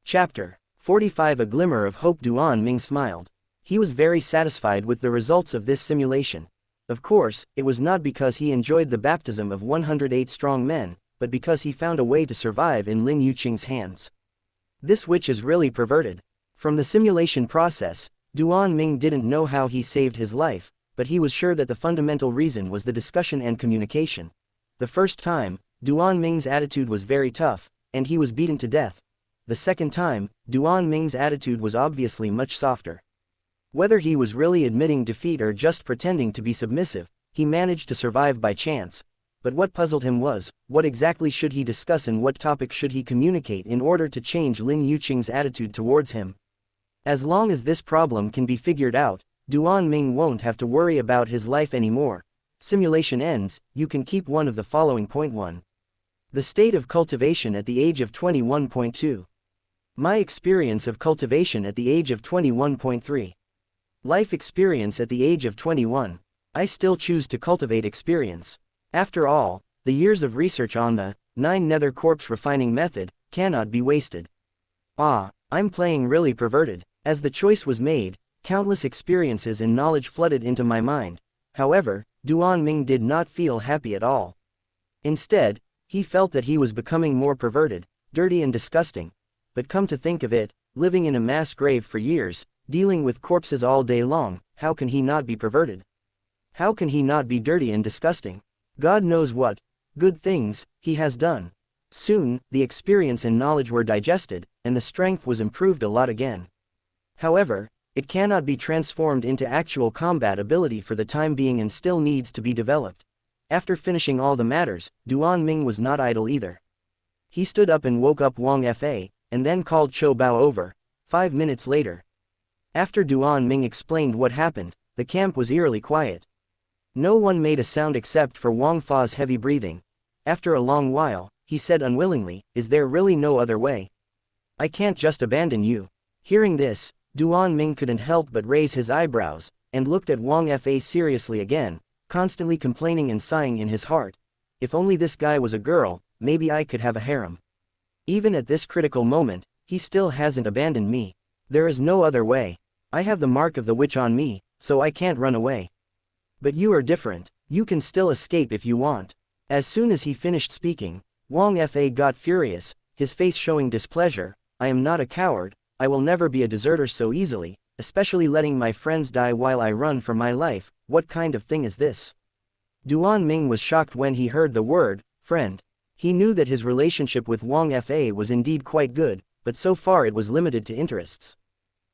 Chapter 45. A glimmer of hope. Duan Ming smiled. He was very satisfied with the results of this simulation. Of course, it was not because he enjoyed the baptism of 108 strong men, but because he found a way to survive in Lin Yuqing's hands. This witch is really perverted. From the simulation process, Duan Ming didn't know how he saved his life, but he was sure that the fundamental reason was the discussion and communication. The first time, Duan Ming's attitude was very tough, and he was beaten to death. The second time, Duan Ming's attitude was obviously much softer. Whether he was really admitting defeat or just pretending to be submissive, he managed to survive by chance. But what puzzled him was, what exactly should he discuss and what topic should he communicate in order to change Lin Yuqing's attitude towards him? As long as this problem can be figured out, Duan Ming won't have to worry about his life anymore. Simulation ends, you can keep one of the following. Point 1. The state of cultivation at the age of 21.2. My experience of cultivation at the age of 21.3. Life experience at the age of 21. I still choose to cultivate experience. After all, the years of research on the 9 nether corpse refining method cannot be wasted. Ah, I'm playing really perverted. As the choice was made, countless experiences and knowledge flooded into my mind. However, Duan Ming did not feel happy at all. Instead, he felt that he was becoming more perverted, dirty and disgusting. But come to think of it, living in a mass grave for years, dealing with corpses all day long, how can he not be perverted? How can he not be dirty and disgusting? God knows what good things he has done. Soon, the experience and knowledge were digested, and the strength was improved a lot again. However, it cannot be transformed into actual combat ability for the time being and still needs to be developed. After finishing all the matters, Duan Ming was not idle either. He stood up and woke up Wang Fa, and then called Chou Bao over. 5 minutes later. After Duan Ming explained what happened, the camp was eerily quiet. No one made a sound except for Wang Fa's heavy breathing. After a long while, he said unwillingly, "Is there really no other way? I can't just abandon you." Hearing this, Duan Ming couldn't help but raise his eyebrows, and looked at Wang Fa seriously again, constantly complaining and sighing in his heart. If only this guy was a girl, maybe I could have a harem. Even at this critical moment, he still hasn't abandoned me. There is no other way. I have the mark of the witch on me, so I can't run away. But you are different, you can still escape if you want. As soon as he finished speaking, Wang Fa got furious, his face showing displeasure. I am not a coward, I will never be a deserter so easily, especially letting my friends die while I run for my life. What kind of thing is this? Duan Ming was shocked when he heard the word, friend. He knew that his relationship with Wang Fa was indeed quite good, but so far it was limited to interests.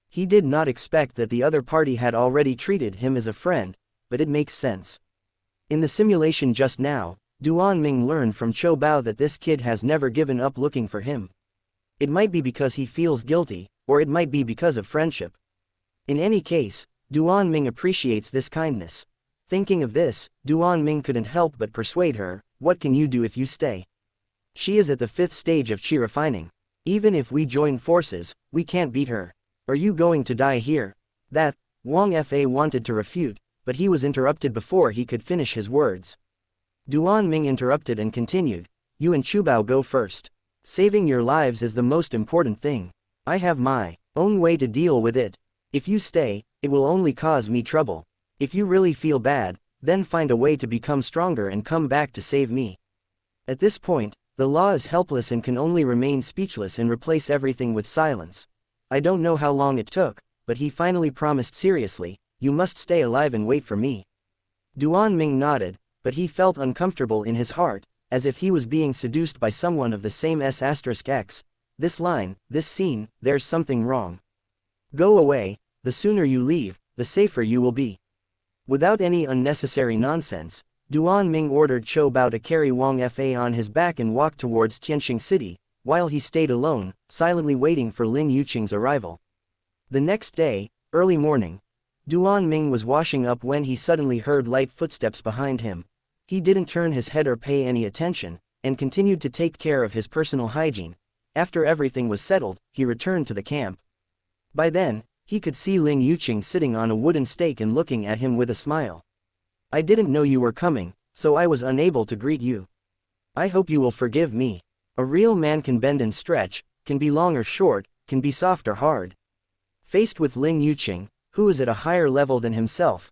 He did not expect that the other party had already treated him as a friend, but it makes sense. In the simulation just now, Duan Ming learned from Chou Bao that this kid has never given up looking for him. It might be because he feels guilty, or it might be because of friendship. In any case, Duan Ming appreciates this kindness. Thinking of this, Duan Ming couldn't help but persuade her, "What can you do if you stay? She is at the 5th stage of chi refining. Even if we join forces, we can't beat her. Are you going to die here?" That, Wang Fa wanted to refute, but he was interrupted before he could finish his words. Duan Ming interrupted and continued, "You and Chou Bao go first. Saving your lives is the most important thing. I have my own way to deal with it. If you stay, it will only cause me trouble. If you really feel bad, then find a way to become stronger and come back to save me." At this point, the law is helpless and can only remain speechless and replace everything with silence. I don't know how long it took, but he finally promised seriously, "You must stay alive and wait for me." Duan Ming nodded, but he felt uncomfortable in his heart, as if he was being seduced by someone of the same S**X. This line, this scene, there's something wrong. Go away, the sooner you leave, the safer you will be. Without any unnecessary nonsense, Duan Ming ordered Chou Bao to carry Wang Fa on his back and walk towards Tianxing City, while he stayed alone, silently waiting for Lin Yuqing's arrival. The next day, early morning, Duan Ming was washing up when he suddenly heard light footsteps behind him. He didn't turn his head or pay any attention, and continued to take care of his personal hygiene. After everything was settled, he returned to the camp. By then, he could see Lin Yuqing sitting on a wooden stake and looking at him with a smile. "I didn't know you were coming, so I was unable to greet you. I hope you will forgive me. A real man can bend and stretch, can be long or short, can be soft or hard." Faced with Lin Yuqing, who is at a higher level than himself,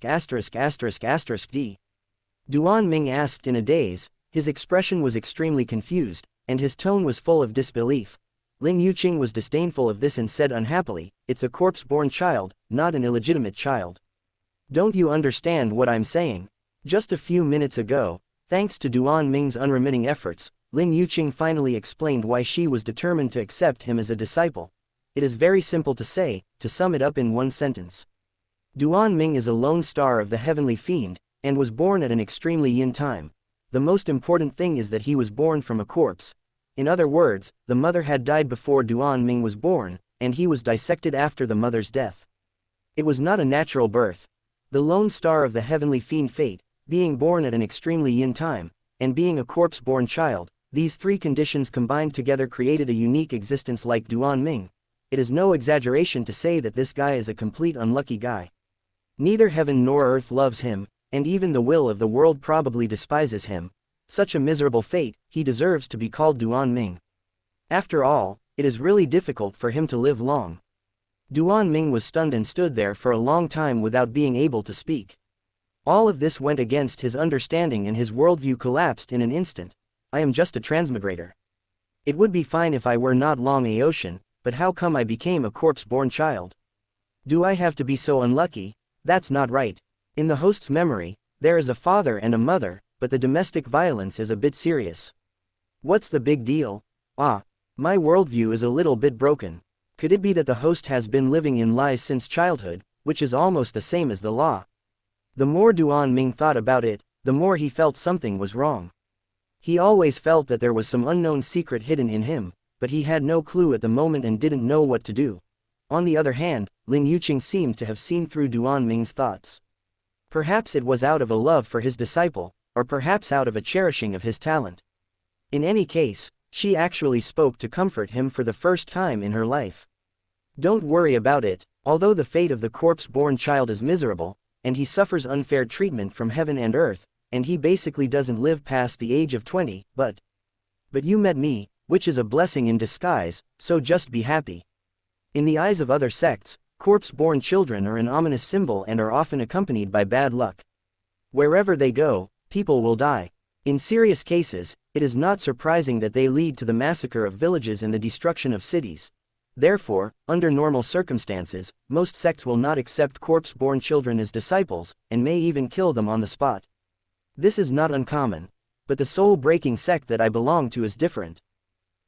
D. Duan Ming asked in a daze. His expression was extremely confused, and his tone was full of disbelief. Lin Yuqing was disdainful of this and said unhappily, "It's a corpse-born child, not an illegitimate child. Don't you understand what I'm saying? Just a few minutes ago, thanks to Duan Ming's unremitting efforts, Lin Yuqing finally explained why she was determined to accept him as a disciple. It is very simple to say, to sum it up in one sentence. Duan Ming is a lone star of the heavenly fiend, and was born at an extremely yin time. The most important thing is that he was born from a corpse. In other words, the mother had died before Duan Ming was born, and he was dissected after the mother's death. It was not a natural birth. The lone star of the heavenly fiend fate, being born at an extremely yin time, and being a corpse-born child, these three conditions combined together created a unique existence like Duan Ming. It is no exaggeration to say that this guy is a complete unlucky guy. Neither heaven nor earth loves him, and even the will of the world probably despises him. Such a miserable fate, he deserves to be called Duan Ming. After all, it is really difficult for him to live long. Duan Ming was stunned and stood there for a long time without being able to speak. All of this went against his understanding and his worldview collapsed in an instant. I am just a transmigrator. It would be fine if I were not Long Aotian, but how come I became a corpse-born child? Do I have to be so unlucky? That's not right. In the host's memory, there is a father and a mother, but the domestic violence is a bit serious. What's the big deal? My worldview is a little bit broken. Could it be that the host has been living in lies since childhood, which is almost the same as the law? The more Duan Ming thought about it, the more he felt something was wrong. He always felt that there was some unknown secret hidden in him, but he had no clue at the moment and didn't know what to do. On the other hand, Lin Yuqing seemed to have seen through Duan Ming's thoughts. Perhaps it was out of a love for his disciple, or perhaps out of a cherishing of his talent. In any case, She actually spoke to comfort him for the first time in her life. Don't worry about it, although the fate of the corpse-born child is miserable, and he suffers unfair treatment from heaven and earth, and he basically doesn't live past the age of 20, but you met me, which is a blessing in disguise, so just be happy. In the eyes of other sects, corpse-born children are an ominous symbol and are often accompanied by bad luck. Wherever they go, people will die. In serious cases, it is not surprising that they lead to the massacre of villages and the destruction of cities. Therefore, under normal circumstances, most sects will not accept corpse-born children as disciples, and may even kill them on the spot. This is not uncommon. But the soul-breaking sect that I belong to is different.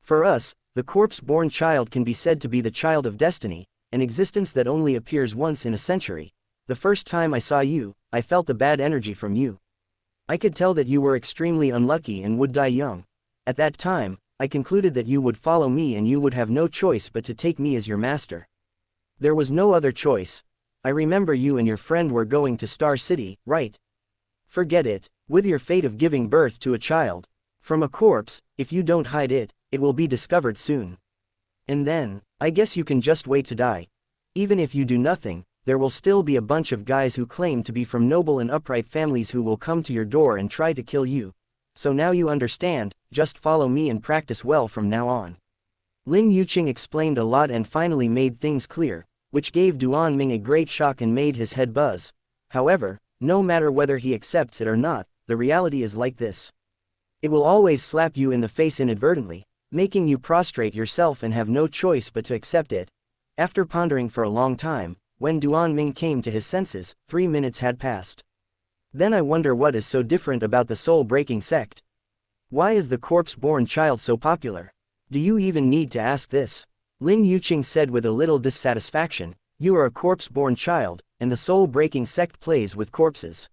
For us, the corpse-born child can be said to be the child of destiny, an existence that only appears once in a century. The first time I saw you, I felt the bad energy from you. I could tell that you were extremely unlucky and would die young. At that time, I concluded that you would follow me and you would have no choice but to take me as your master. There was no other choice. I remember you and your friend were going to Star City, right? Forget it, with your fate of giving birth to a child. From a corpse, if you don't hide it, it will be discovered soon. And then, I guess you can just wait to die. Even if you do nothing, there will still be a bunch of guys who claim to be from noble and upright families who will come to your door and try to kill you. So now you understand, just follow me and practice well from now on. Lin Yuqing explained a lot and finally made things clear, which gave Duan Ming a great shock and made his head buzz. However, no matter whether he accepts it or not, the reality is like this. It will always slap you in the face inadvertently, making you prostrate yourself and have no choice but to accept it. After pondering for a long time, when Duan Ming came to his senses, 3 minutes had passed. Then I wonder what is so different about the soul-breaking sect. Why is the corpse-born child so popular? Do you even need to ask this? Lin Yuqing said with a little dissatisfaction, you are a corpse-born child, and the soul-breaking sect plays with corpses.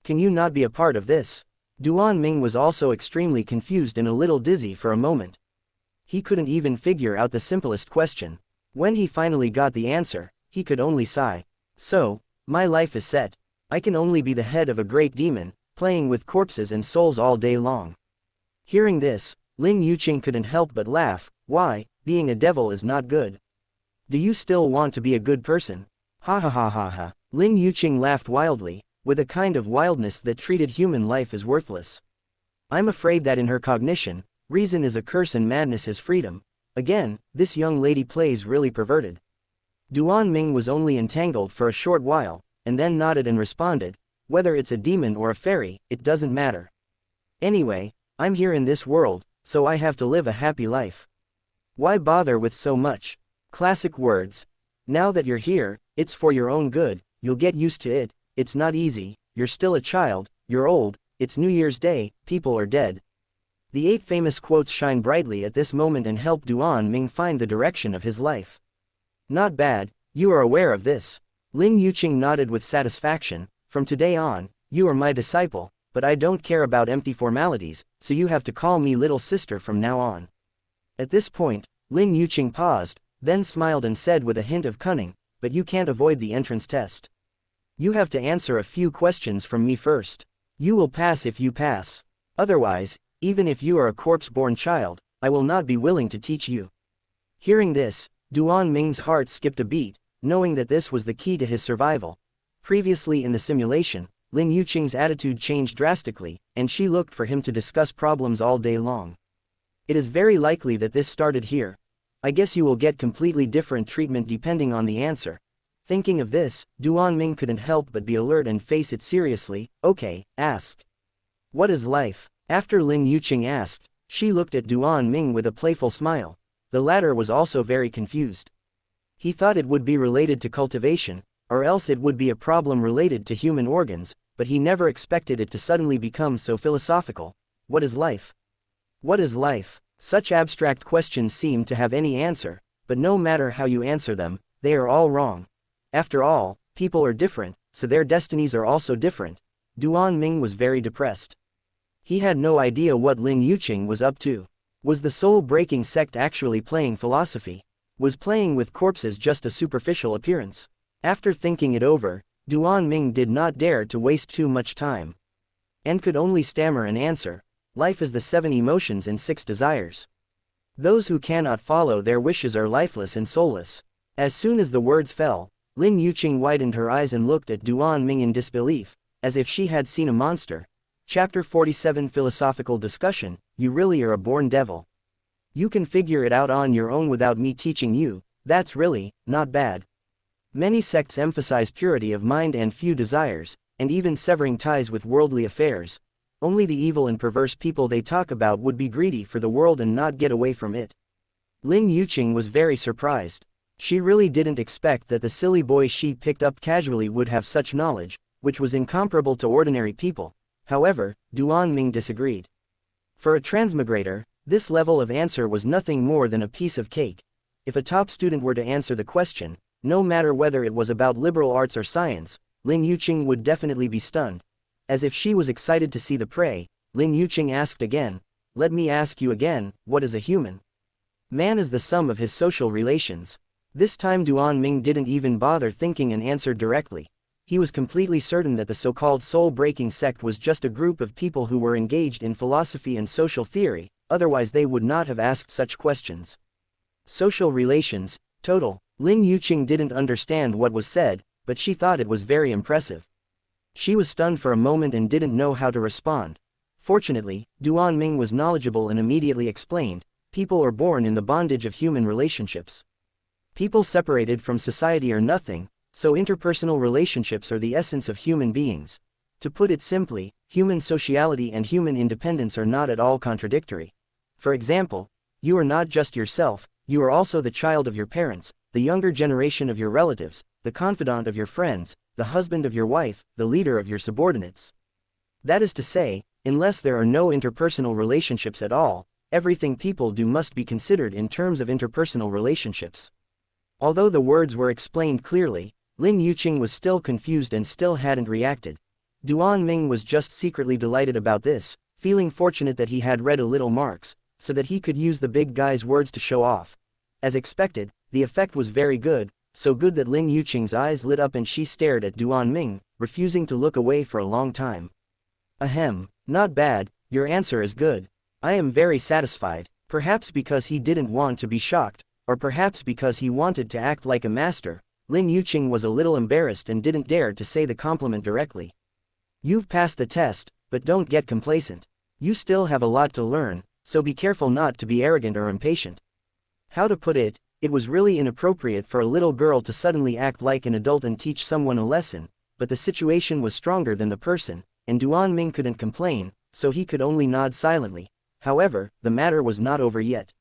Can you not be a part of this? Duan Ming was also extremely confused and a little dizzy for a moment. He couldn't even figure out the simplest question. When he finally got the answer, he could only sigh. So, my life is set. I can only be the head of a great demon, playing with corpses and souls all day long. Hearing this, Lin Yuqing couldn't help but laugh. Why, being a devil is not good. Do you still want to be a good person? Ha ha ha ha ha. Lin Yuqing laughed wildly, with a kind of wildness that treated human life as worthless. I'm afraid that in her cognition, reason is a curse and madness is freedom. Again, this young lady plays really perverted. Duan Ming was only entangled for a short while, and then nodded and responded, whether it's a demon or a fairy, it doesn't matter. Anyway, I'm here in this world, so I have to live a happy life. Why bother with so much? Classic words. Now that you're here, it's for your own good, you'll get used to it, it's not easy, you're still a child, you're old, it's New Year's Day, people are dead. The 8 famous quotes shine brightly at this moment and help Duan Ming find the direction of his life. Not bad, you are aware of this. Lin Yuqing nodded with satisfaction. From today on, you are my disciple, but I don't care about empty formalities, so you have to call me little sister from now on. At this point, Lin Yuqing paused, then smiled and said with a hint of cunning, but you can't avoid the entrance test. You have to answer a few questions from me first. You will pass if you pass. Otherwise, even if you are a corpse-born child, I will not be willing to teach you. Hearing this, Duan Ming's heart skipped a beat, knowing that this was the key to his survival. Previously in the simulation, Lin Yuqing's attitude changed drastically, and she looked for him to discuss problems all day long. It is very likely that this started here. I guess you will get completely different treatment depending on the answer. Thinking of this, Duan Ming couldn't help but be alert and face it seriously. Okay, ask. What is life? After Lin Yuqing asked, she looked at Duan Ming with a playful smile. The latter was also very confused. He thought it would be related to cultivation, or else it would be a problem related to human organs, but he never expected it to suddenly become so philosophical. What is life? What is life? Such abstract questions seem to have any answer, but no matter how you answer them, they are all wrong. After all, people are different, so their destinies are also different. Duan Ming was very depressed. He had no idea what Lin Yuqing was up to. Was the soul-breaking sect actually playing philosophy? Was playing with corpses just a superficial appearance? After thinking it over, Duan Ming did not dare to waste too much time. And could only stammer an answer. Life is the 7 emotions and 6 desires. Those who cannot follow their wishes are lifeless and soulless. As soon as the words fell, Lin Yuqing widened her eyes and looked at Duan Ming in disbelief, as if she had seen a monster. Chapter 47 Philosophical Discussion. You really are a born devil. You can figure it out on your own without me teaching you. That's really not bad. Many sects emphasize purity of mind and few desires, and even severing ties with worldly affairs. Only the evil and perverse people they talk about would be greedy for the world and not get away from it. Lin Yuqing was very surprised. She really didn't expect that the silly boy she picked up casually would have such knowledge, which was incomparable to ordinary people. However, Duan Ming disagreed. For a transmigrator, this level of answer was nothing more than a piece of cake. If a top student were to answer the question, no matter whether it was about liberal arts or science, Lin Yuqing would definitely be stunned. As if she was excited to see the prey, Lin Yuqing asked again, "Let me ask you again, what is a human?" Man is the sum of his social relations. This time Duan Ming didn't even bother thinking and answered directly. He was completely certain that the so-called soul-breaking sect was just a group of people who were engaged in philosophy and social theory, otherwise they would not have asked such questions. Social relations, total. Lin Yuqing didn't understand what was said, but she thought it was very impressive. She was stunned for a moment and didn't know how to respond. Fortunately, Duan Ming was knowledgeable and immediately explained, people are born in the bondage of human relationships. People separated from society are nothing, so interpersonal relationships are the essence of human beings. To put it simply, human sociality and human independence are not at all contradictory. For example, you are not just yourself, you are also the child of your parents, the younger generation of your relatives, the confidant of your friends, the husband of your wife, the leader of your subordinates. That is to say, unless there are no interpersonal relationships at all, everything people do must be considered in terms of interpersonal relationships. Although the words were explained clearly, Lin Yuqing was still confused and still hadn't reacted. Duan Ming was just secretly delighted about this, feeling fortunate that he had read a little Marx, so that he could use the big guy's words to show off. As expected, the effect was very good, so good that Lin Yuqing's eyes lit up and she stared at Duan Ming, refusing to look away for a long time. Ahem, not bad, your answer is good. I am very satisfied, perhaps because he didn't want to be shocked, or perhaps because he wanted to act like a master. Lin Yuqing was a little embarrassed and didn't dare to say the compliment directly. You've passed the test, but don't get complacent. You still have a lot to learn, so be careful not to be arrogant or impatient. How to put it, it was really inappropriate for a little girl to suddenly act like an adult and teach someone a lesson, but the situation was stronger than the person, and Duan Ming couldn't complain, so he could only nod silently. However, the matter was not over yet.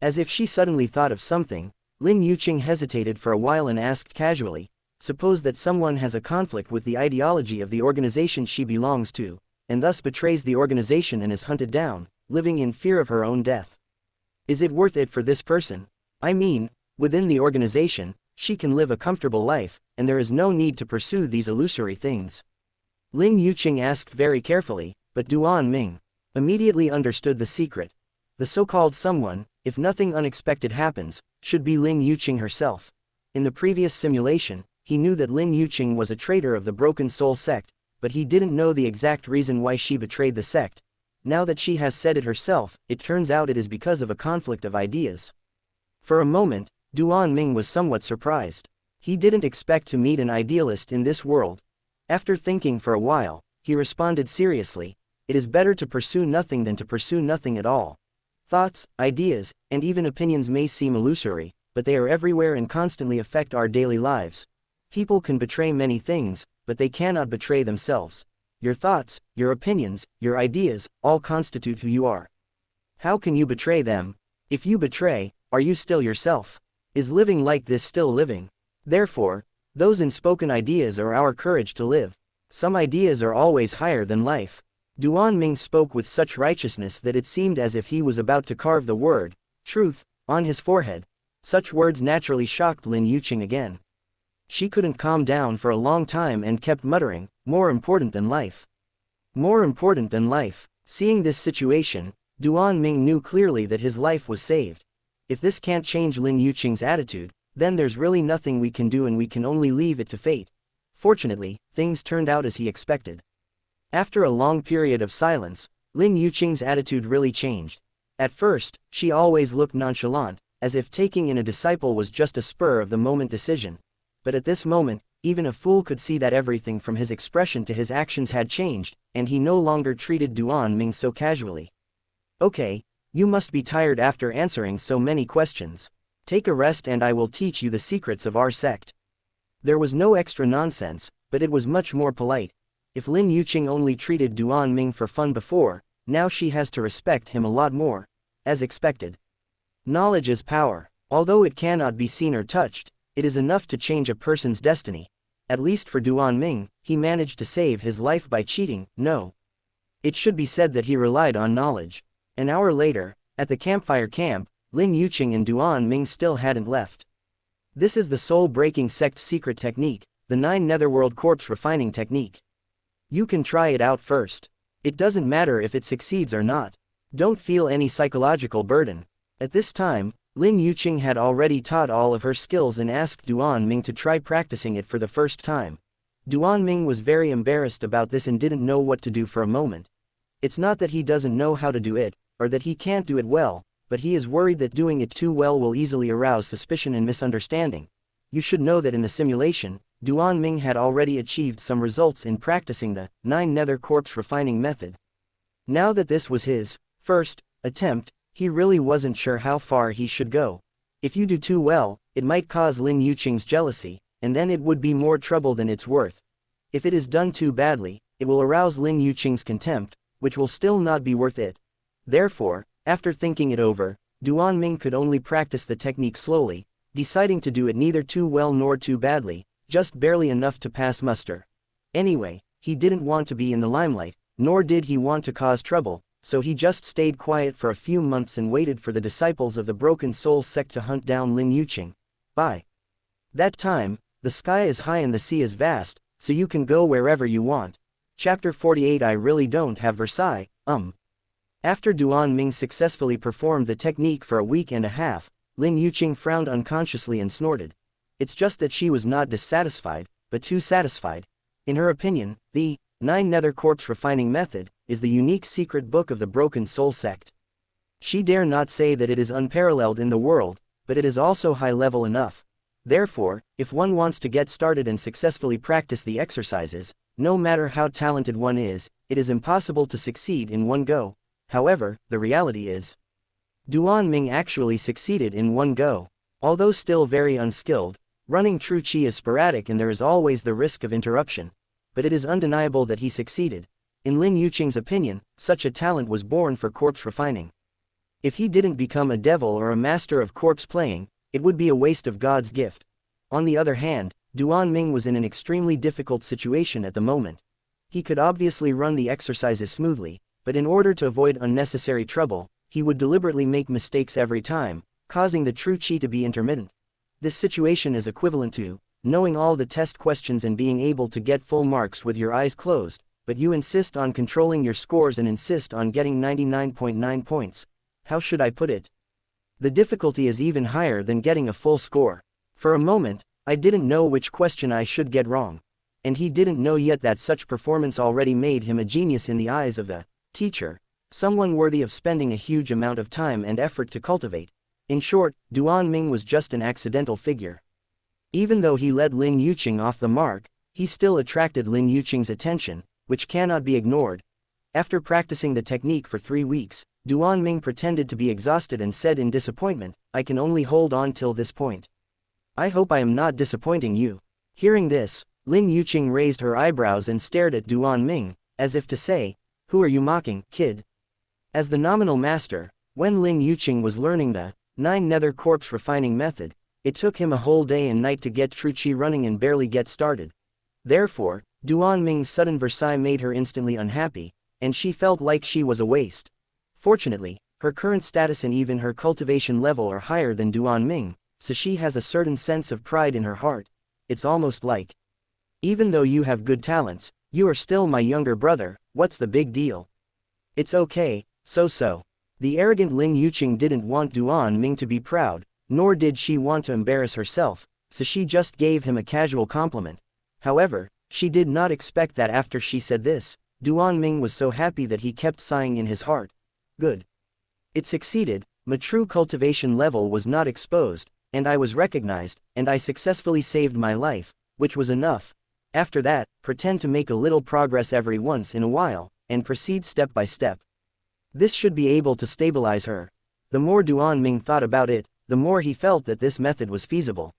As if she suddenly thought of something, Lin Yuqing hesitated for a while and asked casually, suppose that someone has a conflict with the ideology of the organization she belongs to, and thus betrays the organization and is hunted down, living in fear of her own death. Is it worth it for this person? I mean, within the organization, she can live a comfortable life, and there is no need to pursue these illusory things. Lin Yuqing asked very carefully, but Duan Ming immediately understood the secret. The so-called someone, if nothing unexpected happens, should be Lin Yuqing herself. In the previous simulation, he knew that Lin Yuqing was a traitor of the Broken Soul sect, but he didn't know the exact reason why she betrayed the sect. Now that she has said it herself, it turns out it is because of a conflict of ideas. For a moment, Duan Ming was somewhat surprised. He didn't expect to meet an idealist in this world. After thinking for a while, he responded seriously, it is better to pursue nothing than to pursue nothing at all. Thoughts, ideas, and even opinions may seem illusory, but they are everywhere and constantly affect our daily lives. People can betray many things, but they cannot betray themselves. Your thoughts, your opinions, your ideas, all constitute who you are. How can you betray them? If you betray, are you still yourself? Is living like this still living? Therefore, those unspoken ideas are our courage to live. Some ideas are always higher than life. Duan Ming spoke with such righteousness that it seemed as if he was about to carve the word, truth, on his forehead. Such words naturally shocked Lin Yuqing again. She couldn't calm down for a long time and kept muttering, more important than life. More important than life. Seeing this situation, Duan Ming knew clearly that his life was saved. If this can't change Lin Yuqing's attitude, then there's really nothing we can do and we can only leave it to fate. Fortunately, things turned out as he expected. After a long period of silence, Lin Yuqing's attitude really changed. At first, she always looked nonchalant, as if taking in a disciple was just a spur-of-the-moment decision. But at this moment, even a fool could see that everything from his expression to his actions had changed, and he no longer treated Duan Ming so casually. Okay, you must be tired after answering so many questions. Take a rest and I will teach you the secrets of our sect. There was no extra nonsense, but it was much more polite. If Lin Yuqing only treated Duan Ming for fun before, now she has to respect him a lot more. As expected. Knowledge is power. Although it cannot be seen or touched, it is enough to change a person's destiny. At least for Duan Ming, he managed to save his life by cheating. No. It should be said that he relied on knowledge. An hour later, at the campfire camp, Lin Yuqing and Duan Ming still hadn't left. This is the soul-breaking sect's secret technique, the 9 Netherworld Corpse refining technique. You can try it out first. It doesn't matter if it succeeds or not. Don't feel any psychological burden. At this time, Lin Yuqing had already taught all of her skills and asked Duan Ming to try practicing it for the first time. Duan Ming was very embarrassed about this and didn't know what to do for a moment. It's not that he doesn't know how to do it, or that he can't do it well, but he is worried that doing it too well will easily arouse suspicion and misunderstanding. You should know that in the simulation, Duan Ming had already achieved some results in practicing the 9 Nether Corpse refining method. Now that this was his first attempt, he really wasn't sure how far he should go. If you do too well, it might cause Lin Yuqing's jealousy, and then it would be more trouble than it's worth. If it is done too badly, it will arouse Lin Yuqing's contempt, which will still not be worth it. Therefore, after thinking it over, Duan Ming could only practice the technique slowly, deciding to do it neither too well nor too badly, just barely enough to pass muster. Anyway, he didn't want to be in the limelight, nor did he want to cause trouble, so he just stayed quiet for a few months and waited for the disciples of the Broken Soul sect to hunt down Lin Yuqing. By that time, the sky is high and the sea is vast, so you can go wherever you want. Chapter 48 I really don't have Versailles, After Duan Ming successfully performed the technique for a week and a half, Lin Yuqing frowned unconsciously and snorted. It's just that she was not dissatisfied, but too satisfied. In her opinion, the 9 Nether Corpse refining method is the unique secret book of the Broken Soul sect. She dare not say that it is unparalleled in the world, but it is also high level enough. Therefore, if one wants to get started and successfully practice the exercises, no matter how talented one is, it is impossible to succeed in one go. However, the reality is, Duan Ming actually succeeded in one go. Although still very unskilled, running true qi is sporadic and there is always the risk of interruption. But it is undeniable that he succeeded. In Lin Yuqing's opinion, such a talent was born for corpse refining. If he didn't become a devil or a master of corpse playing, it would be a waste of God's gift. On the other hand, Duan Ming was in an extremely difficult situation at the moment. He could obviously run the exercises smoothly, but in order to avoid unnecessary trouble, he would deliberately make mistakes every time, causing the true qi to be intermittent. This situation is equivalent to knowing all the test questions and being able to get full marks with your eyes closed, but you insist on controlling your scores and insist on getting 99.9 points. How should I put it? The difficulty is even higher than getting a full score. For a moment, I didn't know which question I should get wrong. And he didn't know yet that such performance already made him a genius in the eyes of the teacher, someone worthy of spending a huge amount of time and effort to cultivate. In short, Duan Ming was just an accidental figure. Even though he led Lin Yuqing off the mark, he still attracted Lin Yuqing's attention, which cannot be ignored. After practicing the technique for 3 weeks, Duan Ming pretended to be exhausted and said in disappointment, "I can only hold on till this point. I hope I am not disappointing you." Hearing this, Lin Yuqing raised her eyebrows and stared at Duan Ming, as if to say, "Who are you mocking, kid?" As the nominal master, when Lin Yuqing was learning the 9 Nether Corpse refining method, it took him a whole day and night to get true qi running and barely get started. Therefore, Duan Ming's sudden Versailles made her instantly unhappy, and she felt like she was a waste. Fortunately, her current status and even her cultivation level are higher than Duan Ming, so she has a certain sense of pride in her heart. It's almost like, even though you have good talents, you are still my younger brother, what's the big deal? It's okay, so. The arrogant Lin Yuqing didn't want Duan Ming to be proud, nor did she want to embarrass herself, so she just gave him a casual compliment. However, she did not expect that after she said this, Duan Ming was so happy that he kept sighing in his heart. Good. It succeeded, my true cultivation level was not exposed, and I was recognized, and I successfully saved my life, which was enough. After that, pretend to make a little progress every once in a while, and proceed step by step. This should be able to stabilize her. The more Duan Ming thought about it, the more he felt that this method was feasible.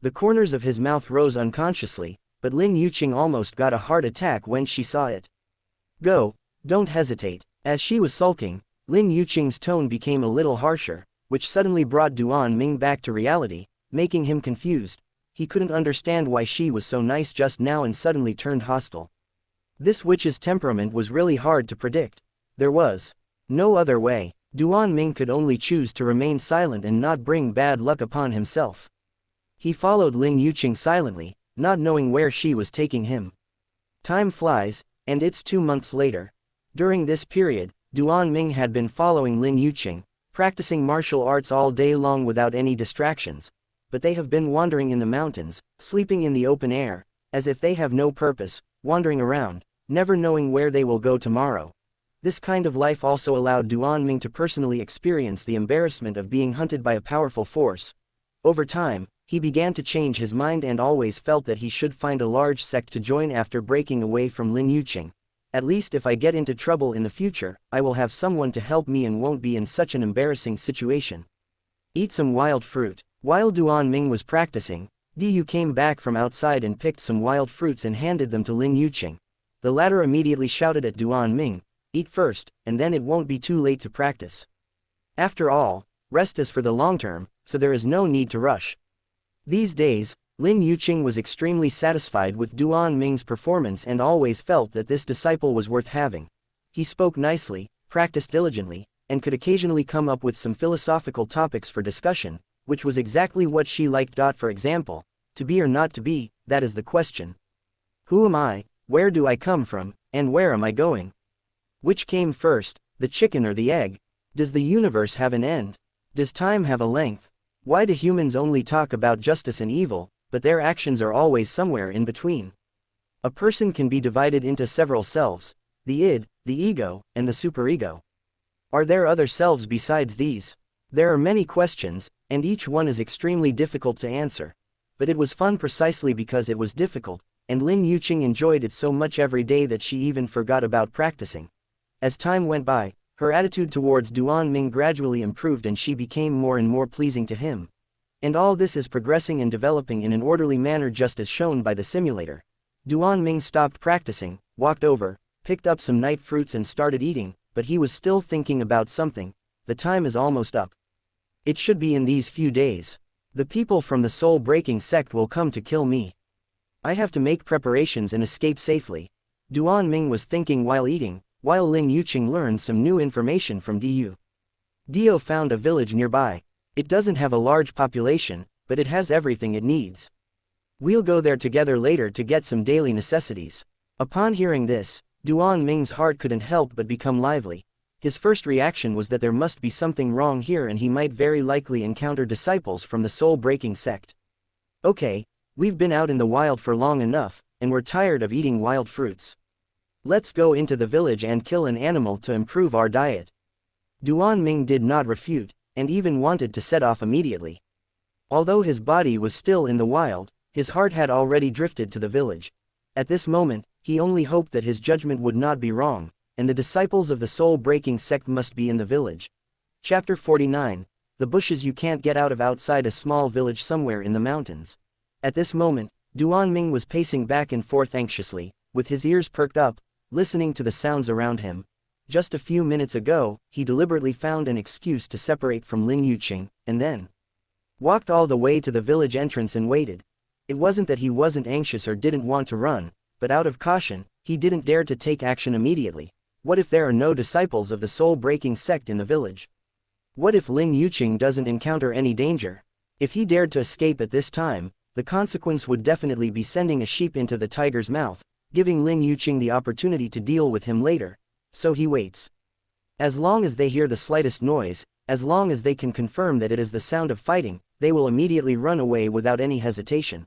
The corners of his mouth rose unconsciously, but Lin Yuqing almost got a heart attack when she saw it. Go, don't hesitate. As she was sulking, Lin Yuqing's tone became a little harsher, which suddenly brought Duan Ming back to reality, making him confused. He couldn't understand why she was so nice just now and suddenly turned hostile. This witch's temperament was really hard to predict. There was no other way. Duan Ming could only choose to remain silent and not bring bad luck upon himself. He followed Lin Yuqing silently, not knowing where she was taking him. Time flies, and it's 2 months later. During this period, Duan Ming had been following Lin Yuqing, practicing martial arts all day long without any distractions, but they have been wandering in the mountains, sleeping in the open air, as if they have no purpose, wandering around, never knowing where they will go tomorrow. This kind of life also allowed Duan Ming to personally experience the embarrassment of being hunted by a powerful force. Over time, he began to change his mind and always felt that he should find a large sect to join after breaking away from Lin Yuqing. At least if I get into trouble in the future, I will have someone to help me and won't be in such an embarrassing situation. Eat some wild fruit. While Duan Ming was practicing, Diyu came back from outside and picked some wild fruits and handed them to Lin Yuqing. The latter immediately shouted at Duan Ming, "Eat first, and then it won't be too late to practice. After all, rest is for the long term, so there is no need to rush." These days, Lin Yuqing was extremely satisfied with Duan Ming's performance and always felt that this disciple was worth having. He spoke nicely, practiced diligently, and could occasionally come up with some philosophical topics for discussion, which was exactly what she liked. For example, to be or not to be, that is the question. Who am I, where do I come from, and where am I going? Which came first, the chicken or the egg? Does the universe have an end? Does time have a length? Why do humans only talk about justice and evil, but their actions are always somewhere in between? A person can be divided into several selves, the id, the ego, and the superego. Are there other selves besides these? There are many questions, and each one is extremely difficult to answer. But it was fun precisely because it was difficult, and Lin Yuqing enjoyed it so much every day that she even forgot about practicing. As time went by, her attitude towards Duan Ming gradually improved and she became more and more pleasing to him. And all this is progressing and developing in an orderly manner just as shown by the simulator. Duan Ming stopped practicing, walked over, picked up some night fruits and started eating, but he was still thinking about something. The time is almost up. It should be in these few days. The people from the soul-breaking sect will come to kill me. I have to make preparations and escape safely. Duan Ming was thinking while eating, while Lin Yuqing learned some new information from Diyu. Dio found a village nearby. It doesn't have a large population, but it has everything it needs. We'll go there together later to get some daily necessities. Upon hearing this, Duan Ming's heart couldn't help but become lively. His first reaction was that there must be something wrong here and he might very likely encounter disciples from the soul-breaking sect. Okay, we've been out in the wild for long enough, and we're tired of eating wild fruits. Let's go into the village and kill an animal to improve our diet. Duan Ming did not refute, and even wanted to set off immediately. Although his body was still in the wild, his heart had already drifted to the village. At this moment, he only hoped that his judgment would not be wrong, and the disciples of the soul-breaking sect must be in the village. Chapter 49. The bushes you can't get out of outside a small village somewhere in the mountains. At this moment, Duan Ming was pacing back and forth anxiously, with his ears perked up, listening to the sounds around him. Just a few minutes ago, he deliberately found an excuse to separate from Lin Yuqing, and then walked all the way to the village entrance and waited. It wasn't that he wasn't anxious or didn't want to run, but out of caution, he didn't dare to take action immediately. What if there are no disciples of the soul-breaking sect in the village? What if Lin Yuqing doesn't encounter any danger? If he dared to escape at this time, the consequence would definitely be sending a sheep into the tiger's mouth, giving Lin Yuqing the opportunity to deal with him later. So he waits. As long as they hear the slightest noise, as long as they can confirm that it is the sound of fighting, they will immediately run away without any hesitation.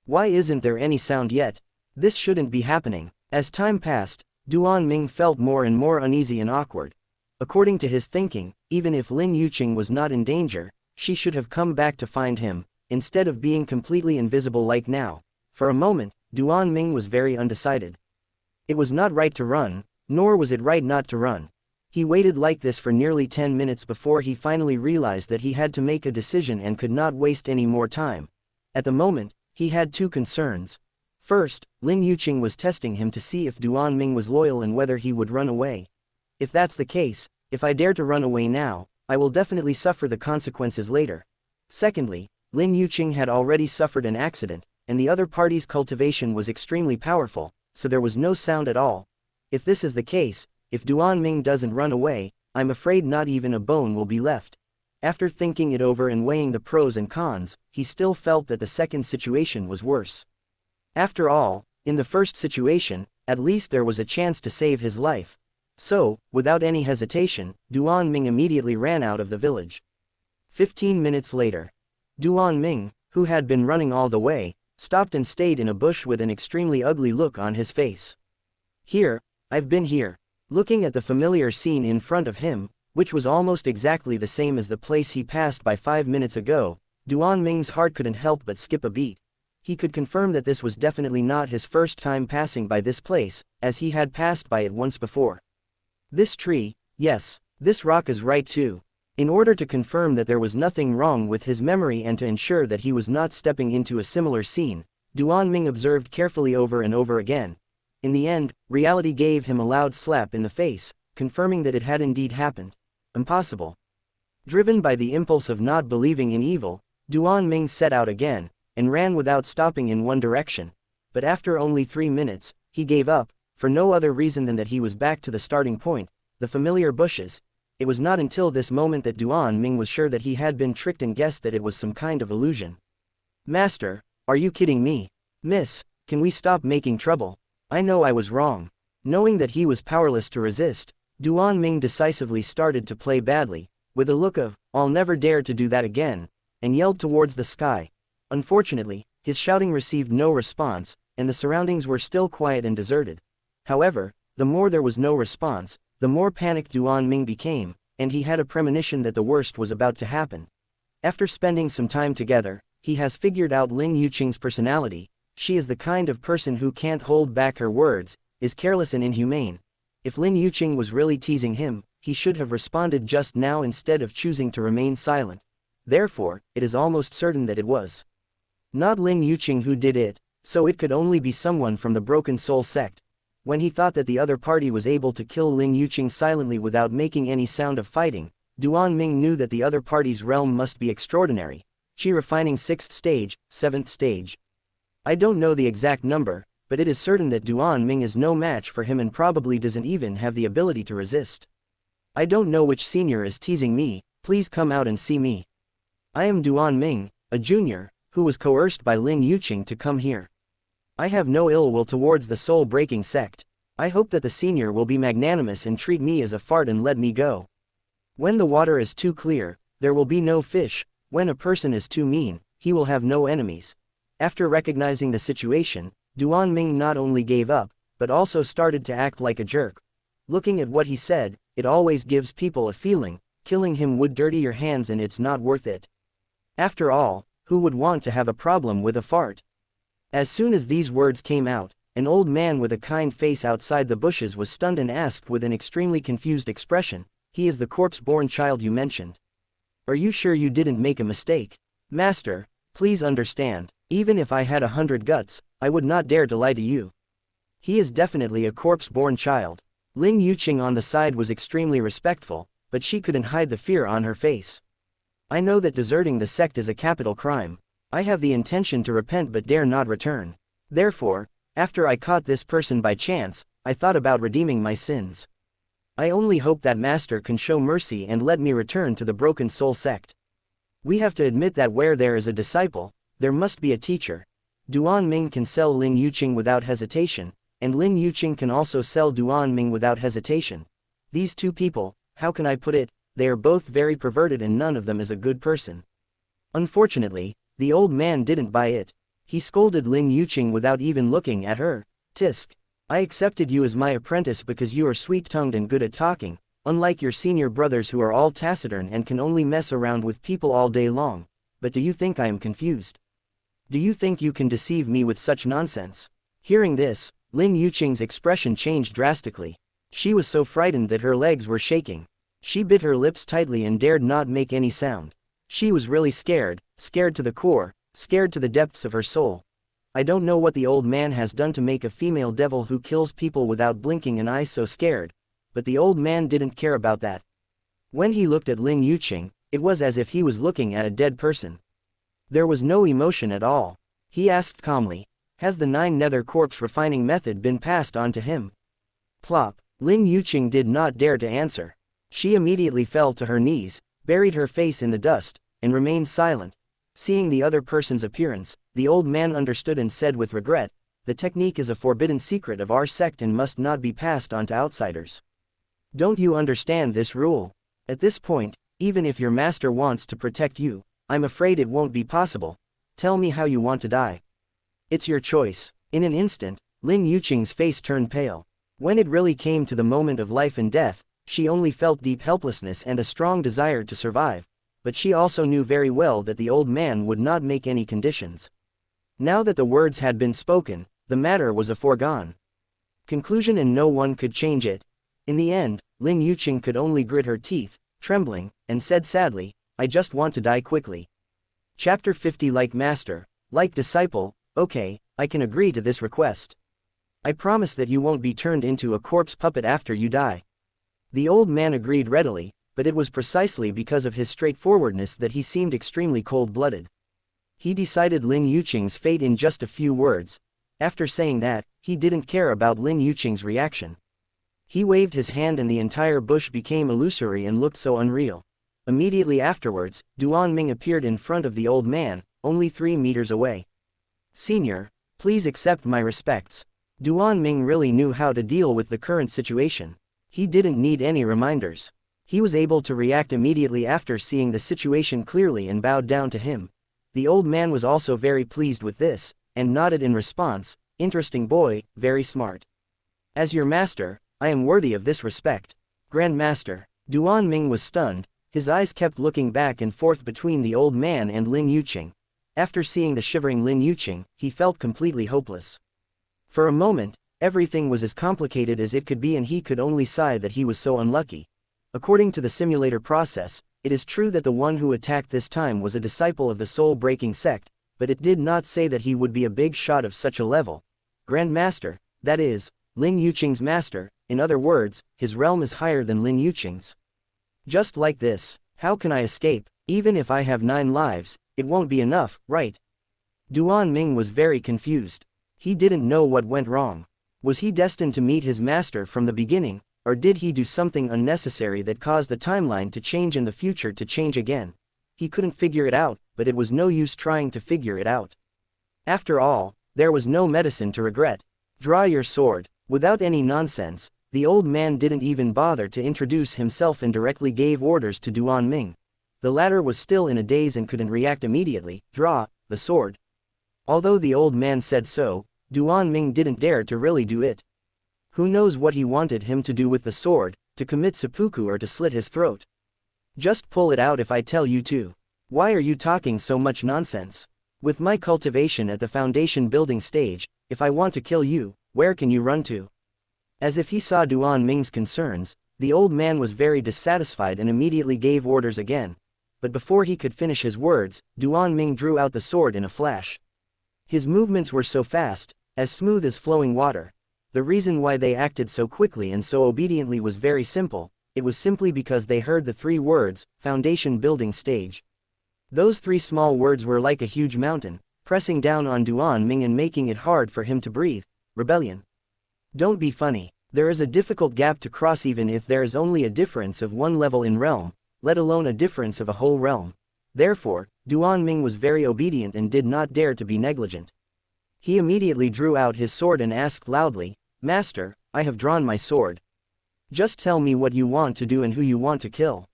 Why isn't there any sound yet? This shouldn't be happening. As time passed, Duan Ming felt more and more uneasy and awkward. According to his thinking, even if Lin Yuqing was not in danger, she should have come back to find him, instead of being completely invisible like now. For a moment, Duan Ming was very undecided. It was not right to run, nor was it right not to run. He waited like this for nearly 10 minutes before he finally realized that he had to make a decision and could not waste any more time. At the moment, he had two concerns. First, Lin Yuqing was testing him to see if Duan Ming was loyal and whether he would run away. If that's the case, if I dare to run away now, I will definitely suffer the consequences later. Secondly, Lin Yuqing had already suffered an accident, and the other party's cultivation was extremely powerful, so there was no sound at all. If this is the case, if Duan Ming doesn't run away, I'm afraid not even a bone will be left. After thinking it over and weighing the pros and cons, he still felt that the second situation was worse. After all, in the first situation, at least there was a chance to save his life. So, without any hesitation, Duan Ming immediately ran out of the village. 15 minutes later, Duan Ming, who had been running all the way, stopped and stayed in a bush with an extremely ugly look on his face. Here, I've been here. Looking at the familiar scene in front of him, which was almost exactly the same as the place he passed by 5 minutes ago, Duan Ming's heart couldn't help but skip a beat. He could confirm that this was definitely not his first time passing by this place, as he had passed by it once before. This tree, yes, this rock is right too. In order to confirm that there was nothing wrong with his memory and to ensure that he was not stepping into a similar scene, Duan Ming observed carefully over and over again. In the end, reality gave him a loud slap in the face, confirming that it had indeed happened. Impossible. Driven by the impulse of not believing in evil, Duan Ming set out again, and ran without stopping in one direction. But after only 3 minutes, he gave up, for no other reason than that he was back to the starting point, the familiar bushes. It was not until this moment that Duan Ming was sure that he had been tricked and guessed that it was some kind of illusion. Master, are you kidding me? Miss, can we stop making trouble? I know I was wrong. Knowing that he was powerless to resist, Duan Ming decisively started to play badly, with a look of, I'll never dare to do that again, and yelled towards the sky. Unfortunately, his shouting received no response, and the surroundings were still quiet and deserted. However, the more there was no response, the more panicked Duan Ming became, and he had a premonition that the worst was about to happen. After spending some time together, he has figured out Lin Yuqing's personality. She is the kind of person who can't hold back her words, is careless and inhumane. If Lin Yuqing was really teasing him, he should have responded just now instead of choosing to remain silent. Therefore, it is almost certain that it was not Lin Yuqing who did it, so it could only be someone from the Broken Soul sect. When he thought that the other party was able to kill Lin Yuqing silently without making any sound of fighting, Duan Ming knew that the other party's realm must be extraordinary. Qi refining 6th stage, 7th stage. I don't know the exact number, but it is certain that Duan Ming is no match for him and probably doesn't even have the ability to resist. I don't know which senior is teasing me, please come out and see me. I am Duan Ming, a junior, who was coerced by Lin Yuqing to come here. I have no ill will towards the soul-breaking sect. I hope that the senior will be magnanimous and treat me as a fart and let me go. When the water is too clear, there will be no fish. When a person is too mean, he will have no enemies. After recognizing the situation, Duan Ming not only gave up, but also started to act like a jerk. Looking at what he said, it always gives people a feeling, killing him would dirty your hands and it's not worth it. After all, who would want to have a problem with a fart? As soon as these words came out, an old man with a kind face outside the bushes was stunned and asked with an extremely confused expression, he is the corpse-born child you mentioned. Are you sure you didn't make a mistake? Master, please understand, even if I had 100 guts, I would not dare to lie to you. He is definitely a corpse-born child. Lin Yuqing on the side was extremely respectful, but she couldn't hide the fear on her face. I know that deserting the sect is a capital crime. I have the intention to repent but dare not return. Therefore, after I caught this person by chance, I thought about redeeming my sins. I only hope that Master can show mercy and let me return to the Broken Soul sect. We have to admit that where there is a disciple, there must be a teacher. Duan Ming can sell Lin Yuqing without hesitation, and Lin Yuqing can also sell Duan Ming without hesitation. These two people, how can I put it, they are both very perverted and none of them is a good person. Unfortunately, the old man didn't buy it. He scolded Lin Yuqing without even looking at her. Tisk. I accepted you as my apprentice because you are sweet-tongued and good at talking, unlike your senior brothers who are all taciturn and can only mess around with people all day long. But do you think I am confused? Do you think you can deceive me with such nonsense? Hearing this, Lin Yuqing's expression changed drastically. She was so frightened that her legs were shaking. She bit her lips tightly and dared not make any sound. She was really scared, scared to the core, scared to the depths of her soul. I don't know what the old man has done to make a female devil who kills people without blinking an eye so scared, but the old man didn't care about that. When he looked at Lin Yuqing, it was as if he was looking at a dead person. There was no emotion at all. He asked calmly, "Has the 9 nether corpse refining method been passed on to him?" Plop. Lin Yuqing did not dare to answer. She immediately fell to her knees, buried her face in the dust, and remained silent. Seeing the other person's appearance, the old man understood and said with regret, "The technique is a forbidden secret of our sect and must not be passed on to outsiders. Don't you understand this rule? At this point, even if your master wants to protect you, I'm afraid it won't be possible. Tell me how you want to die. It's your choice." In an instant, Lin Yuqing's face turned pale. When it really came to the moment of life and death, she only felt deep helplessness and a strong desire to survive, but she also knew very well that the old man would not make any conditions. Now that the words had been spoken, the matter was a foregone conclusion and no one could change it. In the end, Lin Yuqing could only grit her teeth, trembling, and said sadly, "I just want to die quickly." Chapter 50. Like master, like disciple, okay, I can agree to this request. I promise that you won't be turned into a corpse puppet after you die. The old man agreed readily, but it was precisely because of his straightforwardness that he seemed extremely cold-blooded. He decided Lin Yuqing's fate in just a few words. After saying that, he didn't care about Lin Yuqing's reaction. He waved his hand and the entire bush became illusory and looked so unreal. Immediately afterwards, Duan Ming appeared in front of the old man, only 3 meters away. "Senior, please accept my respects." Duan Ming really knew how to deal with the current situation. He didn't need any reminders. He was able to react immediately after seeing the situation clearly and bowed down to him. The old man was also very pleased with this, and nodded in response, "Interesting boy, very smart. As your master, I am worthy of this respect." Grand Master. Duan Ming was stunned, his eyes kept looking back and forth between the old man and Lin Yuqing. After seeing the shivering Lin Yuqing, he felt completely hopeless. For a moment, everything was as complicated as it could be and he could only sigh that he was so unlucky. According to the simulator process, it is true that the one who attacked this time was a disciple of the soul-breaking sect, but it did not say that he would be a big shot of such a level. Grand Master, that is, Lin Yuqing's master, in other words, his realm is higher than Lin Yuqing's. Just like this, how can I escape? Even if I have 9 lives, it won't be enough, right? Duan Ming was very confused. He didn't know what went wrong. Was he destined to meet his master from the beginning, or did he do something unnecessary that caused the timeline to change and the future to change again? He couldn't figure it out, but it was no use trying to figure it out. After all, there was no medicine to regret. Draw your sword. Without any nonsense, the old man didn't even bother to introduce himself and directly gave orders to Duan Ming. The latter was still in a daze and couldn't react immediately. Draw the sword. Although the old man said so, Duan Ming didn't dare to really do it. Who knows what he wanted him to do with the sword, to commit seppuku or to slit his throat? Just pull it out if I tell you to. Why are you talking so much nonsense? With my cultivation at the foundation building stage, if I want to kill you, where can you run to? As if he saw Duan Ming's concerns, the old man was very dissatisfied and immediately gave orders again. But before he could finish his words, Duan Ming drew out the sword in a flash. His movements were so fast, as smooth as flowing water. The reason why they acted so quickly and so obediently was very simple. It was simply because they heard the 3 words, foundation building stage. Those 3 small words were like a huge mountain, pressing down on Duan Ming and making it hard for him to breathe. Rebellion. Don't be funny. There is a difficult gap to cross even if there is only a difference of 1 level in realm, let alone a difference of a whole realm. Therefore, Duan Ming was very obedient and did not dare to be negligent. He immediately drew out his sword and asked loudly, "Master, I have drawn my sword. Just tell me what you want to do and who you want to kill.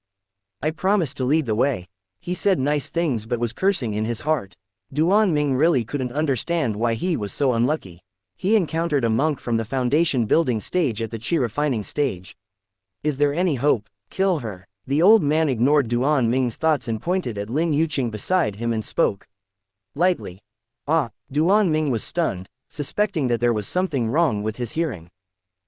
I promise to lead the way." He said nice things but was cursing in his heart. Duan Ming really couldn't understand why he was so unlucky. He encountered a monk from the foundation building stage at the chi refining stage. Is there any hope? Kill her. The old man ignored Duan Ming's thoughts and pointed at Lin Yuqing beside him and spoke lightly. Ah, Duan Ming was stunned, suspecting that there was something wrong with his hearing.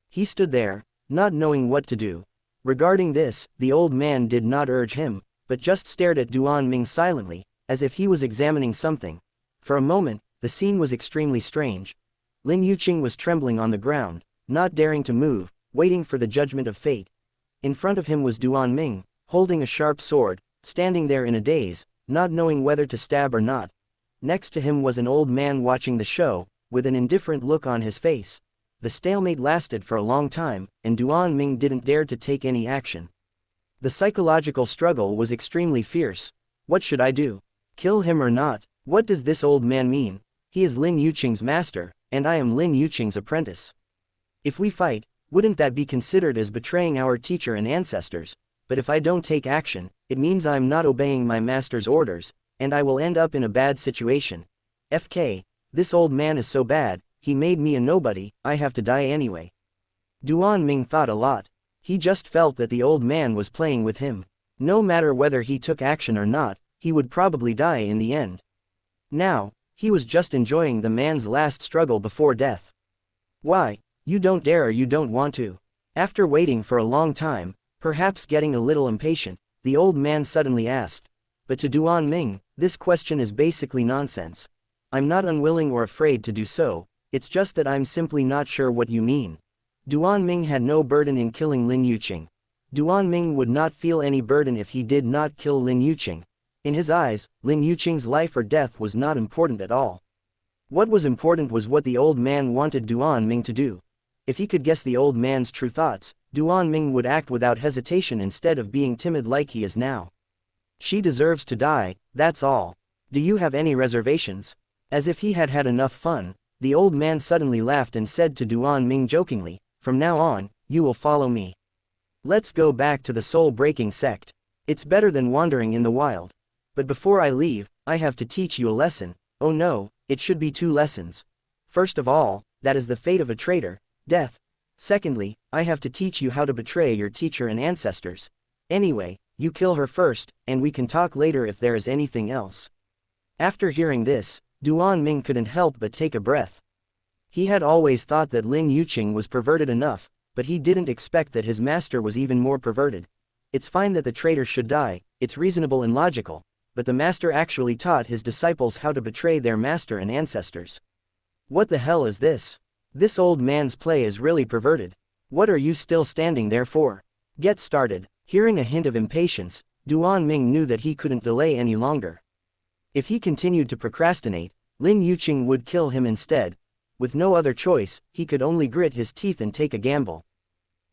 He stood there, not knowing what to do. Regarding this, the old man did not urge him, but just stared at Duan Ming silently, as if he was examining something. For a moment, the scene was extremely strange. Lin Yuqing was trembling on the ground, not daring to move, waiting for the judgment of fate. In front of him was Duan Ming, holding a sharp sword, standing there in a daze, not knowing whether to stab or not. Next to him was an old man watching the show, with an indifferent look on his face. The stalemate lasted for a long time, and Duan Ming didn't dare to take any action. The psychological struggle was extremely fierce. What should I do? Kill him or not? What does this old man mean? He is Lin Yuqing's master, and I am Lin Yuqing's apprentice. If we fight, wouldn't that be considered as betraying our teacher and ancestors? But if I don't take action, it means I'm not obeying my master's orders, and I will end up in a bad situation. FK, this old man is so bad, he made me a nobody, I have to die anyway. Duan Ming thought a lot. He just felt that the old man was playing with him. No matter whether he took action or not, he would probably die in the end. Now, he was just enjoying the man's last struggle before death. Why? You don't dare or you don't want to? After waiting for a long time, perhaps getting a little impatient, the old man suddenly asked. But to Duan Ming, this question is basically nonsense. I'm not unwilling or afraid to do so, it's just that I'm simply not sure what you mean. Duan Ming had no burden in killing Lin Yuqing. Duan Ming would not feel any burden if he did not kill Lin Yuqing. In his eyes, Lin Yuqing's life or death was not important at all. What was important was what the old man wanted Duan Ming to do. If he could guess the old man's true thoughts, Duan Ming would act without hesitation instead of being timid like he is now. She deserves to die, that's all. Do you have any reservations? As if he had had enough fun, the old man suddenly laughed and said to Duan Ming jokingly, from now on, you will follow me. Let's go back to the soul-breaking sect. It's better than wandering in the wild. But before I leave, I have to teach you a lesson. Oh no, it should be 2 lessons. First of all, that is the fate of a traitor, death. Secondly, I have to teach you how to betray your teacher and ancestors. Anyway, you kill her first, and we can talk later if there is anything else. After hearing this, Duan Ming couldn't help but take a breath. He had always thought that Lin Yuqing was perverted enough, but he didn't expect that his master was even more perverted. It's fine that the traitor should die, it's reasonable and logical, but the master actually taught his disciples how to betray their master and ancestors. What the hell is this? This old man's play is really perverted. What are you still standing there for? Get started. Hearing a hint of impatience, Duan Ming knew that he couldn't delay any longer. If he continued to procrastinate, Lin Yuqing would kill him instead. With no other choice, he could only grit his teeth and take a gamble.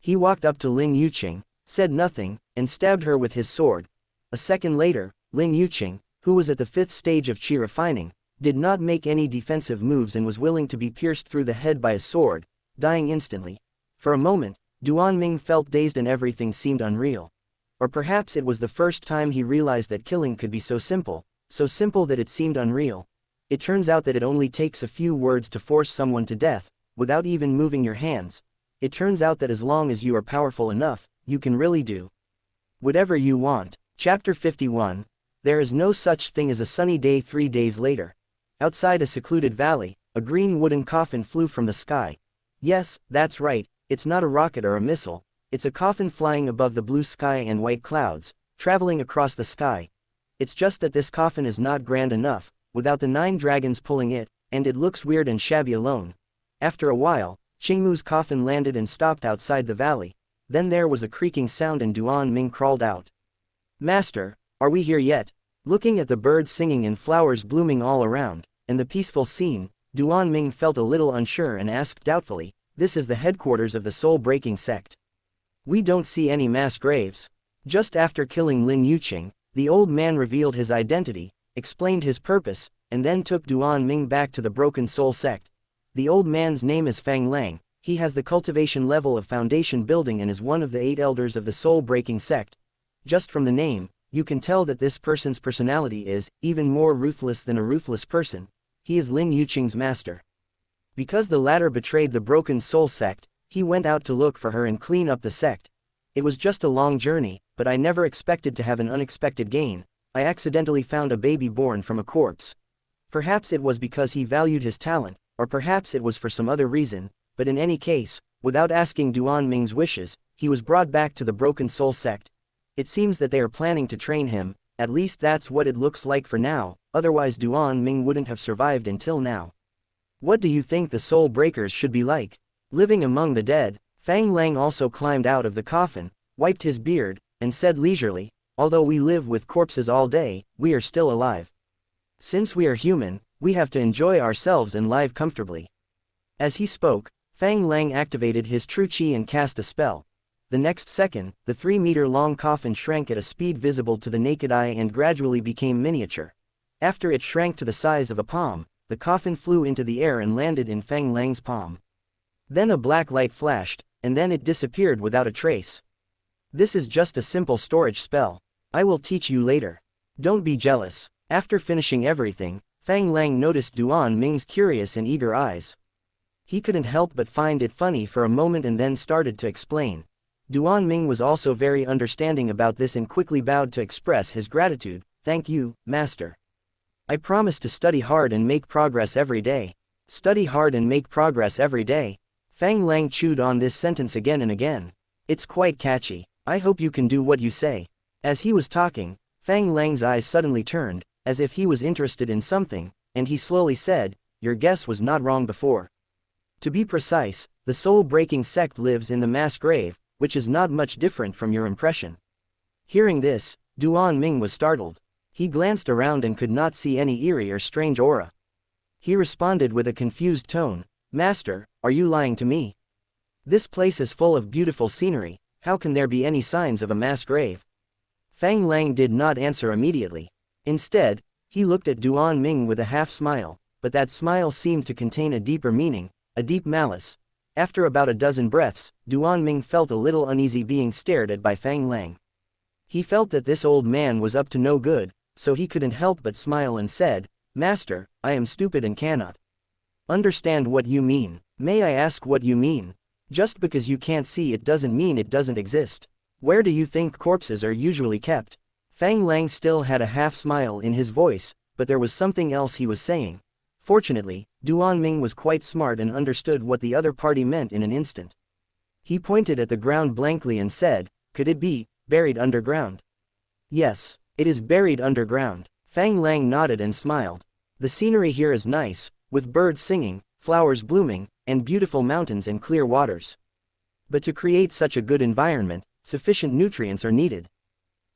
He walked up to Lin Yuqing, said nothing, and stabbed her with his sword. A second later, Lin Yuqing, who was at the 5th stage of qi refining, did not make any defensive moves and was willing to be pierced through the head by a sword, dying instantly. For a moment, Duan Ming felt dazed and everything seemed unreal. Or perhaps it was the first time he realized that killing could be so simple that it seemed unreal. It turns out that it only takes a few words to force someone to death, without even moving your hands. It turns out that as long as you are powerful enough, you can really do whatever you want. Chapter 51. There is no such thing as a sunny day. 3 days later. Outside a secluded valley, a green wooden coffin flew from the sky. Yes, that's right, it's not a rocket or a missile, it's a coffin flying above the blue sky and white clouds, traveling across the sky. It's just that this coffin is not grand enough, without the 9 dragons pulling it, and it looks weird and shabby alone. After a while, Qingmu's coffin landed and stopped outside the valley. Then there was a creaking sound and Duan Ming crawled out. Master, are we here yet? Looking at the birds singing and flowers blooming all around, and the peaceful scene, Duan Ming felt a little unsure and asked doubtfully, this is the headquarters of the soul-breaking sect. We don't see any mass graves. Just after killing Lin Yuqing, the old man revealed his identity, explained his purpose, and then took Duan Ming back to the Broken Soul sect. The old man's name is Fang Lang, he has the cultivation level of foundation building and is one of the 8 elders of the soul-breaking sect. Just from the name, you can tell that this person's personality is even more ruthless than a ruthless person. He is Lin Yuqing's master. Because the latter betrayed the Broken Soul sect, he went out to look for her and clean up the sect. It was just a long journey, but I never expected to have an unexpected gain. I accidentally found a baby born from a corpse. Perhaps it was because he valued his talent, or perhaps it was for some other reason, but in any case, without asking Duan Ming's wishes, he was brought back to the Broken Soul sect. It seems that they are planning to train him, at least that's what it looks like for now, otherwise Duan Ming wouldn't have survived until now. What do you think the Soul Breakers should be like? Living among the dead. Fang Lang also climbed out of the coffin, wiped his beard, and said leisurely, although we live with corpses all day, we are still alive. Since we are human, we have to enjoy ourselves and live comfortably. As he spoke, Fang Lang activated his true chi and cast a spell. The next second, the 3-meter-long coffin shrank at a speed visible to the naked eye and gradually became miniature. After it shrank to the size of a palm, the coffin flew into the air and landed in Fang Lang's palm. Then a black light flashed, and then it disappeared without a trace. This is just a simple storage spell. I will teach you later. Don't be jealous. After finishing everything, Fang Lang noticed Duan Ming's curious and eager eyes. He couldn't help but find it funny for a moment and then started to explain. Duan Ming was also very understanding about this and quickly bowed to express his gratitude. Thank you, Master. I promise to study hard and make progress every day. Study hard and make progress every day. Fang Lang chewed on this sentence again and again. It's quite catchy. I hope you can do what you say. As he was talking, Fang Lang's eyes suddenly turned, as if he was interested in something, and he slowly said, your guess was not wrong before. To be precise, the soul-breaking sect lives in the mass grave, which is not much different from your impression. Hearing this, Duan Ming was startled. He glanced around and could not see any eerie or strange aura. He responded with a confused tone, Master, are you lying to me? This place is full of beautiful scenery, how can there be any signs of a mass grave? Fang Lang did not answer immediately. Instead, he looked at Duan Ming with a half-smile, but that smile seemed to contain a deeper meaning, a deep malice. After about a dozen breaths, Duan Ming felt a little uneasy being stared at by Fang Lang. He felt that this old man was up to no good, so he couldn't help but smile and said, Master, I am stupid and cannot understand what you mean. May I ask what you mean? Just because you can't see it doesn't mean it doesn't exist. Where do you think corpses are usually kept? Fang Lang still had a half-smile in his voice, but there was something else he was saying. Fortunately, Duan Ming was quite smart and understood what the other party meant in an instant. He pointed at the ground blankly and said, could it be buried underground? Yes, it is buried underground. Fang Lang nodded and smiled. The scenery here is nice, with birds singing, flowers blooming, and beautiful mountains and clear waters. But to create such a good environment, sufficient nutrients are needed.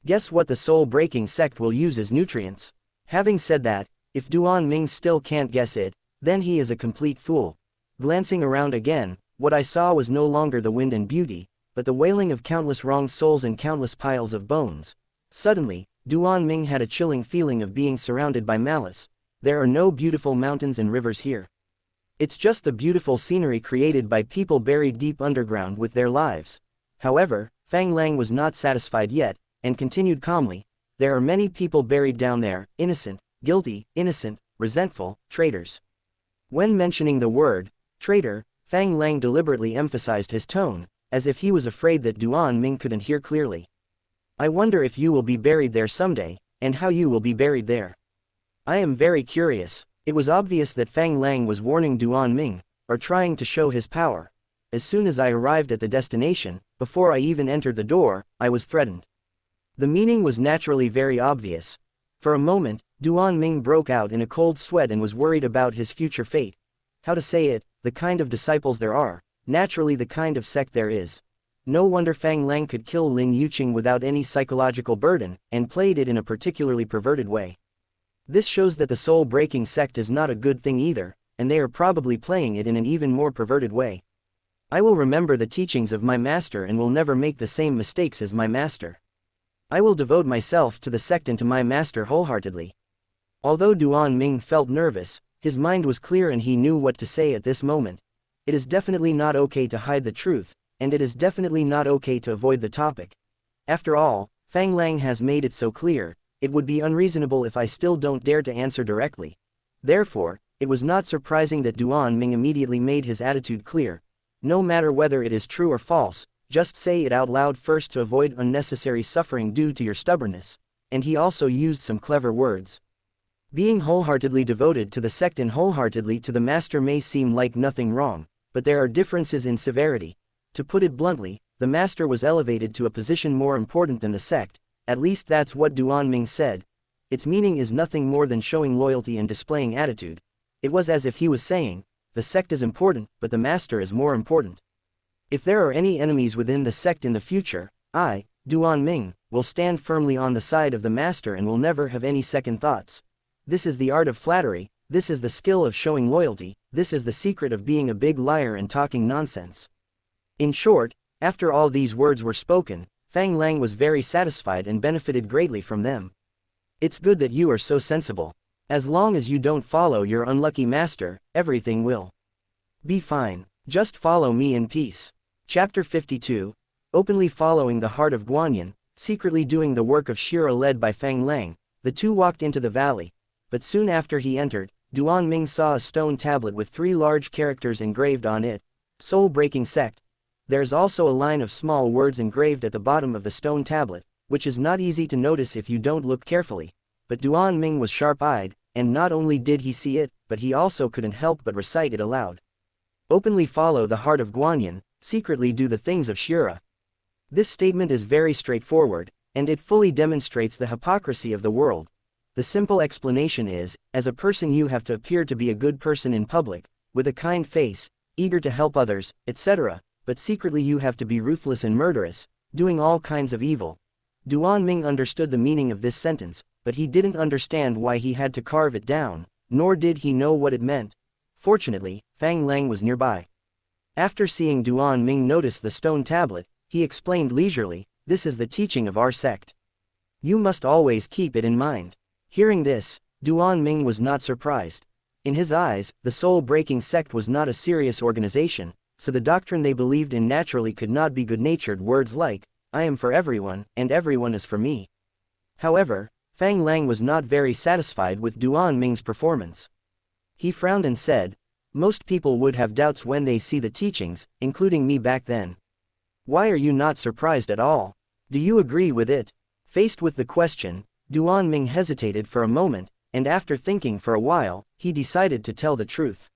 Guess what the soul-breaking sect will use as nutrients? Having said that, if Duan Ming still can't guess it, then he is a complete fool. Glancing around again, what I saw was no longer the wind and beauty, but the wailing of countless wronged souls and countless piles of bones. Suddenly, Duan Ming had a chilling feeling of being surrounded by malice. There are no beautiful mountains and rivers here. It's just the beautiful scenery created by people buried deep underground with their lives. However, Fang Lang was not satisfied yet, and continued calmly, there are many people buried down there, innocent, guilty, innocent, resentful, traitors. When mentioning the word, traitor, Fang Lang deliberately emphasized his tone, as if he was afraid that Duan Ming couldn't hear clearly. I wonder if you will be buried there someday, and how you will be buried there. I am very curious. It was obvious that Fang Lang was warning Duan Ming, or trying to show his power. As soon as I arrived at the destination, before I even entered the door, I was threatened. The meaning was naturally very obvious. For a moment, Duan Ming broke out in a cold sweat and was worried about his future fate. How to say it, the kind of disciples there are, naturally the kind of sect there is. No wonder Fang Lang could kill Lin Yuqing without any psychological burden, and played it in a particularly perverted way. This shows that the soul-breaking sect is not a good thing either, and they are probably playing it in an even more perverted way. I will remember the teachings of my master and will never make the same mistakes as my master. I will devote myself to the sect and to my master wholeheartedly. Although Duan Ming felt nervous, his mind was clear and he knew what to say at this moment. It is definitely not okay to hide the truth, and it is definitely not okay to avoid the topic. After all, Fang Lang has made it so clear, it would be unreasonable if I still don't dare to answer directly. Therefore, it was not surprising that Duan Ming immediately made his attitude clear. No matter whether it is true or false, just say it out loud first to avoid unnecessary suffering due to your stubbornness. And he also used some clever words. Being wholeheartedly devoted to the sect and wholeheartedly to the master may seem like nothing wrong, but there are differences in severity. To put it bluntly, the master was elevated to a position more important than the sect, at least that's what Duan-Ming said. Its meaning is nothing more than showing loyalty and displaying attitude. It was as if he was saying, the sect is important, but the master is more important. If there are any enemies within the sect in the future, I, Duan-Ming, will stand firmly on the side of the master and will never have any second thoughts. This is the art of flattery, this is the skill of showing loyalty, this is the secret of being a big liar and talking nonsense. In short, after all these words were spoken, Fang Lang was very satisfied and benefited greatly from them. It's good that you are so sensible. As long as you don't follow your unlucky master, everything will be fine. Just follow me in peace. Chapter 52. Openly following the heart of Guanyin, secretly doing the work of Shira led by Fang Lang, the two walked into the valley. But soon after he entered, Duan-Ming saw a stone tablet with 3 large characters engraved on it. Soul-breaking sect. There's also a line of small words engraved at the bottom of the stone tablet, which is not easy to notice if you don't look carefully. But Duan-Ming was sharp-eyed, and not only did he see it, but he also couldn't help but recite it aloud. Openly follow the heart of Guanyin, secretly do the things of Shira. This statement is very straightforward, and it fully demonstrates the hypocrisy of the world. The simple explanation is, as a person you have to appear to be a good person in public, with a kind face, eager to help others, etc., but secretly you have to be ruthless and murderous, doing all kinds of evil. Duan-Ming understood the meaning of this sentence, but he didn't understand why he had to carve it down, nor did he know what it meant. Fortunately, Fang Lang was nearby. After seeing Duan-Ming notice the stone tablet, he explained leisurely, this is the teaching of our sect. You must always keep it in mind. Hearing this, Duan-Ming was not surprised. In his eyes, the soul-breaking sect was not a serious organization, so the doctrine they believed in naturally could not be good-natured words like, I am for everyone, and everyone is for me. However, Fang Lang was not very satisfied with Duan-Ming's performance. He frowned and said, most people would have doubts when they see the teachings, including me back then. Why are you not surprised at all? Do you agree with it? Faced with the question, Duan-Ming hesitated for a moment, and after thinking for a while, he decided to tell the truth.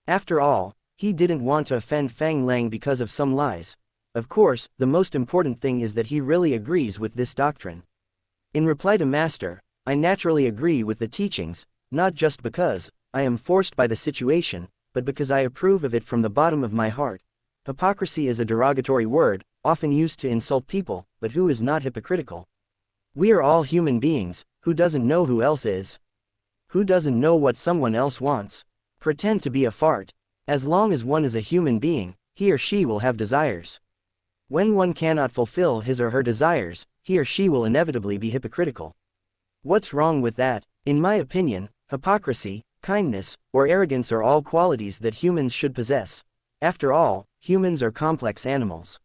After all, he didn't want to offend Fang Lang because of some lies. Of course, the most important thing is that he really agrees with this doctrine. In reply to Master, I naturally agree with the teachings, not just because I am forced by the situation, but because I approve of it from the bottom of my heart. Hypocrisy is a derogatory word, often used to insult people, but who is not hypocritical? We are all human beings, who doesn't know who else is? Who doesn't know what someone else wants? Pretend to be a fart. As long as one is a human being, he or she will have desires. When one cannot fulfill his or her desires, he or she will inevitably be hypocritical. What's wrong with that? In my opinion, hypocrisy, kindness, or arrogance are all qualities that humans should possess. After all, humans are complex animals.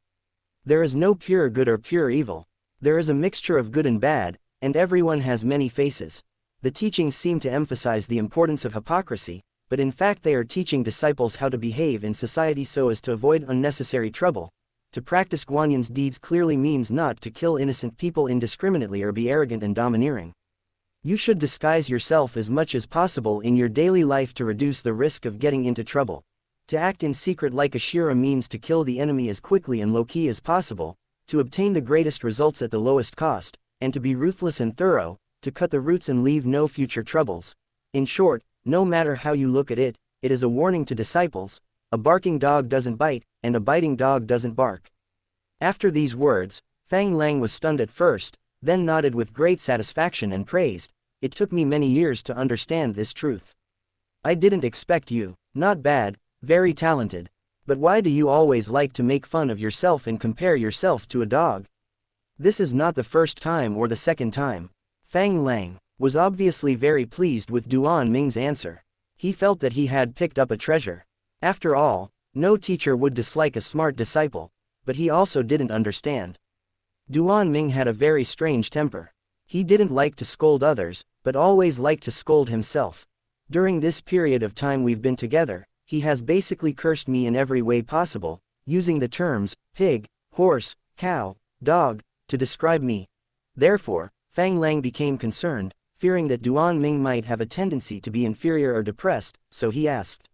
There is no pure good or pure evil. There is a mixture of good and bad, and everyone has many faces. The teachings seem to emphasize the importance of hypocrisy, but in fact they are teaching disciples how to behave in society so as to avoid unnecessary trouble. To practice Guanyin's deeds clearly means not to kill innocent people indiscriminately or be arrogant and domineering. You should disguise yourself as much as possible in your daily life to reduce the risk of getting into trouble. To act in secret like a Shira means to kill the enemy as quickly and low-key as possible, to obtain the greatest results at the lowest cost, and to be ruthless and thorough, to cut the roots and leave no future troubles. In short, no matter how you look at it, it is a warning to disciples. A barking dog doesn't bite, and a biting dog doesn't bark. After these words, Fang Lang was stunned at first, then nodded with great satisfaction and praised, it took me many years to understand this truth. I didn't expect you. Not bad, very talented. But why do you always like to make fun of yourself and compare yourself to a dog? This is not the first time or the second time. Fang Lang was obviously very pleased with Duan-Ming's answer. He felt that he had picked up a treasure. After all, no teacher would dislike a smart disciple, but he also didn't understand. Duan-Ming had a very strange temper. He didn't like to scold others, but always liked to scold himself. During this period of time we've been together, he has basically cursed me in every way possible, using the terms, pig, horse, cow, dog, to describe me. Therefore, Fang Lang became concerned, fearing that Duan Ming might have a tendency to be inferior or depressed, so he asked.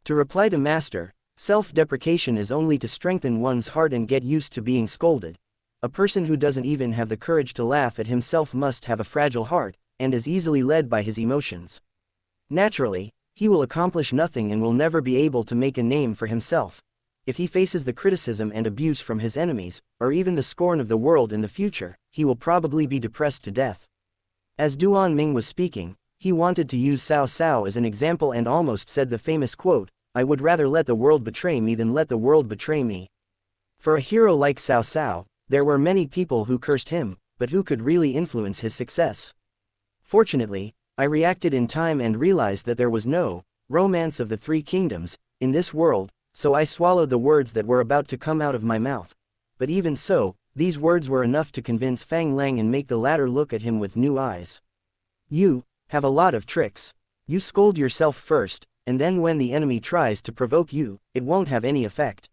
To reply to Master, self-deprecation is only to strengthen one's heart and get used to being scolded. A person who doesn't even have the courage to laugh at himself must have a fragile heart, and is easily led by his emotions. Naturally, he will accomplish nothing and will never be able to make a name for himself. If he faces the criticism and abuse from his enemies, or even the scorn of the world in the future, he will probably be depressed to death. As Duan Ming was speaking, he wanted to use Cao Cao as an example and almost said the famous quote, "I would rather let the world betray me than let the world betray me." For a hero like Cao Cao, there were many people who cursed him, but who could really influence his success. Fortunately, I reacted in time and realized that there was no romance of the three kingdoms in this world, so I swallowed the words that were about to come out of my mouth. But even so, these words were enough to convince Fang Lang and make the latter look at him with new eyes. You have a lot of tricks. You scold yourself first, and then when the enemy tries to provoke you, it won't have any effect.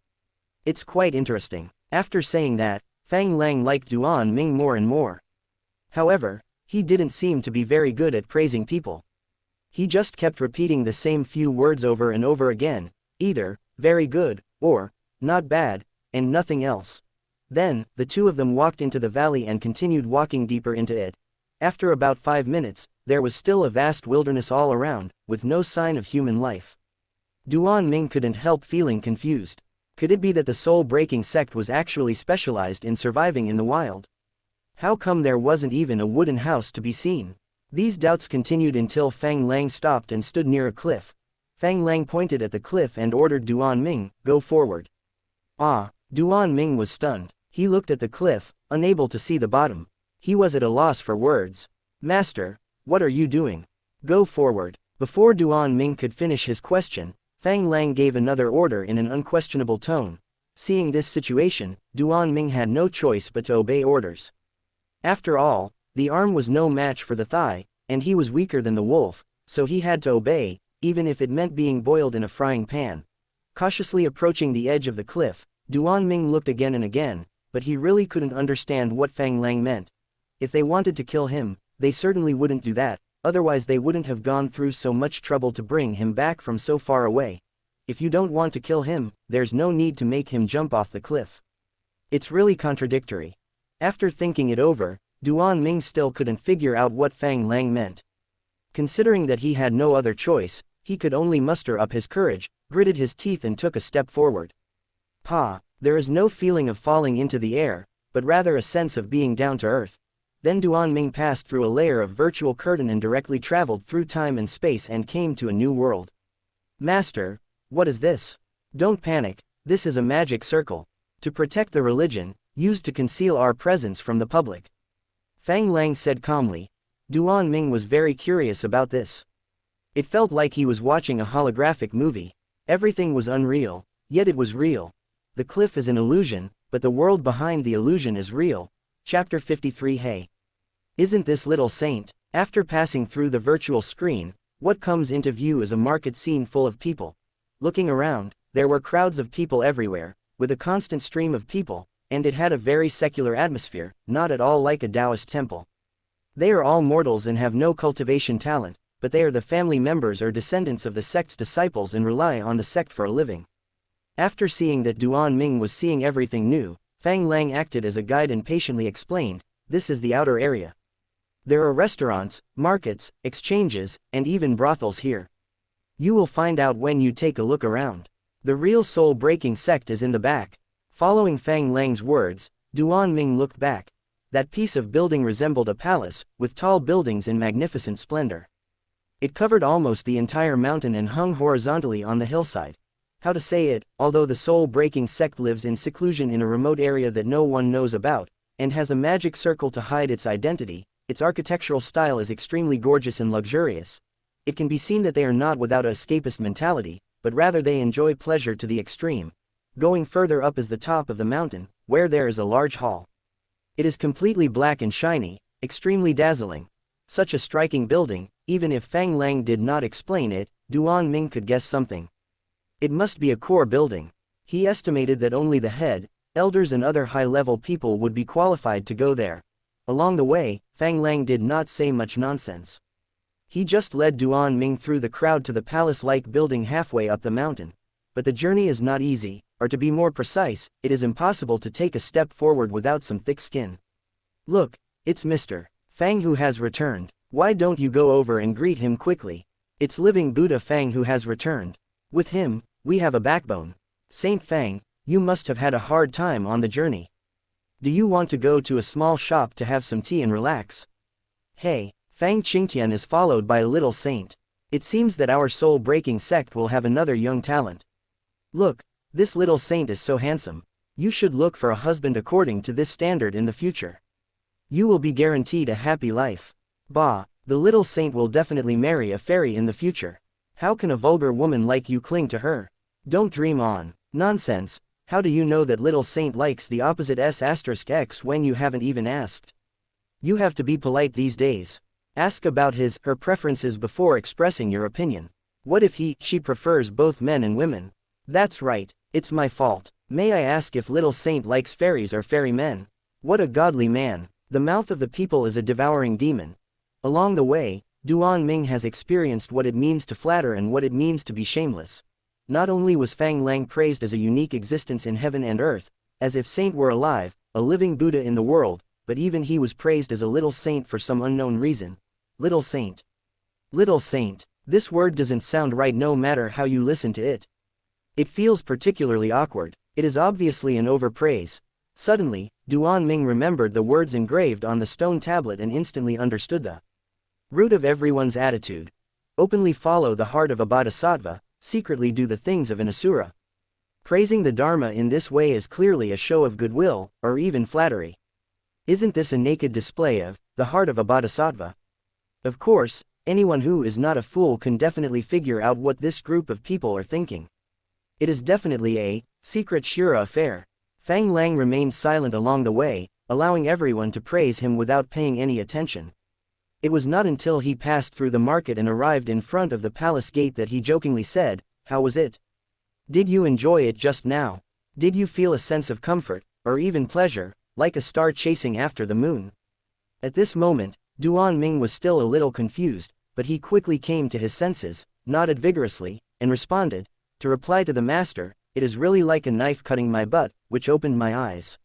It's quite interesting. After saying that, Fang Lang liked Duan Ming more and more. However, he didn't seem to be very good at praising people. He just kept repeating the same few words over and over again, either very good, or not bad, and nothing else. Then, the two of them walked into the valley and continued walking deeper into it. After about 5 minutes, there was still a vast wilderness all around, with no sign of human life. Duan Ming couldn't help feeling confused. Could it be that the soul-breaking sect was actually specialized in surviving in the wild? How come there wasn't even a wooden house to be seen? These doubts continued until Fang Lang stopped and stood near a cliff. Fang Lang pointed at the cliff and ordered Duan Ming, "Go forward." Duan Ming was stunned. He looked at the cliff, unable to see the bottom. He was at a loss for words. "Master, what are you doing? Go forward." Before Duan Ming could finish his question, Fang Lang gave another order in an unquestionable tone. Seeing this situation, Duan Ming had no choice but to obey orders. After all, the arm was no match for the thigh, and he was weaker than the wolf, so he had to obey, even if it meant being boiled in a frying pan. Cautiously approaching the edge of the cliff, Duan Ming looked again and again, but he really couldn't understand what Fang Lang meant. If they wanted to kill him, they certainly wouldn't do that, otherwise they wouldn't have gone through so much trouble to bring him back from so far away. If you don't want to kill him, there's no need to make him jump off the cliff. It's really contradictory. After thinking it over, Duan Ming still couldn't figure out what Fang Lang meant. Considering that he had no other choice, he could only muster up his courage, gritted his teeth and took a step forward. There is no feeling of falling into the air, but rather a sense of being down to earth. Then Duan Ming passed through a layer of virtual curtain and directly traveled through time and space and came to a new world. "Master, what is this?" "Don't panic, this is a magic circle. To protect the religion, used to conceal our presence from the public," Fang Lang said calmly. Duan Ming was very curious about this. It felt like he was watching a holographic movie. Everything was unreal, yet it was real. The cliff is an illusion, but the world behind the illusion is real. Chapter 53. Hey! Isn't this little saint? After passing through the virtual screen, what comes into view is a market scene full of people. Looking around, there were crowds of people everywhere, with a constant stream of people, and it had a very secular atmosphere, not at all like a Taoist temple. They are all mortals and have no cultivation talent, but they are the family members or descendants of the sect's disciples and rely on the sect for a living. After seeing that Duan Ming was seeing everything new, Fang Lang acted as a guide and patiently explained, "This is the outer area. There are restaurants, markets, exchanges, and even brothels here. You will find out when you take a look around. The real soul-breaking sect is in the back." Following Fang Lang's words, Duan Ming looked back. That piece of building resembled a palace, with tall buildings in magnificent splendor. It covered almost the entire mountain and hung horizontally on the hillside. How to say it, although the soul-breaking sect lives in seclusion in a remote area that no one knows about, and has a magic circle to hide its identity, its architectural style is extremely gorgeous and luxurious. It can be seen that they are not without an escapist mentality, but rather they enjoy pleasure to the extreme. Going further up is the top of the mountain, where there is a large hall. It is completely black and shiny, extremely dazzling. Such a striking building, even if Fang Lang did not explain it, Duan Ming could guess something. It must be a core building. He estimated that only the head, Elders and other high-level people would be qualified to go there. Along the way, Fang Lang did not say much nonsense. He just led Duan Ming through the crowd to the palace-like building halfway up the mountain. But the journey is not easy, or to be more precise, it is impossible to take a step forward without some thick skin. Look, it's Mr. Fang who has returned. Why don't you go over and greet him quickly? It's living Buddha Fang who has returned. With him, we have a backbone. Saint Fang, you must have had a hard time on the journey. Do you want to go to a small shop to have some tea and relax? Hey, Fang Qingtian is followed by a little saint. It seems that our soul-breaking sect will have another young talent. Look, this little saint is so handsome. You should look for a husband according to this standard in the future. You will be guaranteed a happy life. Bah, the little saint will definitely marry a fairy in the future. How can a vulgar woman like you cling to her? Don't dream on. Nonsense. How do you know that little saint likes the opposite S*X when you haven't even asked? You have to be polite these days. Ask about her preferences before expressing your opinion. What if she prefers both men and women? That's right, it's my fault. May I ask if little saint likes fairies or fairy men? What a godly man. The mouth of the people is a devouring demon. Along the way, Duan Ming has experienced what it means to flatter and what it means to be shameless. Not only was Fang Lang praised as a unique existence in heaven and earth, as if saint were alive, a living Buddha in the world, but even he was praised as a little saint for some unknown reason. Little saint. Little saint. This word doesn't sound right no matter how you listen to it. It feels particularly awkward. It is obviously an overpraise. Suddenly, Duan Ming remembered the words engraved on the stone tablet and instantly understood the root of everyone's attitude. Openly follow the heart of a bodhisattva, secretly do the things of an asura. Praising the Dharma in this way is clearly a show of goodwill, or even flattery. Isn't this a naked display of the heart of a bodhisattva? Of course, anyone who is not a fool can definitely figure out what this group of people are thinking. It is definitely a secret Shura affair. Fang Lang remained silent along the way, allowing everyone to praise him without paying any attention. It was not until he passed through the market and arrived in front of the palace gate that he jokingly said, "How was it? Did you enjoy it just now? Did you feel a sense of comfort, or even pleasure, like a star chasing after the moon?" At this moment, Duan Ming was still a little confused, but he quickly came to his senses, nodded vigorously, and responded, to reply to the master, "It is really like a knife cutting my butt, which opened my eyes."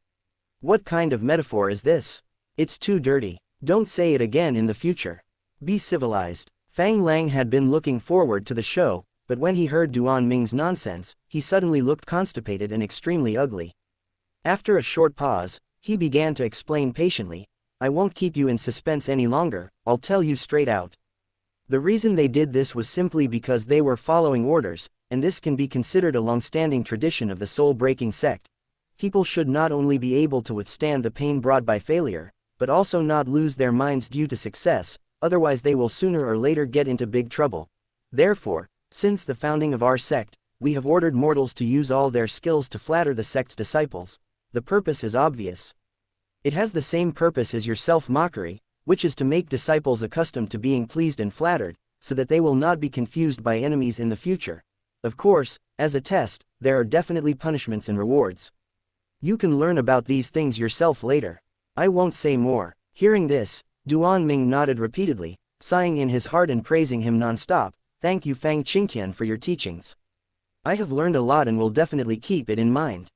What kind of metaphor is this? It's too dirty. Don't say it again in the future. Be civilized. Fang Lang had been looking forward to the show, but when he heard Duan Ming's nonsense, he suddenly looked constipated and extremely ugly. After a short pause, he began to explain patiently, "I won't keep you in suspense any longer, I'll tell you straight out. The reason they did this was simply because they were following orders, and this can be considered a long-standing tradition of the soul-breaking sect. People should not only be able to withstand the pain brought by failure, but also not lose their minds due to success, otherwise they will sooner or later get into big trouble. Therefore, since the founding of our sect, we have ordered mortals to use all their skills to flatter the sect's disciples. The purpose is obvious. It has the same purpose as your self-mockery, which is to make disciples accustomed to being pleased and flattered, so that they will not be confused by enemies in the future. Of course, as a test, there are definitely punishments and rewards. You can learn about these things yourself later. I won't say more." Hearing this, Duan Ming nodded repeatedly, sighing in his heart and praising him non-stop. "Thank you Fang Qingtian for your teachings. I have learned a lot and will definitely keep it in mind."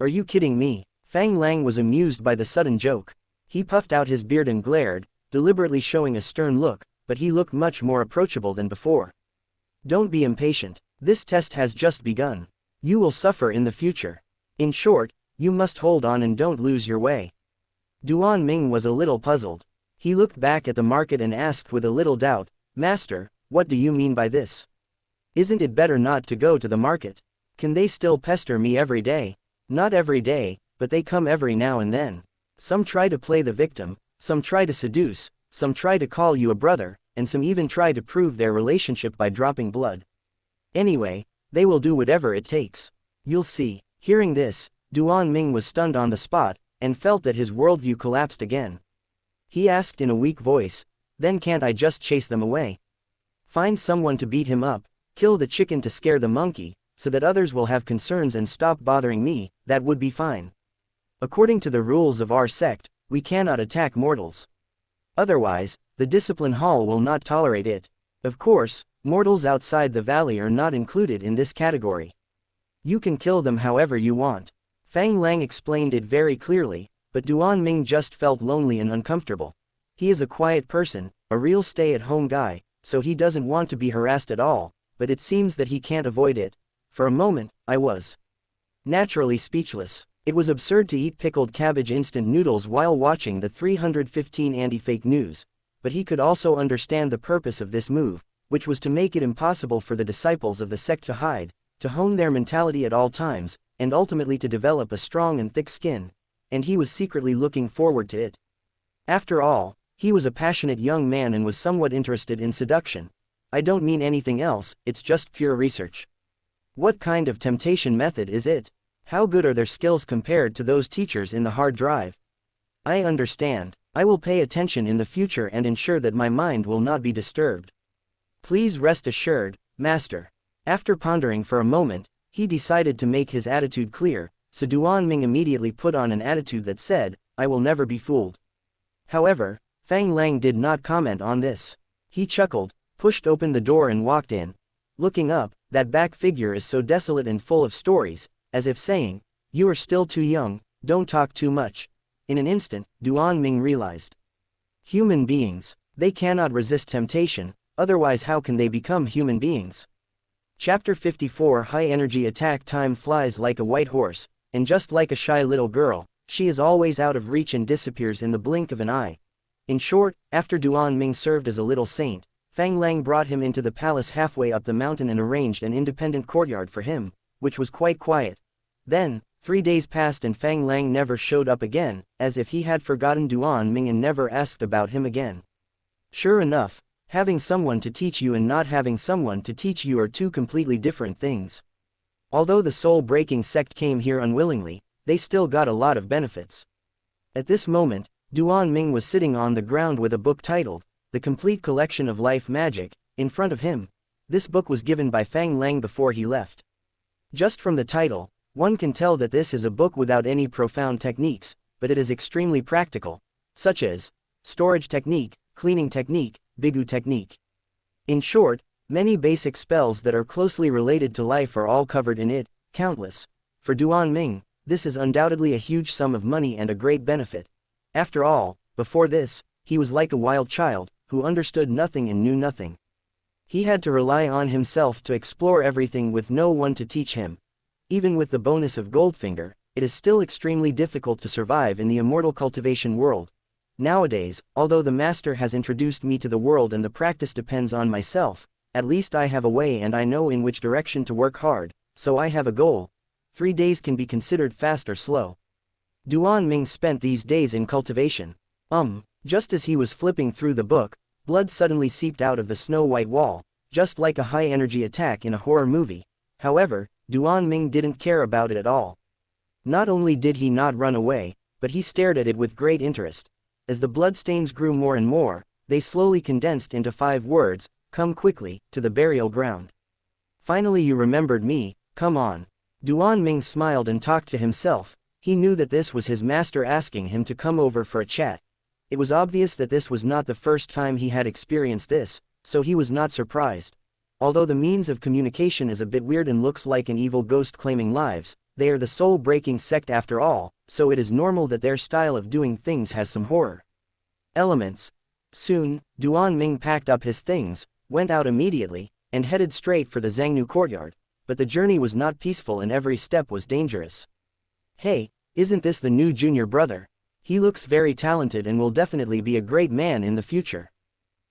"Are you kidding me?" Fang Lang was amused by the sudden joke. He puffed out his beard and glared, deliberately showing a stern look, but he looked much more approachable than before. "Don't be impatient. This test has just begun. You will suffer in the future. In short, you must hold on and don't lose your way." Duan Ming was a little puzzled. He looked back at the market and asked with a little doubt, "Master, what do you mean by this? Isn't it better not to go to the market? Can they still pester me every day?" "Not every day, but they come every now and then. Some try to play the victim, some try to seduce, some try to call you a brother, and some even try to prove their relationship by dropping blood. Anyway, they will do whatever it takes. You'll see." Hearing this, Duan Ming was stunned on the spot, and felt that his worldview collapsed again. He asked in a weak voice, "Then can't I just chase them away? Find someone to beat him up, kill the chicken to scare the monkey, so that others will have concerns and stop bothering me, that would be fine." According to the rules of our sect, we cannot attack mortals. Otherwise, the discipline hall will not tolerate it. Of course, mortals outside the valley are not included in this category. You can kill them however you want. Fang Lang explained it very clearly, but Duan Ming just felt lonely and uncomfortable. He is a quiet person, a real stay-at-home guy, so he doesn't want to be harassed at all, but it seems that he can't avoid it. For a moment, I was naturally speechless. It was absurd to eat pickled cabbage instant noodles while watching the 315 anti-fake news, but he could also understand the purpose of this move, which was to make it impossible for the disciples of the sect to hide, to hone their mentality at all times, and ultimately to develop a strong and thick skin, and he was secretly looking forward to it. After all, he was a passionate young man and was somewhat interested in seduction. I don't mean anything else, it's just pure research. What kind of temptation method is it? How good are their skills compared to those teachers in the hard drive? I understand. I will pay attention in the future and ensure that my mind will not be disturbed. Please rest assured, Master. After pondering for a moment, he decided to make his attitude clear, so Duan Ming immediately put on an attitude that said, I will never be fooled. However, Fang Lang did not comment on this. He chuckled, pushed open the door and walked in. Looking up, that back figure is so desolate and full of stories, as if saying, you are still too young, don't talk too much. In an instant, Duan Ming realized. Human beings, they cannot resist temptation, otherwise how can they become human beings? Chapter 54 High Energy Attack. Time flies like a white horse, and just like a shy little girl, she is always out of reach and disappears in the blink of an eye. In short, after Duan Ming served as a little saint, Fang Lang brought him into the palace halfway up the mountain and arranged an independent courtyard for him, which was quite quiet. Then, 3 days passed and Fang Lang never showed up again, as if he had forgotten Duan Ming and never asked about him again. Sure enough, having someone to teach you and not having someone to teach you are two completely different things. Although the soul-breaking sect came here unwillingly, they still got a lot of benefits. At this moment, Duan Ming was sitting on the ground with a book titled, The Complete Collection of Life Magic, in front of him. This book was given by Fang Lang before he left. Just from the title, one can tell that this is a book without any profound techniques, but it is extremely practical, such as storage technique, cleaning technique, bigu technique. In short, many basic spells that are closely related to life are all covered in it, countless. For Duan Ming, this is undoubtedly a huge sum of money and a great benefit. After all, before this, he was like a wild child, who understood nothing and knew nothing. He had to rely on himself to explore everything with no one to teach him. Even with the bonus of Goldfinger, it is still extremely difficult to survive in the immortal cultivation world. Nowadays, although the master has introduced me to the world and the practice depends on myself, at least I have a way and I know in which direction to work hard, so I have a goal. 3 days can be considered fast or slow. Duan Ming spent these days in cultivation. Just as he was flipping through the book, blood suddenly seeped out of the snow-white wall, just like a high-energy attack in a horror movie. However, Duan Ming didn't care about it at all. Not only did he not run away, but he stared at it with great interest. As the bloodstains grew more and more, they slowly condensed into 5 words, come quickly, to the burial ground. Finally you remembered me, come on. Duan Ming smiled and talked to himself. He knew that this was his master asking him to come over for a chat. It was obvious that this was not the first time he had experienced this, so he was not surprised. Although the means of communication is a bit weird and looks like an evil ghost claiming lives, they are the soul-breaking sect after all, so it is normal that their style of doing things has some horror elements. Soon, Duan Ming packed up his things, went out immediately, and headed straight for the Zhangnu courtyard, but the journey was not peaceful and every step was dangerous. Hey, isn't this the new junior brother? He looks very talented and will definitely be a great man in the future.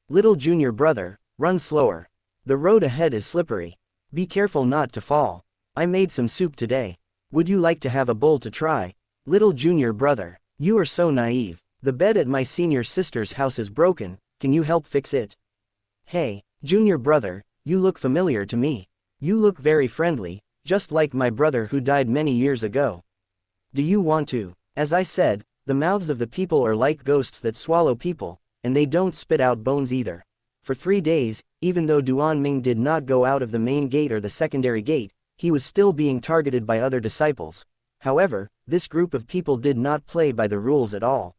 Little junior brother, run slower. The road ahead is slippery. Be careful not to fall. I made some soup today. Would you like to have a bowl to try? Little junior brother, you are so naive. The bed at my senior sister's house is broken, can you help fix it? Hey, junior brother, you look familiar to me. You look very friendly, just like my brother who died many years ago. Do you want to? As I said, the mouths of the people are like ghosts that swallow people, and they don't spit out bones either. For 3 days, even though Duan Ming did not go out of the main gate or the secondary gate, he was still being targeted by other disciples. However, this group of people did not play by the rules at all.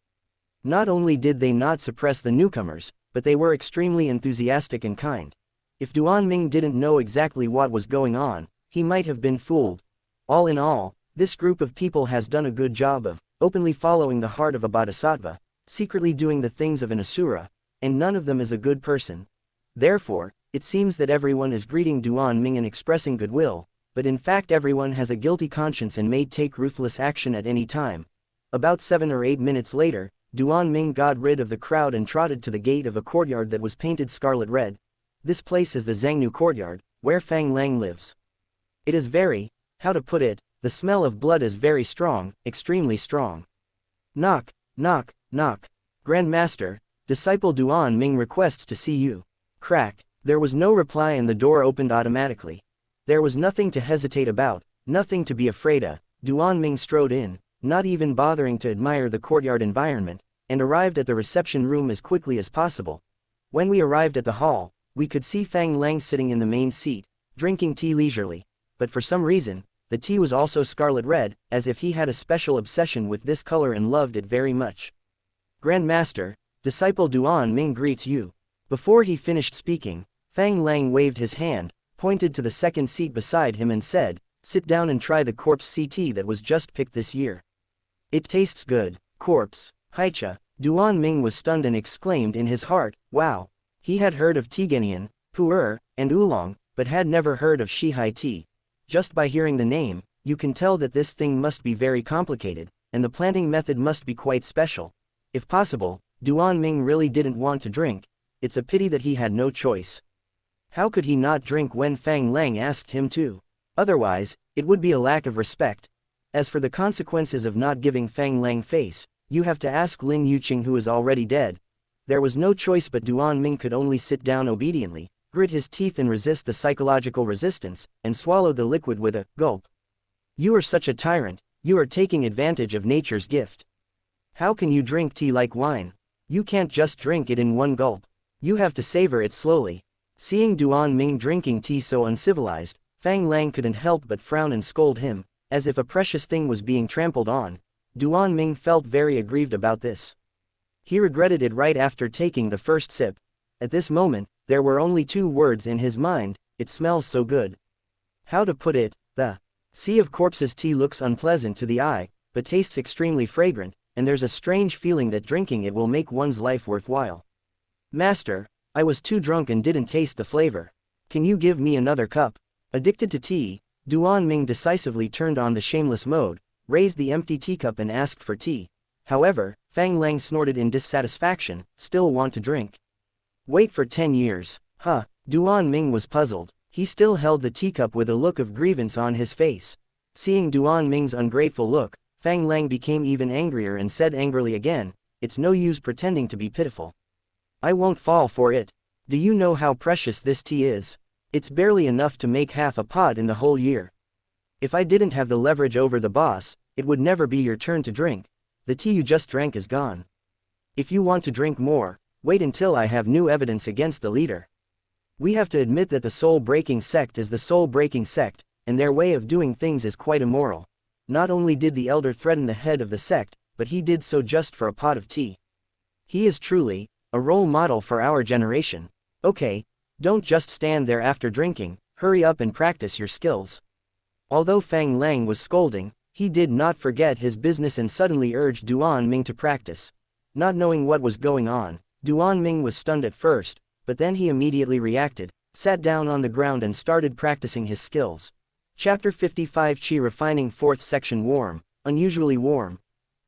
Not only did they not suppress the newcomers, but they were extremely enthusiastic and kind. If Duan Ming didn't know exactly what was going on, he might have been fooled. All in all, this group of people has done a good job of openly following the heart of a bodhisattva, secretly doing the things of an asura, and none of them is a good person. Therefore, it seems that everyone is greeting Duan Ming and expressing goodwill, but in fact everyone has a guilty conscience and may take ruthless action at any time. About 7 or 8 minutes later, Duan Ming got rid of the crowd and trotted to the gate of a courtyard that was painted scarlet red. This place is the Zhangnu courtyard, where Fang Lang lives. It is very, how to put it, the smell of blood is very strong, extremely strong. Knock, knock, knock. Grand Master, disciple Duan Ming requests to see you. Crack. There was no reply and the door opened automatically. There was nothing to hesitate about, nothing to be afraid of. Duan Ming strode in, not even bothering to admire the courtyard environment, and arrived at the reception room as quickly as possible. When we arrived at the hall, we could see Fang Lang sitting in the main seat, drinking tea leisurely, but for some reason, the tea was also scarlet red, as if he had a special obsession with this color and loved it very much. Grand Master, disciple Duan Ming greets you. Before he finished speaking, Fang Lang waved his hand, pointed to the second seat beside him and said, sit down and try the corpse tea that was just picked this year. It tastes good. Corpse, Haicha. Duan Ming was stunned and exclaimed in his heart, wow. He had heard of Tigenian, Pu'er, and Oolong, but had never heard of Shihai tea. Just by hearing the name, you can tell that this thing must be very complicated, and the planting method must be quite special. If possible, Duan Ming really didn't want to drink. It's a pity that he had no choice. How could he not drink when Fang Lang asked him to? Otherwise, it would be a lack of respect. As for the consequences of not giving Fang Lang face, you have to ask Lin Yuqing, who is already dead. There was no choice, but Duan Ming could only sit down obediently, grit his teeth and resist the psychological resistance, and swallow the liquid with a gulp. You are such a tyrant, you are taking advantage of nature's gift. How can you drink tea like wine? You can't just drink it in one gulp. You have to savor it slowly. Seeing Duan Ming drinking tea so uncivilized, Fang Lang couldn't help but frown and scold him, as if a precious thing was being trampled on. Duan Ming felt very aggrieved about this. He regretted it right after taking the first sip. At this moment, there were only 2 words in his mind, it smells so good. How to put it, the sea of corpses tea looks unpleasant to the eye, but tastes extremely fragrant, and there's a strange feeling that drinking it will make one's life worthwhile. Master, I was too drunk and didn't taste the flavor. Can you give me another cup? Addicted to tea, Duan Ming decisively turned on the shameless mode, raised the empty teacup and asked for tea. However, Fang Lang snorted in dissatisfaction, still want to drink. Wait for 10 years. Huh. Duan Ming was puzzled. He still held the teacup with a look of grievance on his face. Seeing Duan Ming's ungrateful look, Fang Lang became even angrier and said angrily again, it's no use pretending to be pitiful. I won't fall for it. Do you know how precious this tea is? It's barely enough to make half a pot in the whole year. If I didn't have the leverage over the boss, it would never be your turn to drink. The tea you just drank is gone. If you want to drink more, wait until I have new evidence against the leader. We have to admit that the soul-breaking sect is the soul-breaking sect, and their way of doing things is quite immoral. Not only did the elder threaten the head of the sect, but he did so just for a pot of tea. He is truly a role model for our generation. Okay, don't just stand there after drinking, hurry up and practice your skills. Although Fang Lang was scolding, he did not forget his business and suddenly urged Duan Ming to practice. Not knowing what was going on, Duan Ming was stunned at first, but then he immediately reacted, sat down on the ground and started practicing his skills. Chapter 55 Qi Refining 4th Section Warm, unusually warm.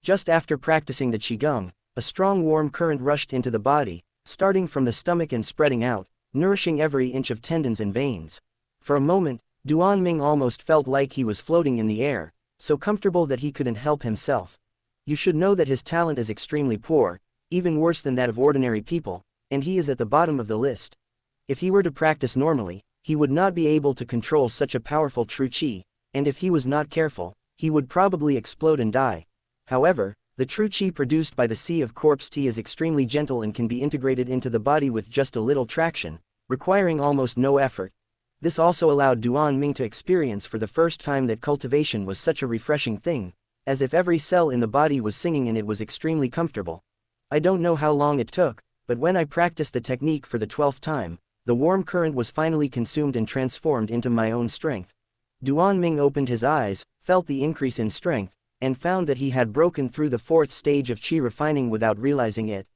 Just after practicing the Qigong, a strong warm current rushed into the body, starting from the stomach and spreading out, nourishing every inch of tendons and veins. For a moment, Duan Ming almost felt like he was floating in the air, so comfortable that he couldn't help himself. You should know that his talent is extremely poor, even worse than that of ordinary people, and he is at the bottom of the list. If he were to practice normally, he would not be able to control such a powerful true qi, and if he was not careful, he would probably explode and die. However, the true qi produced by the sea of corpse tea is extremely gentle and can be integrated into the body with just a little traction, requiring almost no effort. This also allowed Duan Ming to experience for the first time that cultivation was such a refreshing thing, as if every cell in the body was singing and it was extremely comfortable. I don't know how long it took, but when I practiced the technique for the 12th time, the warm current was finally consumed and transformed into my own strength. Duan Ming opened his eyes, felt the increase in strength, and found that he had broken through the 4th stage of qi refining without realizing it.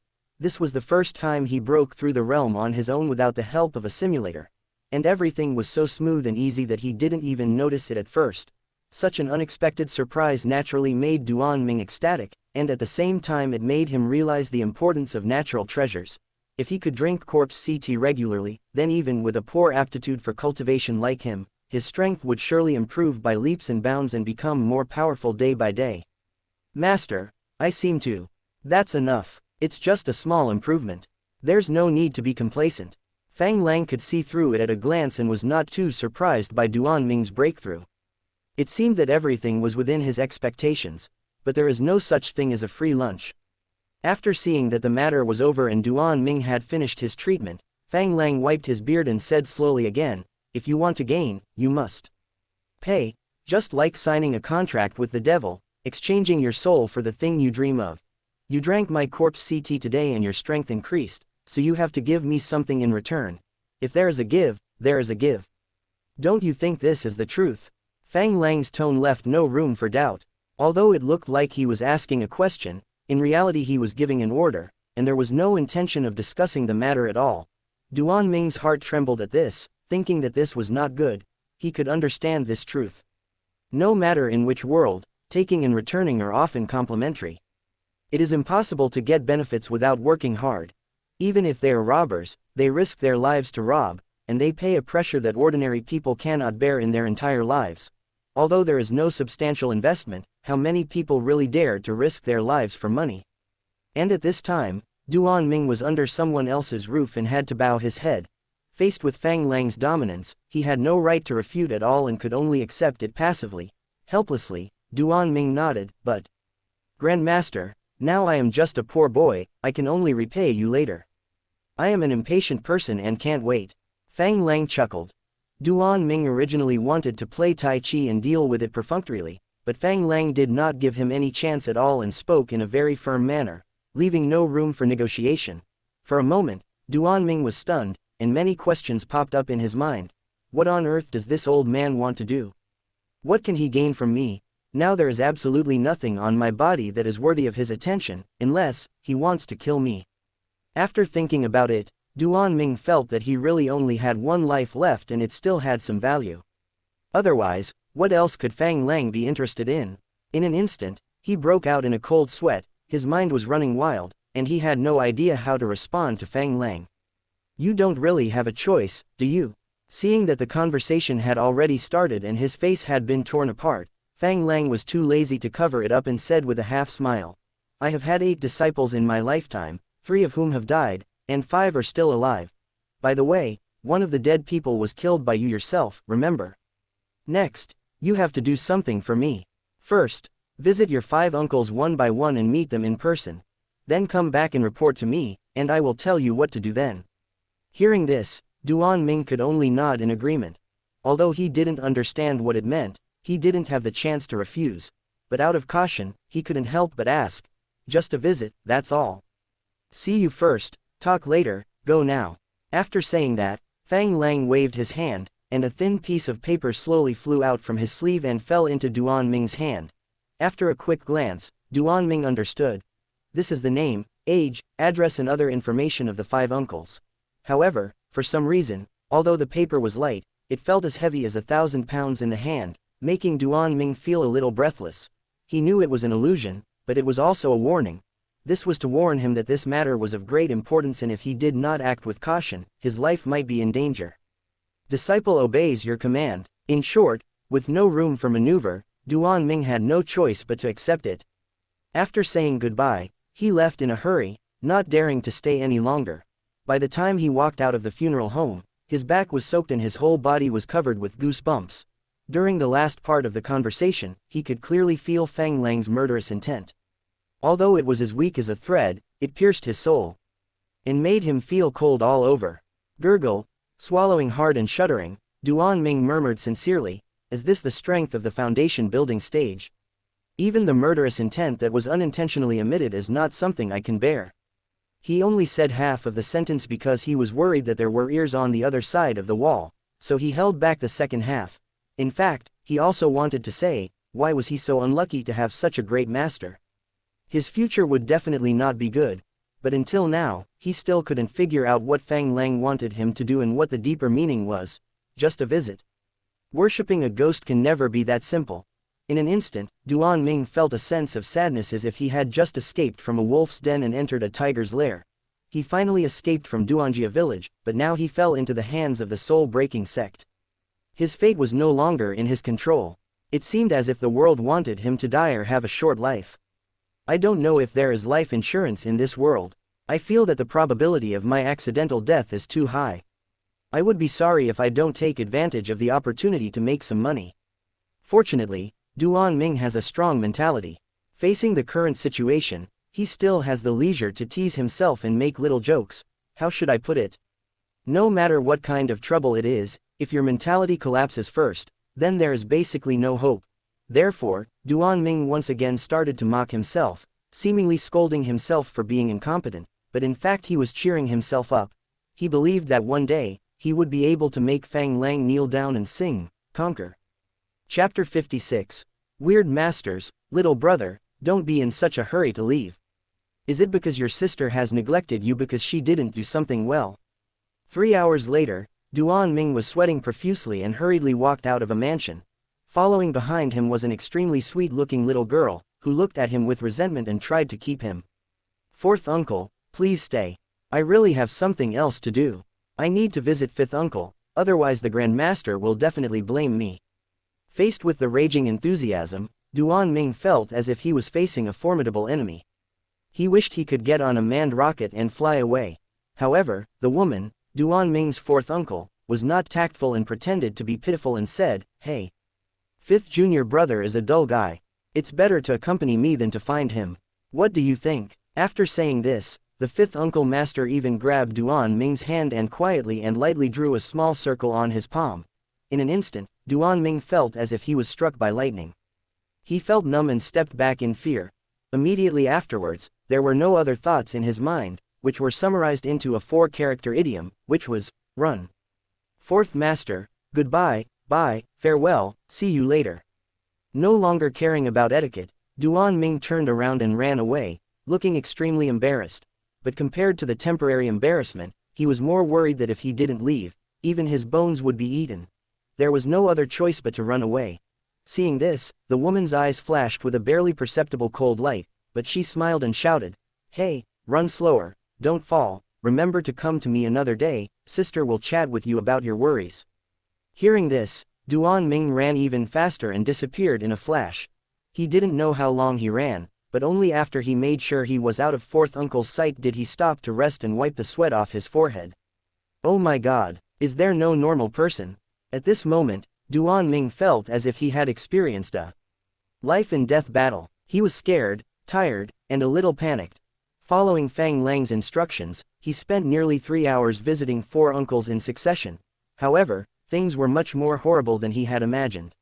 This was the first time he broke through the realm on his own without the help of a simulator. And everything was so smooth and easy that he didn't even notice it at first. Such an unexpected surprise naturally made Duan Ming ecstatic, and at the same time it made him realize the importance of natural treasures. If he could drink corpse tea regularly, then even with a poor aptitude for cultivation like him, his strength would surely improve by leaps and bounds and become more powerful day by day. Master, I seem to. That's enough. It's just a small improvement. There's no need to be complacent. Fang Lang could see through it at a glance and was not too surprised by Duan Ming's breakthrough. It seemed that everything was within his expectations, but there is no such thing as a free lunch. After seeing that the matter was over and Duan Ming had finished his treatment, Fang Lang wiped his beard and said slowly again, "If you want to gain, you must pay, just like signing a contract with the devil, exchanging your soul for the thing you dream of. You drank my corpse tea today and your strength increased, so you have to give me something in return. If there is a give, there is a give. Don't you think this is the truth?" Fang Lang's tone left no room for doubt. Although it looked like he was asking a question, in reality he was giving an order, and there was no intention of discussing the matter at all. Duan Ming's heart trembled at this, thinking that this was not good. He could understand this truth. No matter in which world, taking and returning are often complementary. It is impossible to get benefits without working hard. Even if they are robbers, they risk their lives to rob, and they pay a pressure that ordinary people cannot bear in their entire lives. Although there is no substantial investment, how many people really dare to risk their lives for money? And at this time, Duan Ming was under someone else's roof and had to bow his head. Faced with Fang Lang's dominance, he had no right to refute at all and could only accept it passively. Helplessly, Duan Ming nodded, "But, Grandmaster, now I am just a poor boy, I can only repay you later. I am an impatient person and can't wait." Fang Lang chuckled. Duan Ming originally wanted to play Tai Chi and deal with it perfunctorily, but Fang Lang did not give him any chance at all and spoke in a very firm manner, leaving no room for negotiation. For a moment, Duan Ming was stunned, and many questions popped up in his mind. What on earth does this old man want to do? What can he gain from me? Now there is absolutely nothing on my body that is worthy of his attention, unless he wants to kill me. After thinking about it, Duan Ming felt that he really only had one life left and it still had some value. Otherwise, what else could Fang Lang be interested in? In an instant, he broke out in a cold sweat, his mind was running wild, and he had no idea how to respond to Fang Lang. "You don't really have a choice, do you?" Seeing that the conversation had already started and his face had been torn apart, Fang Lang was too lazy to cover it up and said with a half smile, "I have had 8 disciples in my lifetime, 3 of whom have died, and 5 are still alive. By the way, one of the dead people was killed by you yourself, remember? Next, you have to do something for me. First, visit your 5 uncles one by one and meet them in person. Then come back and report to me, and I will tell you what to do then." Hearing this, Duan Ming could only nod in agreement. Although he didn't understand what it meant, he didn't have the chance to refuse. But out of caution, he couldn't help but ask. "Just a visit, that's all. See you first, talk later, go now." After saying that, Fang Lang waved his hand, and a thin piece of paper slowly flew out from his sleeve and fell into Duan Ming's hand. After a quick glance, Duan Ming understood. This is the name, age, address and other information of the 5 uncles. However, for some reason, although the paper was light, it felt as heavy as 1,000 pounds in the hand, making Duan Ming feel a little breathless. He knew it was an illusion, but it was also a warning. This was to warn him that this matter was of great importance and if he did not act with caution, his life might be in danger. Disciple obeys your command. In short, with no room for maneuver, Duan Ming had no choice but to accept it. After saying goodbye, he left in a hurry, not daring to stay any longer. By the time he walked out of the funeral home, his back was soaked and his whole body was covered with goosebumps. During the last part of the conversation, he could clearly feel Fang Lang's murderous intent. Although it was as weak as a thread, it pierced his soul and made him feel cold all over. Gurgle, swallowing hard and shuddering, Duan Ming murmured sincerely, is this the strength of the foundation building stage? Even the murderous intent that was unintentionally omitted is not something I can bear. He only said half of the sentence because he was worried that there were ears on the other side of the wall, so he held back the second half. In fact, he also wanted to say, why was he so unlucky to have such a great master? His future would definitely not be good, but until now, he still couldn't figure out what Fang Lang wanted him to do and what the deeper meaning was. Just a visit. Worshipping a ghost can never be that simple. In an instant, Duan Ming felt a sense of sadness as if he had just escaped from a wolf's den and entered a tiger's lair. He finally escaped from Duanjia village, but now he fell into the hands of the soul-breaking sect. His fate was no longer in his control. It seemed as if the world wanted him to die or have a short life. I don't know if there is life insurance in this world. I feel that the probability of my accidental death is too high. I would be sorry if I don't take advantage of the opportunity to make some money. Fortunately, Duan Ming has a strong mentality. Facing the current situation, he still has the leisure to tease himself and make little jokes. How should I put it? No matter what kind of trouble it is, if your mentality collapses first, then there is basically no hope. Therefore, Duan Ming once again started to mock himself, seemingly scolding himself for being incompetent, but in fact he was cheering himself up. He believed that one day, he would be able to make Fang Lang kneel down and sing, conquer. Chapter 56. Weird Masters, little brother, don't be in such a hurry to leave. Is it because your sister has neglected you because she didn't do something well? 3 hours later, Duan Ming was sweating profusely and hurriedly walked out of a mansion. Following behind him was an extremely sweet-looking little girl, who looked at him with resentment and tried to keep him. Fourth uncle, please stay. I really have something else to do. I need to visit fifth uncle, otherwise the Grand Master will definitely blame me. Faced with the raging enthusiasm, Duan Ming felt as if he was facing a formidable enemy. He wished he could get on a manned rocket and fly away. However, the woman, Duan Ming's fourth uncle, was not tactful and pretended to be pitiful and said, hey. Fifth junior brother is a dull guy. It's better to accompany me than to find him. What do you think? After saying this, the fifth uncle master even grabbed Duan Ming's hand and quietly and lightly drew a small circle on his palm. In an instant, Duan Ming felt as if he was struck by lightning. He felt numb and stepped back in fear. Immediately afterwards, there were no other thoughts in his mind, which were summarized into a 4-character idiom, which was, run. Fourth master, goodbye, bye, farewell, see you later. No longer caring about etiquette, Duan Ming turned around and ran away, looking extremely embarrassed. But compared to the temporary embarrassment, he was more worried that if he didn't leave, even his bones would be eaten. There was no other choice but to run away. Seeing this, the woman's eyes flashed with a barely perceptible cold light, but she smiled and shouted, hey, run slower, don't fall, remember to come to me another day, sister will chat with you about your worries. Hearing this, Duan Ming ran even faster and disappeared in a flash. He didn't know how long he ran, but only after he made sure he was out of fourth uncle's sight did he stop to rest and wipe the sweat off his forehead. Oh my god, is there no normal person? At this moment, Duan Ming felt as if he had experienced a life and death battle. He was scared, tired, and a little panicked. Following Fang Lang's instructions, he spent nearly 3 hours visiting 4 uncles in succession. However, things were much more horrible than he had imagined.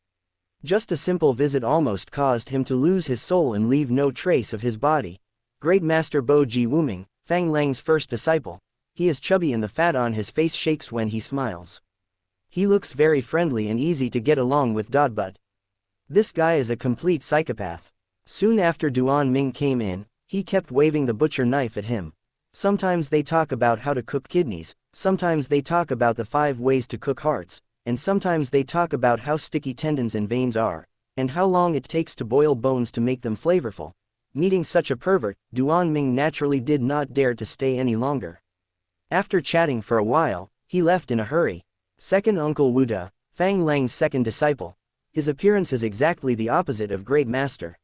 Just a simple visit almost caused him to lose his soul and leave no trace of his body. Great Master Bo Ji Wuming, Fang Lang's first disciple. He is chubby and the fat on his face shakes when he smiles. He looks very friendly and easy to get along with. But this guy is a complete psychopath. Soon after Duan Ming came in, he kept waving the butcher knife at him. Sometimes they talk about how to cook kidneys, sometimes they talk about the 5 ways to cook hearts, and sometimes they talk about how sticky tendons and veins are, and how long it takes to boil bones to make them flavorful. Meeting such a pervert, Duan Ming naturally did not dare to stay any longer. After chatting for a while, he left in a hurry. Second Uncle Wu De, Fang Lang's second disciple. His appearance is exactly the opposite of Great Master.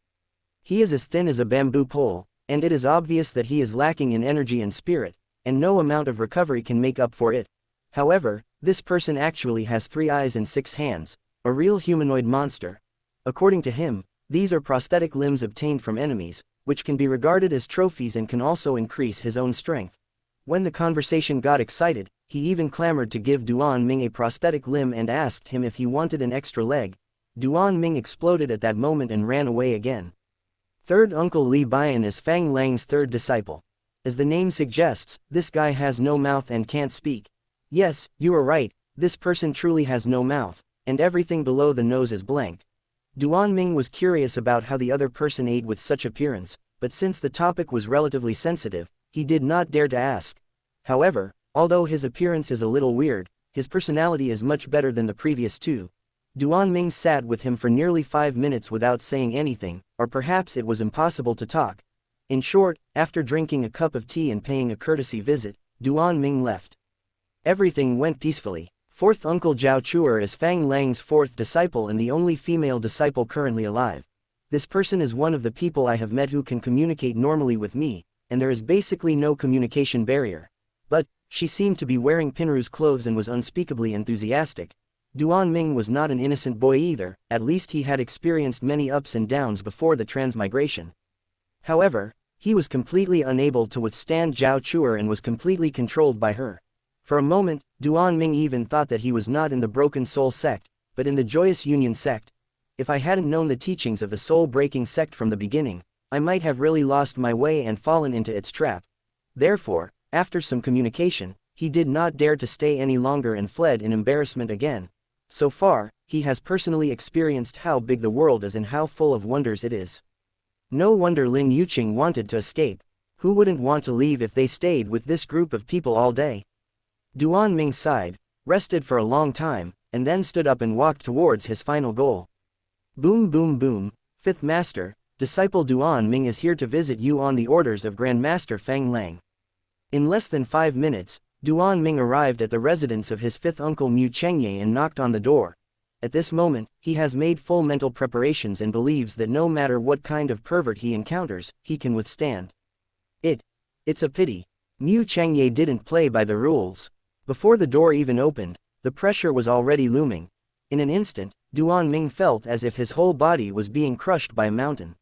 He is as thin as a bamboo pole, and it is obvious that he is lacking in energy and spirit, and no amount of recovery can make up for it. However, this person actually has 3 eyes and 6 hands, a real humanoid monster. According to him, these are prosthetic limbs obtained from enemies, which can be regarded as trophies and can also increase his own strength. When the conversation got excited, he even clamored to give Duan Ming a prosthetic limb and asked him if he wanted an extra leg. Duan Ming exploded at that moment and ran away again. Third Uncle Li Bian is Fang Lang's third disciple. As the name suggests, this guy has no mouth and can't speak. Yes, you are right, this person truly has no mouth, and everything below the nose is blank. Duan Ming was curious about how the other person ate with such appearance, but since the topic was relatively sensitive, he did not dare to ask. However, although his appearance is a little weird, his personality is much better than the previous two. Duan Ming sat with him for nearly 5 minutes without saying anything, or perhaps it was impossible to talk. In short, after drinking a cup of tea and paying a courtesy visit, Duan Ming left. Everything went peacefully. Fourth Uncle Zhao Chuer is Fang Lang's fourth disciple and the only female disciple currently alive. This person is one of the people I have met who can communicate normally with me, and there is basically no communication barrier. But, she seemed to be wearing Pinru's clothes and was unspeakably enthusiastic. Duan Ming was not an innocent boy either, at least he had experienced many ups and downs before the transmigration. However, he was completely unable to withstand Zhao Chuer and was completely controlled by her. For a moment, Duan Ming even thought that he was not in the Broken Soul sect, but in the Joyous Union sect. If I hadn't known the teachings of the soul-breaking sect from the beginning, I might have really lost my way and fallen into its trap. Therefore, after some communication, he did not dare to stay any longer and fled in embarrassment again. So far, he has personally experienced how big the world is and how full of wonders it is. No wonder Lin Yuqing wanted to escape. Who wouldn't want to leave if they stayed with this group of people all day? Duan Ming sighed, rested for a long time, and then stood up and walked towards his final goal. Boom boom boom, Fifth Master, Disciple Duan Ming is here to visit you on the orders of Grand Master Fang Lang. In less than 5 minutes, Duan Ming arrived at the residence of his fifth uncle Mu Chengye and knocked on the door. At this moment, he has made full mental preparations and believes that no matter what kind of pervert he encounters, he can withstand. It's a pity. Mu Chengye didn't play by the rules. Before the door even opened, the pressure was already looming. In an instant, Duan Ming felt as if his whole body was being crushed by a mountain.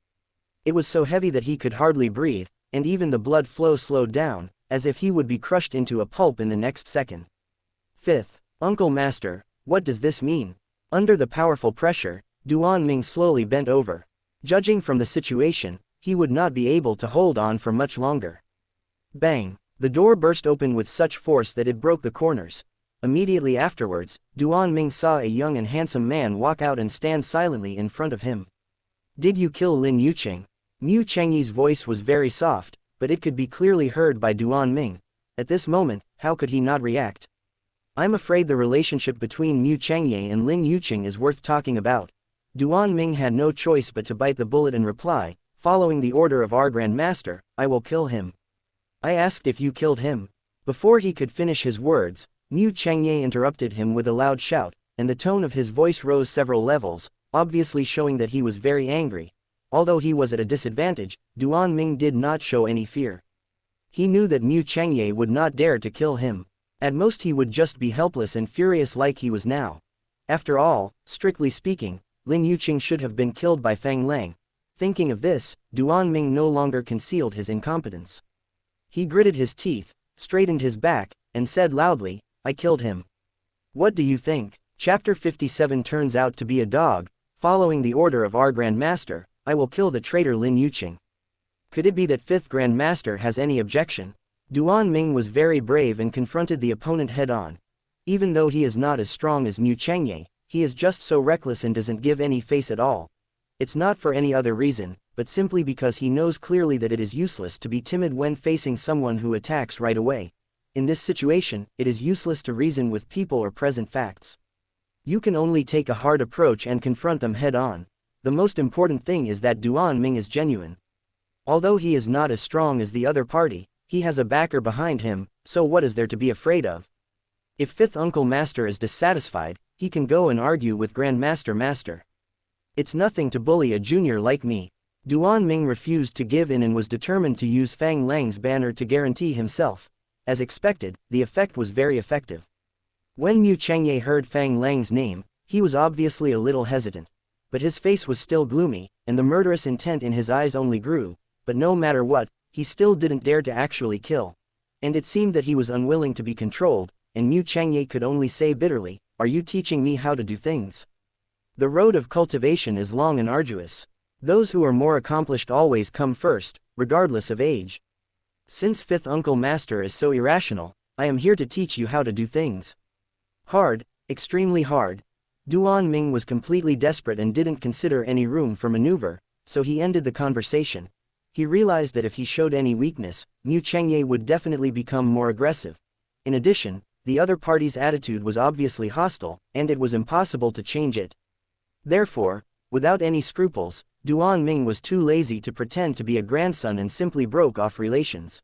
It was so heavy that he could hardly breathe, and even the blood flow slowed down, as if he would be crushed into a pulp in the next second. Fifth Uncle Master, what does this mean? Under the powerful pressure, Duan Ming slowly bent over. Judging from the situation, he would not be able to hold on for much longer. Bang! The door burst open with such force that it broke the corners. Immediately afterwards, Duan Ming saw a young and handsome man walk out and stand silently in front of him. Did you kill Lin Yuqing? Mu Chengye's voice was very soft, but it could be clearly heard by Duan Ming. At this moment, how could he not react? I'm afraid the relationship between Mu Chengye and Lin Yuqing is worth talking about. Duan Ming had no choice but to bite the bullet and reply, following the order of our Grand Master, I will kill him. I asked if you killed him. Before he could finish his words, Mu Chengye interrupted him with a loud shout, and the tone of his voice rose several levels, obviously showing that he was very angry. Although he was at a disadvantage, Duan Ming did not show any fear. He knew that Mu Chengye would not dare to kill him. At most he would just be helpless and furious like he was now. After all, strictly speaking, Lin Yuqing should have been killed by Fang Lang. Thinking of this, Duan Ming no longer concealed his incompetence. He gritted his teeth, straightened his back, and said loudly, I killed him. What do you think? Chapter 57 turns out to be a dog. Following the order of our Grand Master, I will kill the traitor Lin Yuqing. Could it be that 5th Grand Master has any objection? Duan Ming was very brave and confronted the opponent head-on. Even though he is not as strong as Mu Chengye, he is just so reckless and doesn't give any face at all. It's not for any other reason, but simply because he knows clearly that it is useless to be timid when facing someone who attacks right away. In this situation, it is useless to reason with people or present facts. You can only take a hard approach and confront them head-on. The most important thing is that Duan Ming is genuine. Although he is not as strong as the other party, he has a backer behind him, so what is there to be afraid of? If 5th Uncle Master is dissatisfied, he can go and argue with Grand Master. It's nothing to bully a junior like me. Duan Ming refused to give in and was determined to use Fang Lang's banner to guarantee himself. As expected, the effect was very effective. When Mu Chengye heard Fang Lang's name, he was obviously a little hesitant. But his face was still gloomy, and the murderous intent in his eyes only grew, but no matter what, he still didn't dare to actually kill. And it seemed that he was unwilling to be controlled, and Mu Changye could only say bitterly, "Are you teaching me how to do things?" The road of cultivation is long and arduous. Those who are more accomplished always come first, regardless of age. Since fifth uncle master is so irrational, I am here to teach you how to do things. Hard, extremely hard. Duan Ming was completely desperate and didn't consider any room for maneuver, so he ended the conversation. He realized that if he showed any weakness, Mu Changye would definitely become more aggressive. In addition, the other party's attitude was obviously hostile, and it was impossible to change it. Therefore, without any scruples, Duan Ming was too lazy to pretend to be a grandson and simply broke off relations.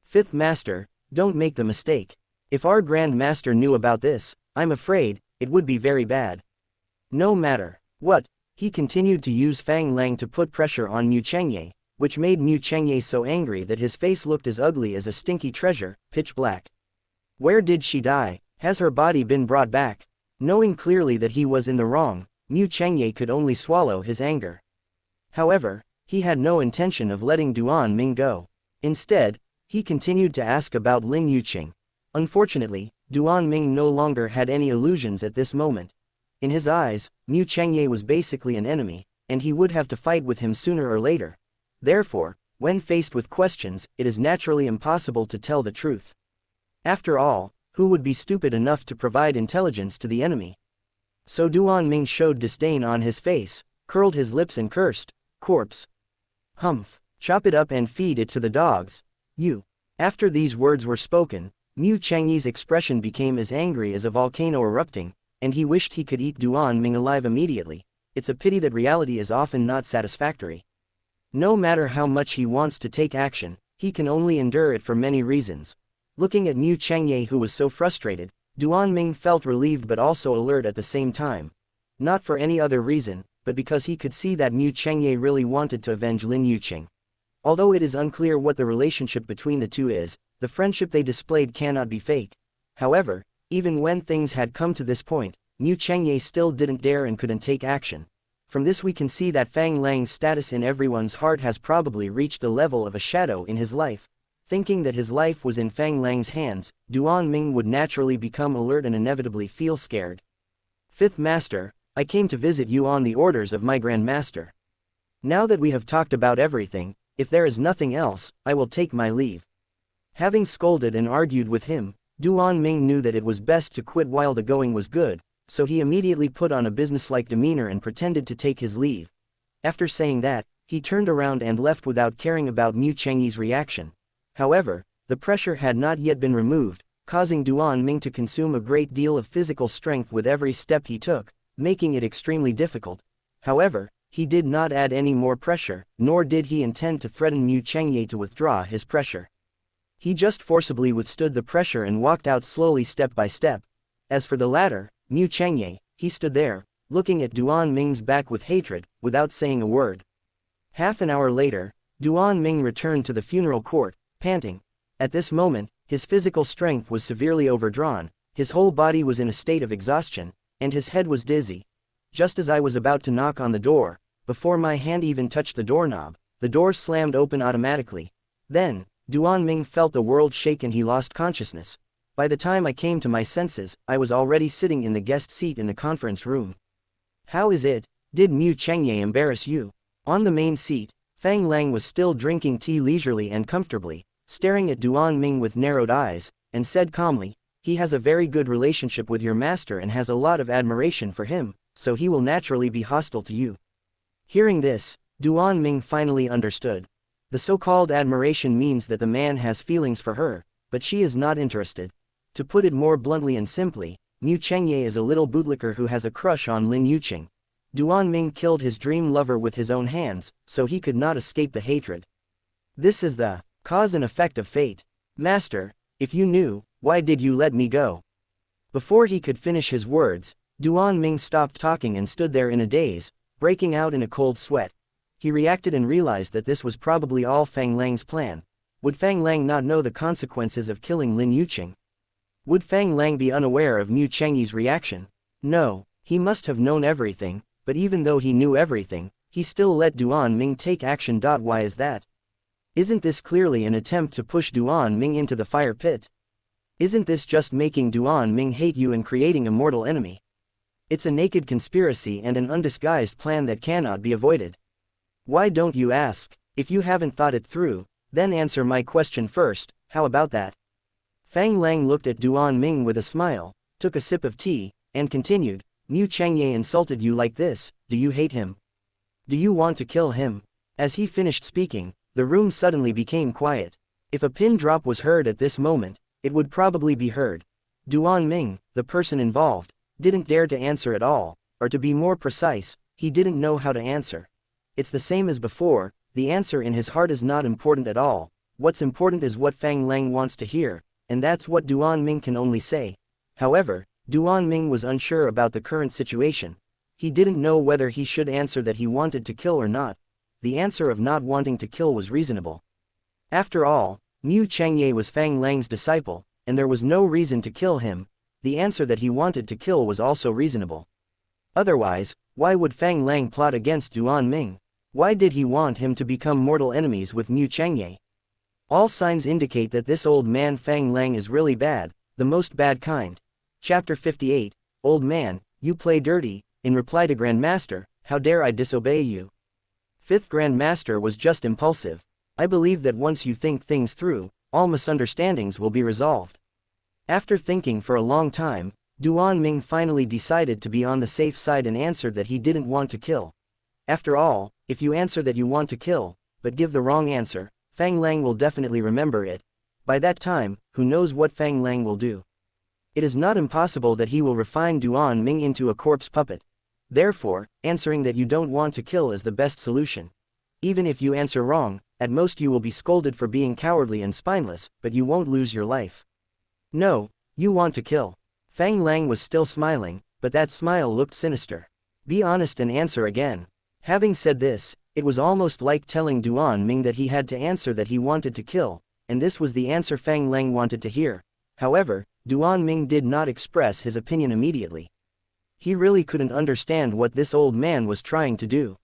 Fifth Master, don't make the mistake. If our Grand Master knew about this, I'm afraid, it would be very bad. No matter what, he continued to use Fang Lang to put pressure on Mu Changye, which made Mu Changye so angry that his face looked as ugly as a stinky treasure, pitch black. Where did she die? Has her body been brought back? Knowing clearly that he was in the wrong, Mu Changye could only swallow his anger. However, he had no intention of letting Duan Ming go. Instead, he continued to ask about Lin Yuqing. Unfortunately, Duan Ming no longer had any illusions at this moment. In his eyes, Mu Changye was basically an enemy, and he would have to fight with him sooner or later. Therefore, when faced with questions, it is naturally impossible to tell the truth. After all, who would be stupid enough to provide intelligence to the enemy? So Duan Ming showed disdain on his face, curled his lips and cursed, "Corpse. Humph, chop it up and feed it to the dogs. You." After these words were spoken, Mu Changye's expression became as angry as a volcano erupting, and he wished he could eat Duan Ming alive immediately. It's a pity that reality is often not satisfactory. No matter how much he wants to take action, he can only endure it for many reasons. Looking at Mu Changye, who was so frustrated, Duan Ming felt relieved but also alert at the same time. Not for any other reason, but because he could see that Mu Changye really wanted to avenge Lin Yuqing. Although it is unclear what the relationship between the two is, the friendship they displayed cannot be fake. However, even when things had come to this point, Mu Changye still didn't dare and couldn't take action. From this we can see that Fang Lang's status in everyone's heart has probably reached the level of a shadow in his life. Thinking that his life was in Fang Lang's hands, Duan Ming would naturally become alert and inevitably feel scared. Fifth Master, I came to visit you on the orders of my Grand Master. Now that we have talked about everything, if there is nothing else, I will take my leave. Having scolded and argued with him, Duan Ming knew that it was best to quit while the going was good, so he immediately put on a businesslike demeanor and pretended to take his leave. After saying that, he turned around and left without caring about Mu Changye's reaction. However, the pressure had not yet been removed, causing Duan Ming to consume a great deal of physical strength with every step he took, making it extremely difficult. However, he did not add any more pressure, nor did he intend to threaten Mu Changye to withdraw his pressure. He just forcibly withstood the pressure and walked out slowly step by step. As for the latter, Mu Changye, he stood there, looking at Duan Ming's back with hatred, without saying a word. Half an hour later, Duan Ming returned to the funeral court, panting. At this moment, his physical strength was severely overdrawn, his whole body was in a state of exhaustion, and his head was dizzy. Just as I was about to knock on the door, before my hand even touched the doorknob, the door slammed open automatically. Then, Duan Ming felt the world shake and he lost consciousness. By the time I came to my senses, I was already sitting in the guest seat in the conference room. How is it? Did Mu Changye embarrass you? On the main seat, Fang Lang was still drinking tea leisurely and comfortably, staring at Duan Ming with narrowed eyes, and said calmly, "He has a very good relationship with your master and has a lot of admiration for him, so he will naturally be hostile to you." Hearing this, Duan Ming finally understood. The so-called admiration means that the man has feelings for her, but she is not interested. To put it more bluntly and simply, Mu Changye is a little bootlicker who has a crush on Lin Yuqing. Duan Ming killed his dream lover with his own hands, so he could not escape the hatred. This is the cause and effect of fate. Master, if you knew, why did you let me go? Before he could finish his words, Duan Ming stopped talking and stood there in a daze, breaking out in a cold sweat. He reacted and realized that this was probably all Fang Lang's plan. Would Fang Lang not know the consequences of killing Lin Yuqing? Would Fang Lang be unaware of Mu Changye's reaction? No, he must have known everything, but even though he knew everything, he still let Duan Ming take action. Why is that? Isn't this clearly an attempt to push Duan Ming into the fire pit? Isn't this just making Duan Ming hate you and creating a mortal enemy? It's a naked conspiracy and an undisguised plan that cannot be avoided. Why don't you ask? If you haven't thought it through, then answer my question first. How about that? Fang Lang looked at Duan Ming with a smile, took a sip of tea, and continued, Mu Changye insulted you like this, do you hate him? Do you want to kill him? As he finished speaking, the room suddenly became quiet. If a pin drop was heard at this moment, it would probably be heard. Duan Ming, the person involved, didn't dare to answer at all, or to be more precise, he didn't know how to answer. It's the same as before, the answer in his heart is not important at all, what's important is what Fang Lang wants to hear, and that's what Duan Ming can only say. However, Duan Ming was unsure about the current situation. He didn't know whether he should answer that he wanted to kill or not. The answer of not wanting to kill was reasonable. After all, Mu Changye was Fang Lang's disciple, and there was no reason to kill him. The answer that he wanted to kill was also reasonable. Otherwise, why would Fang Lang plot against Duan Ming? Why did he want him to become mortal enemies with Mu Changye? All signs indicate that this old man Fang Lang is really bad, the most bad kind. Chapter 58, Old Man, you play dirty. In reply to Grandmaster, how dare I disobey you? Fifth Grandmaster was just impulsive. I believe that once you think things through, all misunderstandings will be resolved. After thinking for a long time, Duan Ming finally decided to be on the safe side and answered that he didn't want to kill. After all, if you answer that you want to kill, but give the wrong answer, Fang Lang will definitely remember it. By that time, who knows what Fang Lang will do? It is not impossible that he will refine Duan Ming into a corpse puppet. Therefore, answering that you don't want to kill is the best solution. Even if you answer wrong, at most you will be scolded for being cowardly and spineless, but you won't lose your life. No, you want to kill. Fang Lang was still smiling, but that smile looked sinister. Be honest and answer again. Having said this, it was almost like telling Duan Ming that he had to answer that he wanted to kill, and this was the answer Fang Lang wanted to hear. However, Duan Ming did not express his opinion immediately. He really couldn't understand what this old man was trying to do.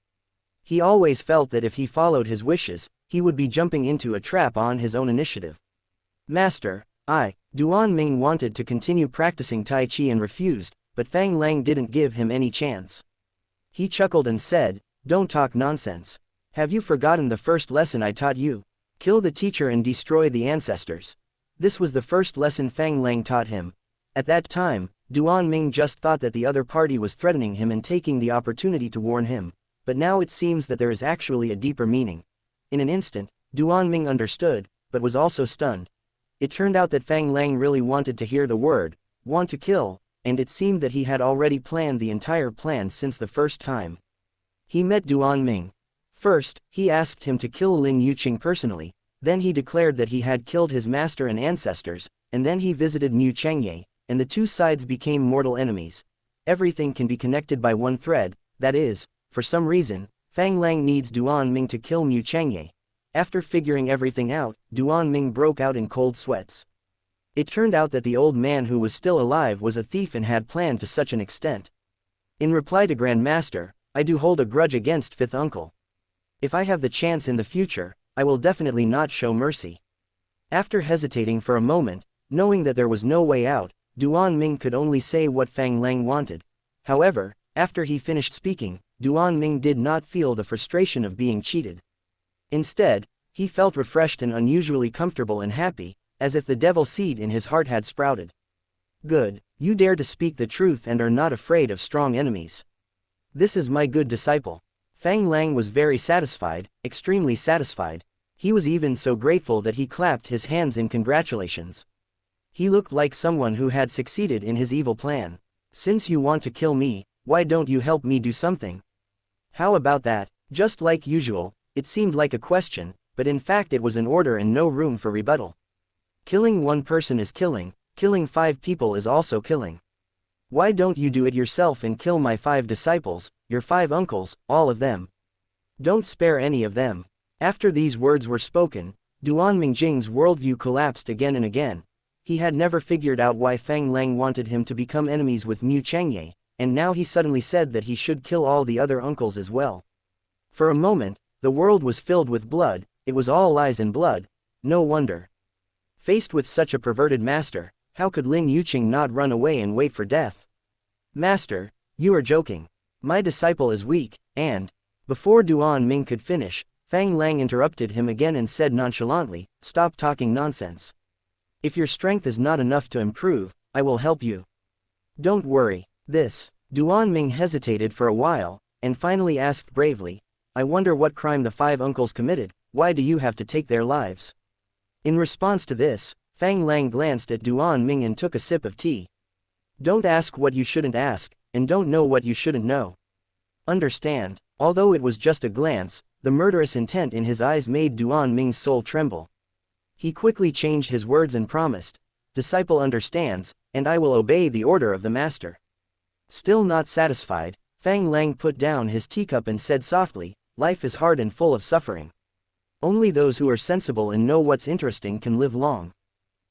He always felt that if he followed his wishes, he would be jumping into a trap on his own initiative. Master, Duan Ming wanted to continue practicing Tai Chi and refused, but Fang Lang didn't give him any chance. He chuckled and said, don't talk nonsense. Have you forgotten the first lesson I taught you? Kill the teacher and destroy the ancestors. This was the first lesson Fang Lang taught him. At that time, Duan Ming just thought that the other party was threatening him and taking the opportunity to warn him, but now it seems that there is actually a deeper meaning. In an instant, Duan Ming understood, but was also stunned. It turned out that Fang Lang really wanted to hear the word, want to kill, and it seemed that he had already planned the entire plan since the first time he met Duan Ming. First, he asked him to kill Lin Yuqing personally, then he declared that he had killed his master and ancestors, and then he visited Mu Changye, and the two sides became mortal enemies. Everything can be connected by one thread, that is, for some reason, Fang Lang needs Duan Ming to kill Mu Changye. After figuring everything out, Duan Ming broke out in cold sweats. It turned out that the old man who was still alive was a thief and had planned to such an extent. In reply to Grandmaster, I do hold a grudge against Fifth Uncle. If I have the chance in the future, I will definitely not show mercy. After hesitating for a moment, knowing that there was no way out, Duan Ming could only say what Fang Lang wanted. However, after he finished speaking, Duan Ming did not feel the frustration of being cheated. Instead, he felt refreshed and unusually comfortable and happy, as if the devil seed in his heart had sprouted. Good, you dare to speak the truth and are not afraid of strong enemies. This is my good disciple. Fang Lang was very satisfied, extremely satisfied. He was even so grateful that he clapped his hands in congratulations. He looked like someone who had succeeded in his evil plan. Since you want to kill me, why don't you help me do something? How about that? Just like usual, it seemed like a question, but in fact it was an order and no room for rebuttal. Killing one person is killing 5 people is also killing. Why don't you do it yourself and kill my 5 disciples, your 5 uncles, all of them? Don't spare any of them. After these words were spoken, Duan Mingjing's worldview collapsed again and again. He had never figured out why Fang Lang wanted him to become enemies with Mu Changye, and now he suddenly said that he should kill all the other uncles as well. For a moment, the world was filled with blood, it was all lies and blood, no wonder. Faced with such a perverted master, How could Lin Yuqing not run away and wait for death? Master, you are joking. My disciple is weak, and... Before Duan Ming could finish, Fang Lang interrupted him again and said nonchalantly, "Stop talking nonsense. If your strength is not enough to improve, I will help you. Don't worry." Duan Ming hesitated for a while, and finally asked bravely, "I wonder what crime the 5 uncles committed. Why do you have to take their lives?" In response to this, Fang Lang glanced at Duan Ming and took a sip of tea. Don't ask what you shouldn't ask, and don't know what you shouldn't know. Understand? Although it was just a glance, the murderous intent in his eyes made Duan Ming's soul tremble. He quickly changed his words and promised, "Disciple understands, and I will obey the order of the master." Still not satisfied, Fang Lang put down his teacup and said softly, "Life is hard and full of suffering. Only those who are sensible and know what's interesting can live long.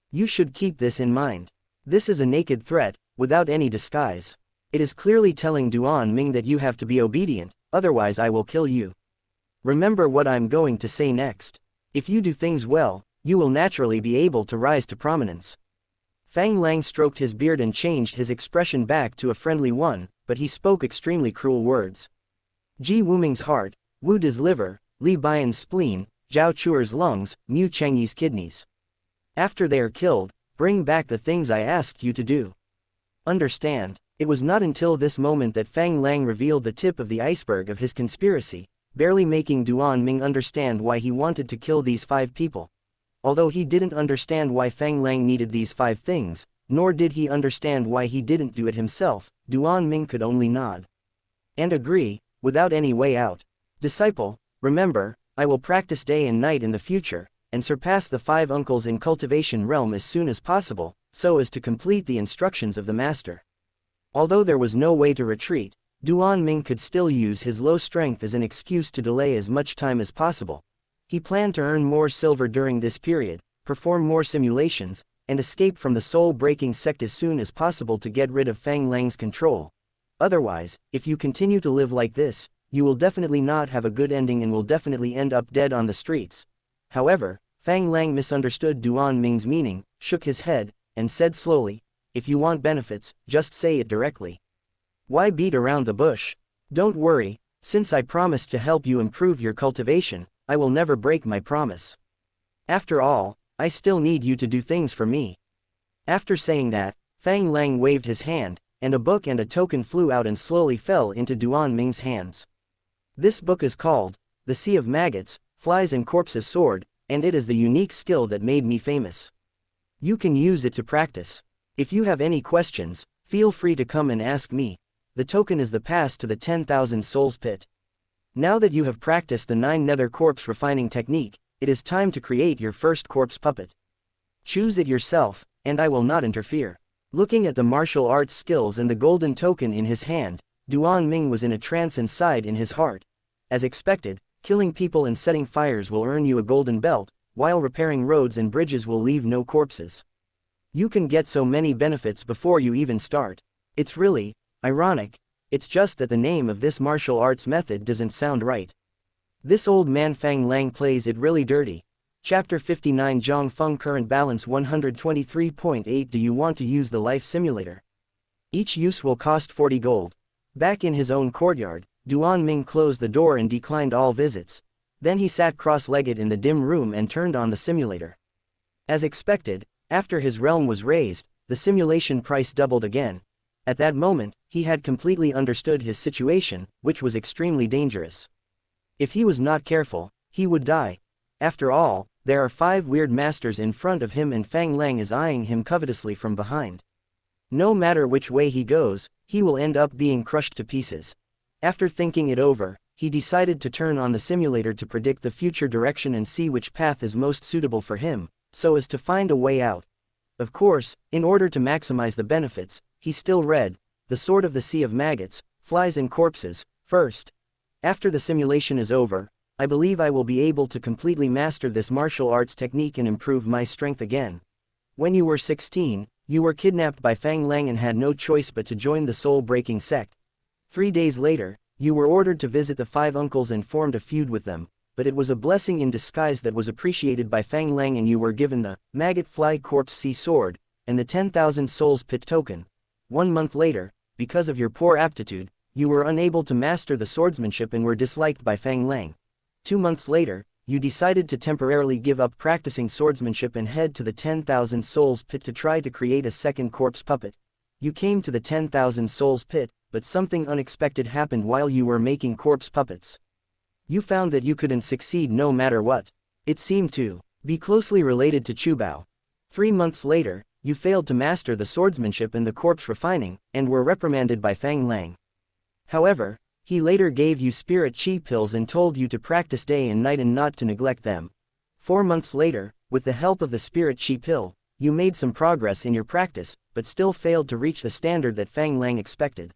You should keep this in mind. This is a naked threat, without any disguise. It is clearly telling Duan Ming that you have to be obedient, otherwise I will kill you. Remember what I'm going to say next. If you do things well, you will naturally be able to rise to prominence." Fang Lang stroked his beard and changed his expression back to a friendly one, but he spoke extremely cruel words. Ji Wuming's heart, Wu De's liver, Li Bian's spleen, Zhao Chuer's lungs, Mu Chengyi's kidneys. After they are killed, bring back the things I asked you to do. Understand? It was not until this moment that Fang Lang revealed the tip of the iceberg of his conspiracy, barely making Duan Ming understand why he wanted to kill these 5 people. Although he didn't understand why Fang Lang needed these 5 things, nor did he understand why he didn't do it himself, Duan Ming could only nod and agree, without any way out. "Disciple, remember, I will practice day and night in the future, and surpass the 5 uncles in cultivation realm as soon as possible, so as to complete the instructions of the master." Although there was no way to retreat, Duan Ming could still use his low strength as an excuse to delay as much time as possible. He planned to earn more silver during this period, perform more simulations, and escape from the soul-breaking sect as soon as possible to get rid of Fang Lang's control. Otherwise, if you continue to live like this, you will definitely not have a good ending and will definitely end up dead on the streets. However, Fang Lang misunderstood Duan Ming's meaning, shook his head, and said slowly, "If you want benefits, just say it directly. Why beat around the bush? Don't worry, since I promised to help you improve your cultivation, I will never break my promise. After all, I still need you to do things for me." After saying that, Fang Lang waved his hand, and a book and a token flew out and slowly fell into Duan Ming's hands. This book is called, "The Sea of Maggots, Flies and Corpses Sword," and it is the unique skill that made me famous. You can use it to practice. If you have any questions, feel free to come and ask me. The token is the pass to the 10,000 souls pit. Now that you have practiced the 9 nether corpse refining technique, it is time to create your first corpse puppet. Choose it yourself, and I will not interfere. Looking at the martial arts skills and the golden token in his hand, Duan Ming was in a trance and sighed in his heart. As expected, killing people and setting fires will earn you a golden belt, while repairing roads and bridges will leave no corpses. You can get so many benefits before you even start. It's really ironic. It's just that the name of this martial arts method doesn't sound right. This old man Fang Lang plays it really dirty. Chapter 59 Zhang Feng Current Balance 123.8 Do you want to use the life simulator? Each use will cost 40 gold. Back in his own courtyard, Duan Ming closed the door and declined all visits. Then he sat cross-legged in the dim room and turned on the simulator. As expected, after his realm was raised, the simulation price doubled again. At that moment, he had completely understood his situation, which was extremely dangerous. If he was not careful, he would die. After all, there are 5 weird masters in front of him and Fang Lang is eyeing him covetously from behind. No matter which way he goes, he will end up being crushed to pieces. After thinking it over, he decided to turn on the simulator to predict the future direction and see which path is most suitable for him, so as to find a way out. Of course, in order to maximize the benefits, he still read, "The Sword of the Sea of Maggots, Flies and Corpses," first. After the simulation is over, I believe I will be able to completely master this martial arts technique and improve my strength again. When you were 16, you were kidnapped by Fang Lang and had no choice but to join the soul-breaking sect. 3 days later, you were ordered to visit the 5 uncles and formed a feud with them, but it was a blessing in disguise that was appreciated by Fang Lang and you were given the Maggot Fly Corpse Sea Sword, and the 10,000 souls pit token. 1 month later, because of your poor aptitude, you were unable to master the swordsmanship and were disliked by Fang Lang. 2 months later, you decided to temporarily give up practicing swordsmanship and head to the 10,000 souls pit to try to create a second corpse puppet. You came to the 10,000 souls pit, but something unexpected happened while you were making corpse puppets. You found that you couldn't succeed no matter what. It seemed to be closely related to Chubao. 3 months later, you failed to master the swordsmanship and the corpse refining, and were reprimanded by Fang Lang. However, he later gave you spirit chi pills and told you to practice day and night and not to neglect them. 4 months later, with the help of the spirit chi pill, you made some progress in your practice, but still failed to reach the standard that Fang Lang expected.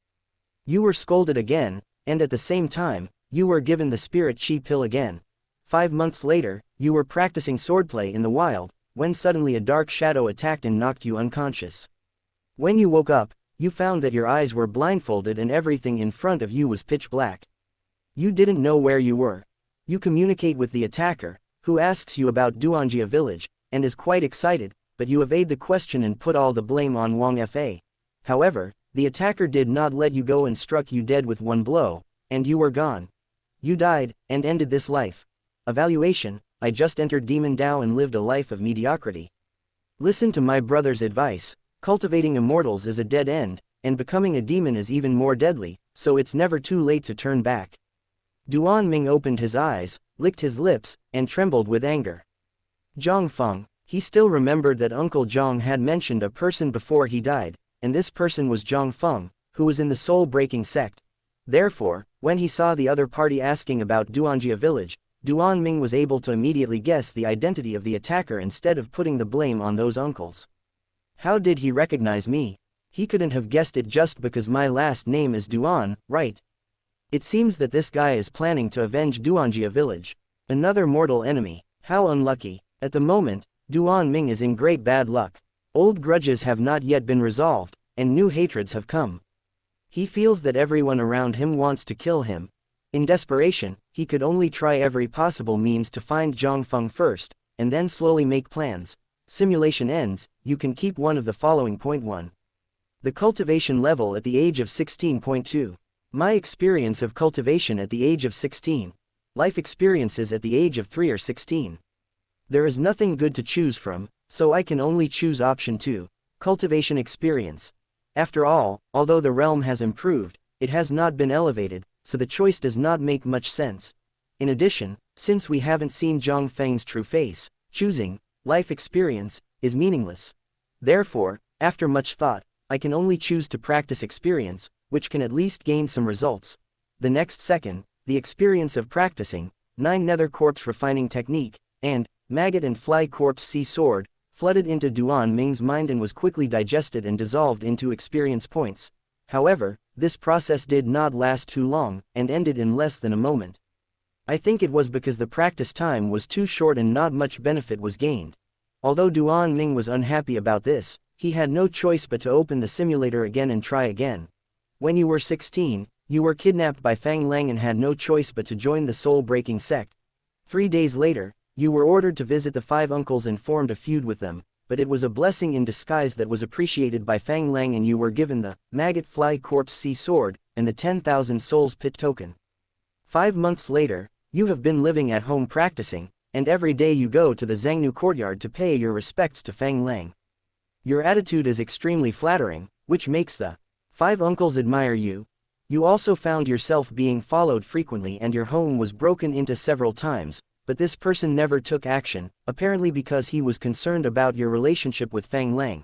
You were scolded again, and at the same time, you were given the spirit chi pill again. 5 months later, you were practicing swordplay in the wild, when suddenly a dark shadow attacked and knocked you unconscious. When you woke up, you found that your eyes were blindfolded and everything in front of you was pitch black. You didn't know where you were. You communicate with the attacker, who asks you about Duanjia village, and is quite excited, but you evade the question and put all the blame on Wang Fa. However, the attacker did not let you go and struck you dead with one blow, and you were gone. You died, and ended this life. Evaluation: I just entered Demon Dao and lived a life of mediocrity. Listen to my brother's advice. Cultivating immortals is a dead end, and becoming a demon is even more deadly, so it's never too late to turn back. Duan Ming opened his eyes, licked his lips, and trembled with anger. Zhang Feng, he still remembered that Uncle Zhang had mentioned a person before he died, and this person was Zhang Feng, who was in the soul-breaking sect. Therefore, when he saw the other party asking about Duanjia village, Duan Ming was able to immediately guess the identity of the attacker instead of putting the blame on those uncles. How did he recognize me? He couldn't have guessed it just because my last name is Duan, right? It seems that this guy is planning to avenge Duanjia village. Another mortal enemy. How unlucky. At the moment, Duan Ming is in great bad luck. Old grudges have not yet been resolved, and new hatreds have come. He feels that everyone around him wants to kill him. In desperation, he could only try every possible means to find Zhang Feng first, and then slowly make plans. Simulation ends. You can keep one of the following. Point 1. The cultivation level at the age of 16.2. My experience of cultivation at the age of 16. Life experiences at the age of 3 or 16. There is nothing good to choose from, so I can only choose option 2. Cultivation experience. After all, although the realm has improved, it has not been elevated, so the choice does not make much sense. In addition, since we haven't seen Zhang Feng's true face, choosing life experience is meaningless. Therefore, after much thought, I can only choose to practice experience, which can at least gain some results. The next second, the experience of practicing 9 nether corpse refining technique, and maggot and fly corpse sea sword, flooded into Duan Ming's mind and was quickly digested and dissolved into experience points. However, this process did not last too long, and ended in less than a moment. I think it was because the practice time was too short and not much benefit was gained. Although Duan Ming was unhappy about this, he had no choice but to open the simulator again and try again. When you were 16, you were kidnapped by Fang Lang and had no choice but to join the soul-breaking sect. 3 days later, you were ordered to visit the 5 uncles and formed a feud with them, but it was a blessing in disguise that was appreciated by Fang Lang and you were given the maggot fly corpse sea sword and the 10,000 souls pit token. 5 months later, you have been living at home practicing, and every day you go to the Zhangnu courtyard to pay your respects to Fang Lang. Your attitude is extremely flattering, which makes the 5 uncles admire you. You also found yourself being followed frequently and your home was broken into several times, but this person never took action, apparently because he was concerned about your relationship with Fang Lang.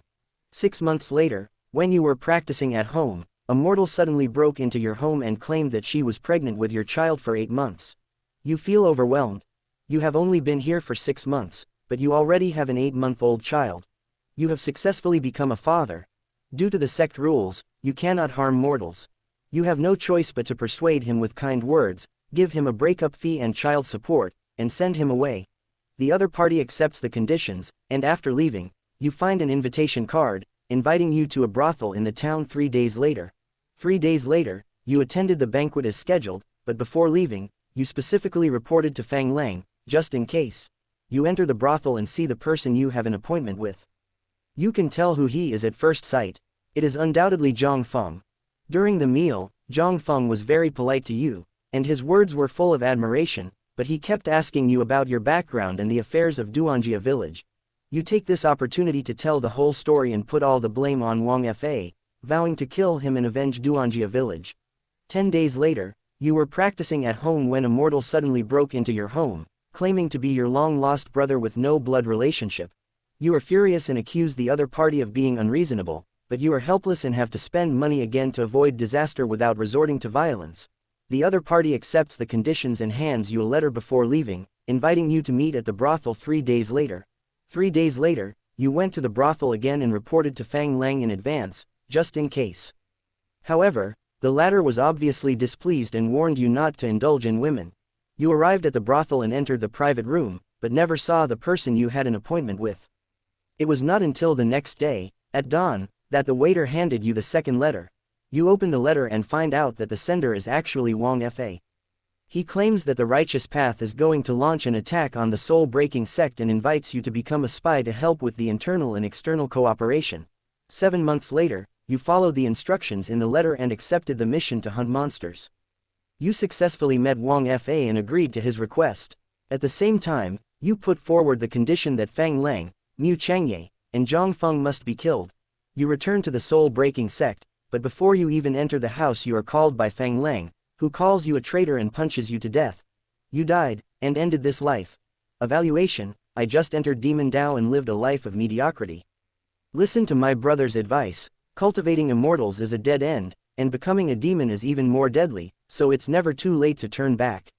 6 months later, when you were practicing at home, a mortal suddenly broke into your home and claimed that she was pregnant with your child for 8 months. You feel overwhelmed. You have only been here for 6 months, but you already have an 8-month-old child. You have successfully become a father. Due to the sect rules, you cannot harm mortals. You have no choice but to persuade him with kind words, give him a breakup fee and child support, and send him away. The other party accepts the conditions, and after leaving, you find an invitation card, inviting you to a brothel in the town 3 days later. 3 days later, you attended the banquet as scheduled, but before leaving, you specifically reported to Fang Lang, just in case. You enter the brothel and see the person you have an appointment with. You can tell who he is at first sight. It is undoubtedly Zhang Feng. During the meal, Zhang Feng was very polite to you, and his words were full of admiration, but he kept asking you about your background and the affairs of Duanjia village. You take this opportunity to tell the whole story and put all the blame on Wang Fa, vowing to kill him and avenge Duanjia village. 10 days later, you were practicing at home when a mortal suddenly broke into your home, claiming to be your long-lost brother with no blood relationship. You are furious and accuse the other party of being unreasonable, but you are helpless and have to spend money again to avoid disaster without resorting to violence. The other party accepts the conditions and hands you a letter before leaving, inviting you to meet at the brothel 3 days later. 3 days later, you went to the brothel again and reported to Fang Lang in advance, just in case. However, the latter was obviously displeased and warned you not to indulge in women. You arrived at the brothel and entered the private room, but never saw the person you had an appointment with. It was not until the next day, at dawn, that the waiter handed you the second letter. You open the letter and find out that the sender is actually Wang Fa. He claims that the Righteous Path is going to launch an attack on the soul-breaking sect and invites you to become a spy to help with the internal and external cooperation. 7 months later, you followed the instructions in the letter and accepted the mission to hunt monsters. You successfully met Wang Fa and agreed to his request. At the same time, you put forward the condition that Fang Lang, Mu Changye, and Zhang Feng must be killed. You return to the soul-breaking sect, but before you even enter the house you are called by Fang Lang, who calls you a traitor and punches you to death. You died, and ended this life. Evaluation: I just entered Demon Dao and lived a life of mediocrity. Listen to my brother's advice. Cultivating immortals is a dead end, and becoming a demon is even more deadly, so it's never too late to turn back.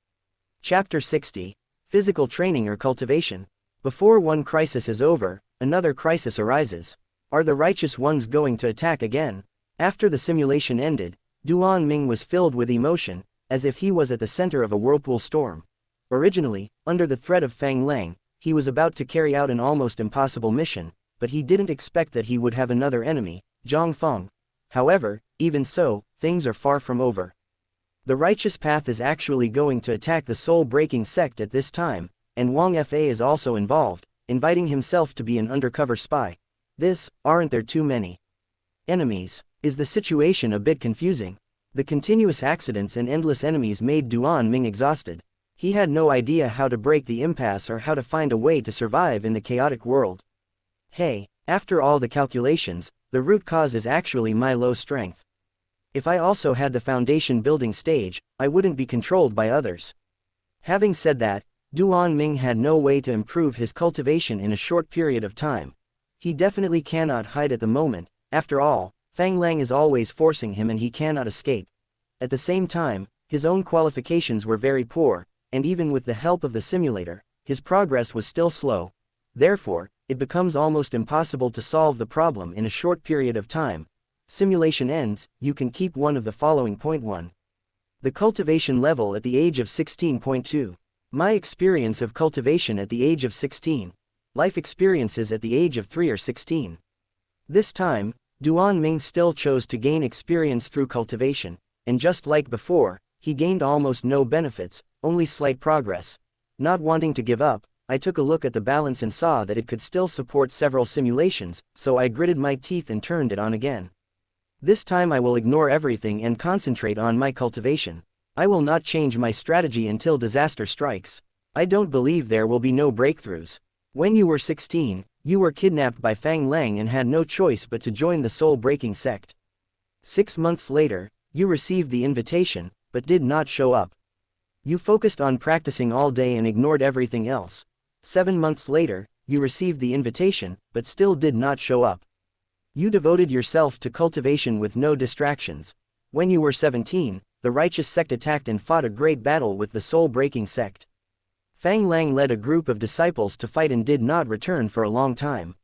Chapter 60. Physical Training or Cultivation. Before one crisis is over, another crisis arises. Are the righteous ones going to attack again? After the simulation ended, Duan Ming was filled with emotion, as if he was at the center of a whirlpool storm. Originally, under the threat of Fang Lang, he was about to carry out an almost impossible mission, but he didn't expect that he would have another enemy, Zhang Feng. However, even so, things are far from over. The Righteous Path is actually going to attack the soul-breaking sect at this time, and Wang Fa is also involved, inviting himself to be an undercover spy. Aren't there too many enemies? Is the situation a bit confusing? The continuous accidents and endless enemies made Duan Ming exhausted. He had no idea how to break the impasse or how to find a way to survive in the chaotic world. Hey, after all the calculations, the root cause is actually my low strength. If I also had the foundation building stage, I wouldn't be controlled by others. Having said that, Duan Ming had no way to improve his cultivation in a short period of time. He definitely cannot hide at the moment. After all, Fang Lang is always forcing him and he cannot escape. At the same time, his own qualifications were very poor, and even with the help of the simulator, his progress was still slow. Therefore, it becomes almost impossible to solve the problem in a short period of time. Simulation ends, you can keep one of the following. Point 1. The cultivation level at the age of 16.2. My experience of cultivation at the age of 16. Life experiences at the age of 3 or 16. This time, Duan Ming still chose to gain experience through cultivation, and just like before, he gained almost no benefits, only slight progress. Not wanting to give up, I took a look at the balance and saw that it could still support several simulations, so I gritted my teeth and turned it on again. This time I will ignore everything and concentrate on my cultivation. I will not change my strategy until disaster strikes. I don't believe there will be no breakthroughs. When you were 16, you were kidnapped by Fang Lang and had no choice but to join the soul-breaking sect. 6 months later, you received the invitation, but did not show up. You focused on practicing all day and ignored everything else. 7 months later, you received the invitation, but still did not show up. You devoted yourself to cultivation with no distractions. When you were 17, the righteous sect attacked and fought a great battle with the soul-breaking sect. Fang Lang led a group of disciples to fight and did not return for a long time.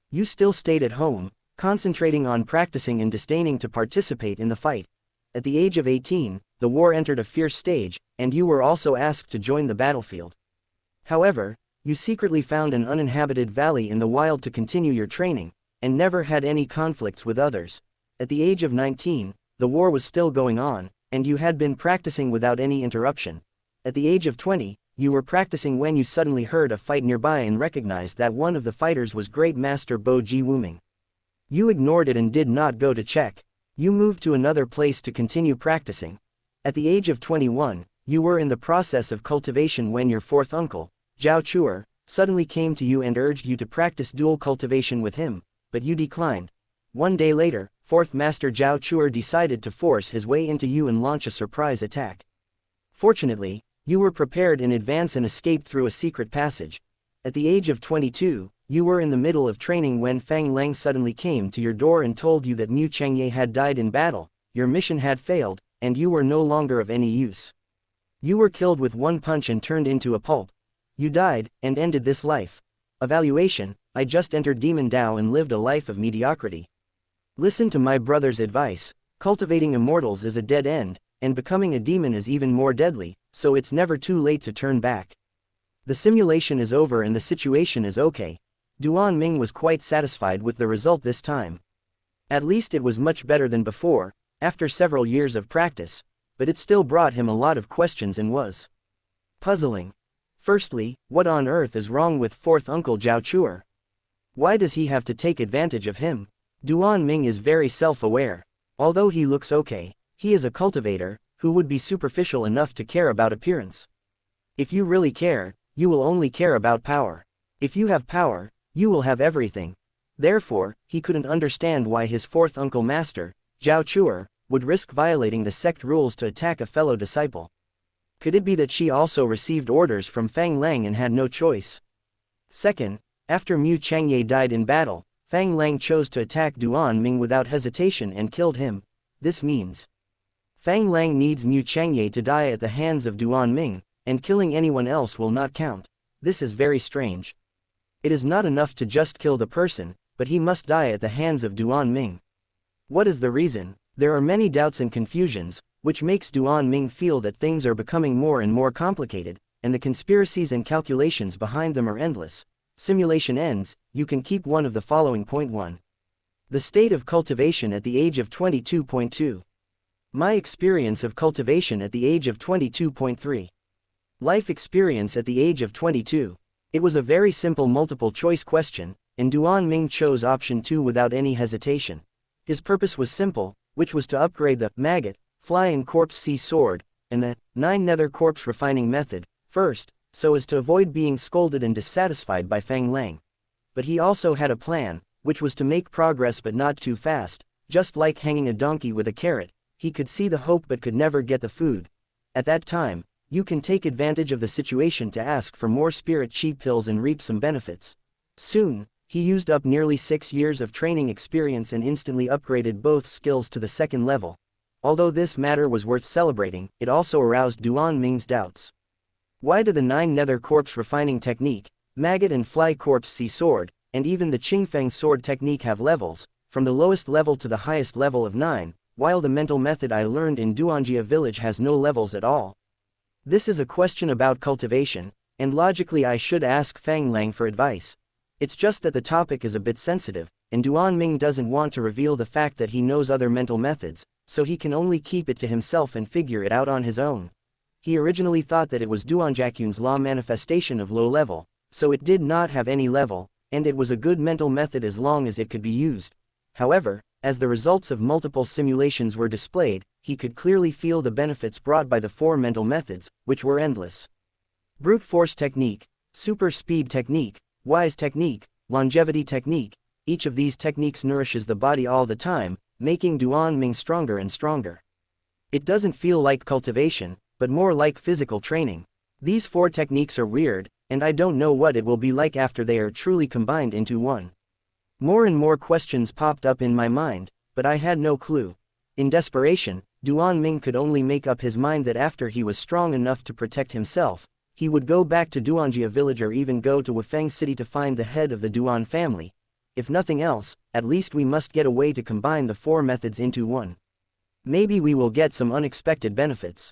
You still stayed at home, concentrating on practicing and disdaining to participate in the fight. At the age of 18, the war entered a fierce stage, and you were also asked to join the battlefield. However, you secretly found an uninhabited valley in the wild to continue your training, and never had any conflicts with others. At the age of 19, the war was still going on, and you had been practicing without any interruption. At the age of 20, you were practicing when you suddenly heard a fight nearby and recognized that one of the fighters was Great Master Bo Ji Wuming. You ignored it and did not go to check. You moved to another place to continue practicing. At the age of 21, you were in the process of cultivation when your fourth uncle, Zhao Chuer, suddenly came to you and urged you to practice dual cultivation with him, but you declined. One day later, fourth master Zhao Chuer decided to force his way into you and launch a surprise attack. Fortunately, you were prepared in advance and escaped through a secret passage. At the age of 22, you were in the middle of training when Fang Lang suddenly came to your door and told you that Mu Chengye had died in battle, your mission had failed, and you were no longer of any use. You were killed with one punch and turned into a pulp. You died, and ended this life. Evaluation: I just entered Demon Dao and lived a life of mediocrity. Listen to my brother's advice. Cultivating immortals is a dead end, and becoming a demon is even more deadly, so it's never too late to turn back. The simulation is over and the situation is okay. Duan Ming was quite satisfied with the result this time. At least it was much better than before, after several years of practice, but it still brought him a lot of questions and was puzzling. Firstly, what on earth is wrong with fourth uncle Zhao Chuer? Why does he have to take advantage of him? Duan Ming is very self-aware. Although he looks okay, he is a cultivator, who would be superficial enough to care about appearance. If you really care, you will only care about power. If you have power, you will have everything. Therefore, he couldn't understand why his fourth uncle master, Zhao Chuer, would risk violating the sect rules to attack a fellow disciple. Could it be that she also received orders from Fang Lang and had no choice? Second, after Mu Chengye died in battle, Fang Lang chose to attack Duan Ming without hesitation and killed him. This means Fang Lang needs Mu Chengye to die at the hands of Duan Ming, and killing anyone else will not count. This is very strange. It is not enough to just kill the person, but he must die at the hands of Duan Ming. What is the reason? There are many doubts and confusions, which makes Duan Ming feel that things are becoming more and more complicated, and the conspiracies and calculations behind them are endless. Simulation ends, you can keep one of the following. Point 1. The state of cultivation at the age of 22.2. My experience of cultivation at the age of 22.3. Life experience at the age of 22. It was a very simple multiple choice question, and Duan Ming chose option 2 without any hesitation. His purpose was simple, which was to upgrade the maggot, fly and corpse sea sword, and the 9 nether corpse refining method, first, so as to avoid being scolded and dissatisfied by Fang Lang. But he also had a plan, which was to make progress but not too fast, just like hanging a donkey with a carrot. He could see the hope but could never get the food. At that time, you can take advantage of the situation to ask for more spirit chi pills and reap some benefits. Soon, he used up nearly 6 years of training experience and instantly upgraded both skills to the second level. Although this matter was worth celebrating, it also aroused Duan Ming's doubts. Why do the 9 nether corpse refining technique, maggot and fly corpse sea sword, and even the Qingfeng sword technique have levels, from the lowest level to the highest level of 9, while the mental method I learned in Duanjia village has no levels at all? This is a question about cultivation, and logically I should ask Fang Lang for advice. It's just that the topic is a bit sensitive, and Duan Ming doesn't want to reveal the fact that he knows other mental methods, so he can only keep it to himself and figure it out on his own. He originally thought that it was Duanjiakun's law manifestation of low level, so it did not have any level, and it was a good mental method as long as it could be used. However, as the results of multiple simulations were displayed, he could clearly feel the benefits brought by the 4 mental methods, which were endless. Brute force technique, super speed technique, wise technique, longevity technique. Each of these techniques nourishes the body all the time, making Duan Ming stronger and stronger. It doesn't feel like cultivation, but more like physical training. These 4 techniques are weird, and I don't know what it will be like after they are truly combined into one. More and more questions popped up in my mind, but I had no clue. In desperation, Duan Ming could only make up his mind that after he was strong enough to protect himself, he would go back to Duanjia village or even go to Wufeng city to find the head of the Duan family. If nothing else, at least we must get a way to combine the 4 methods into one. Maybe we will get some unexpected benefits.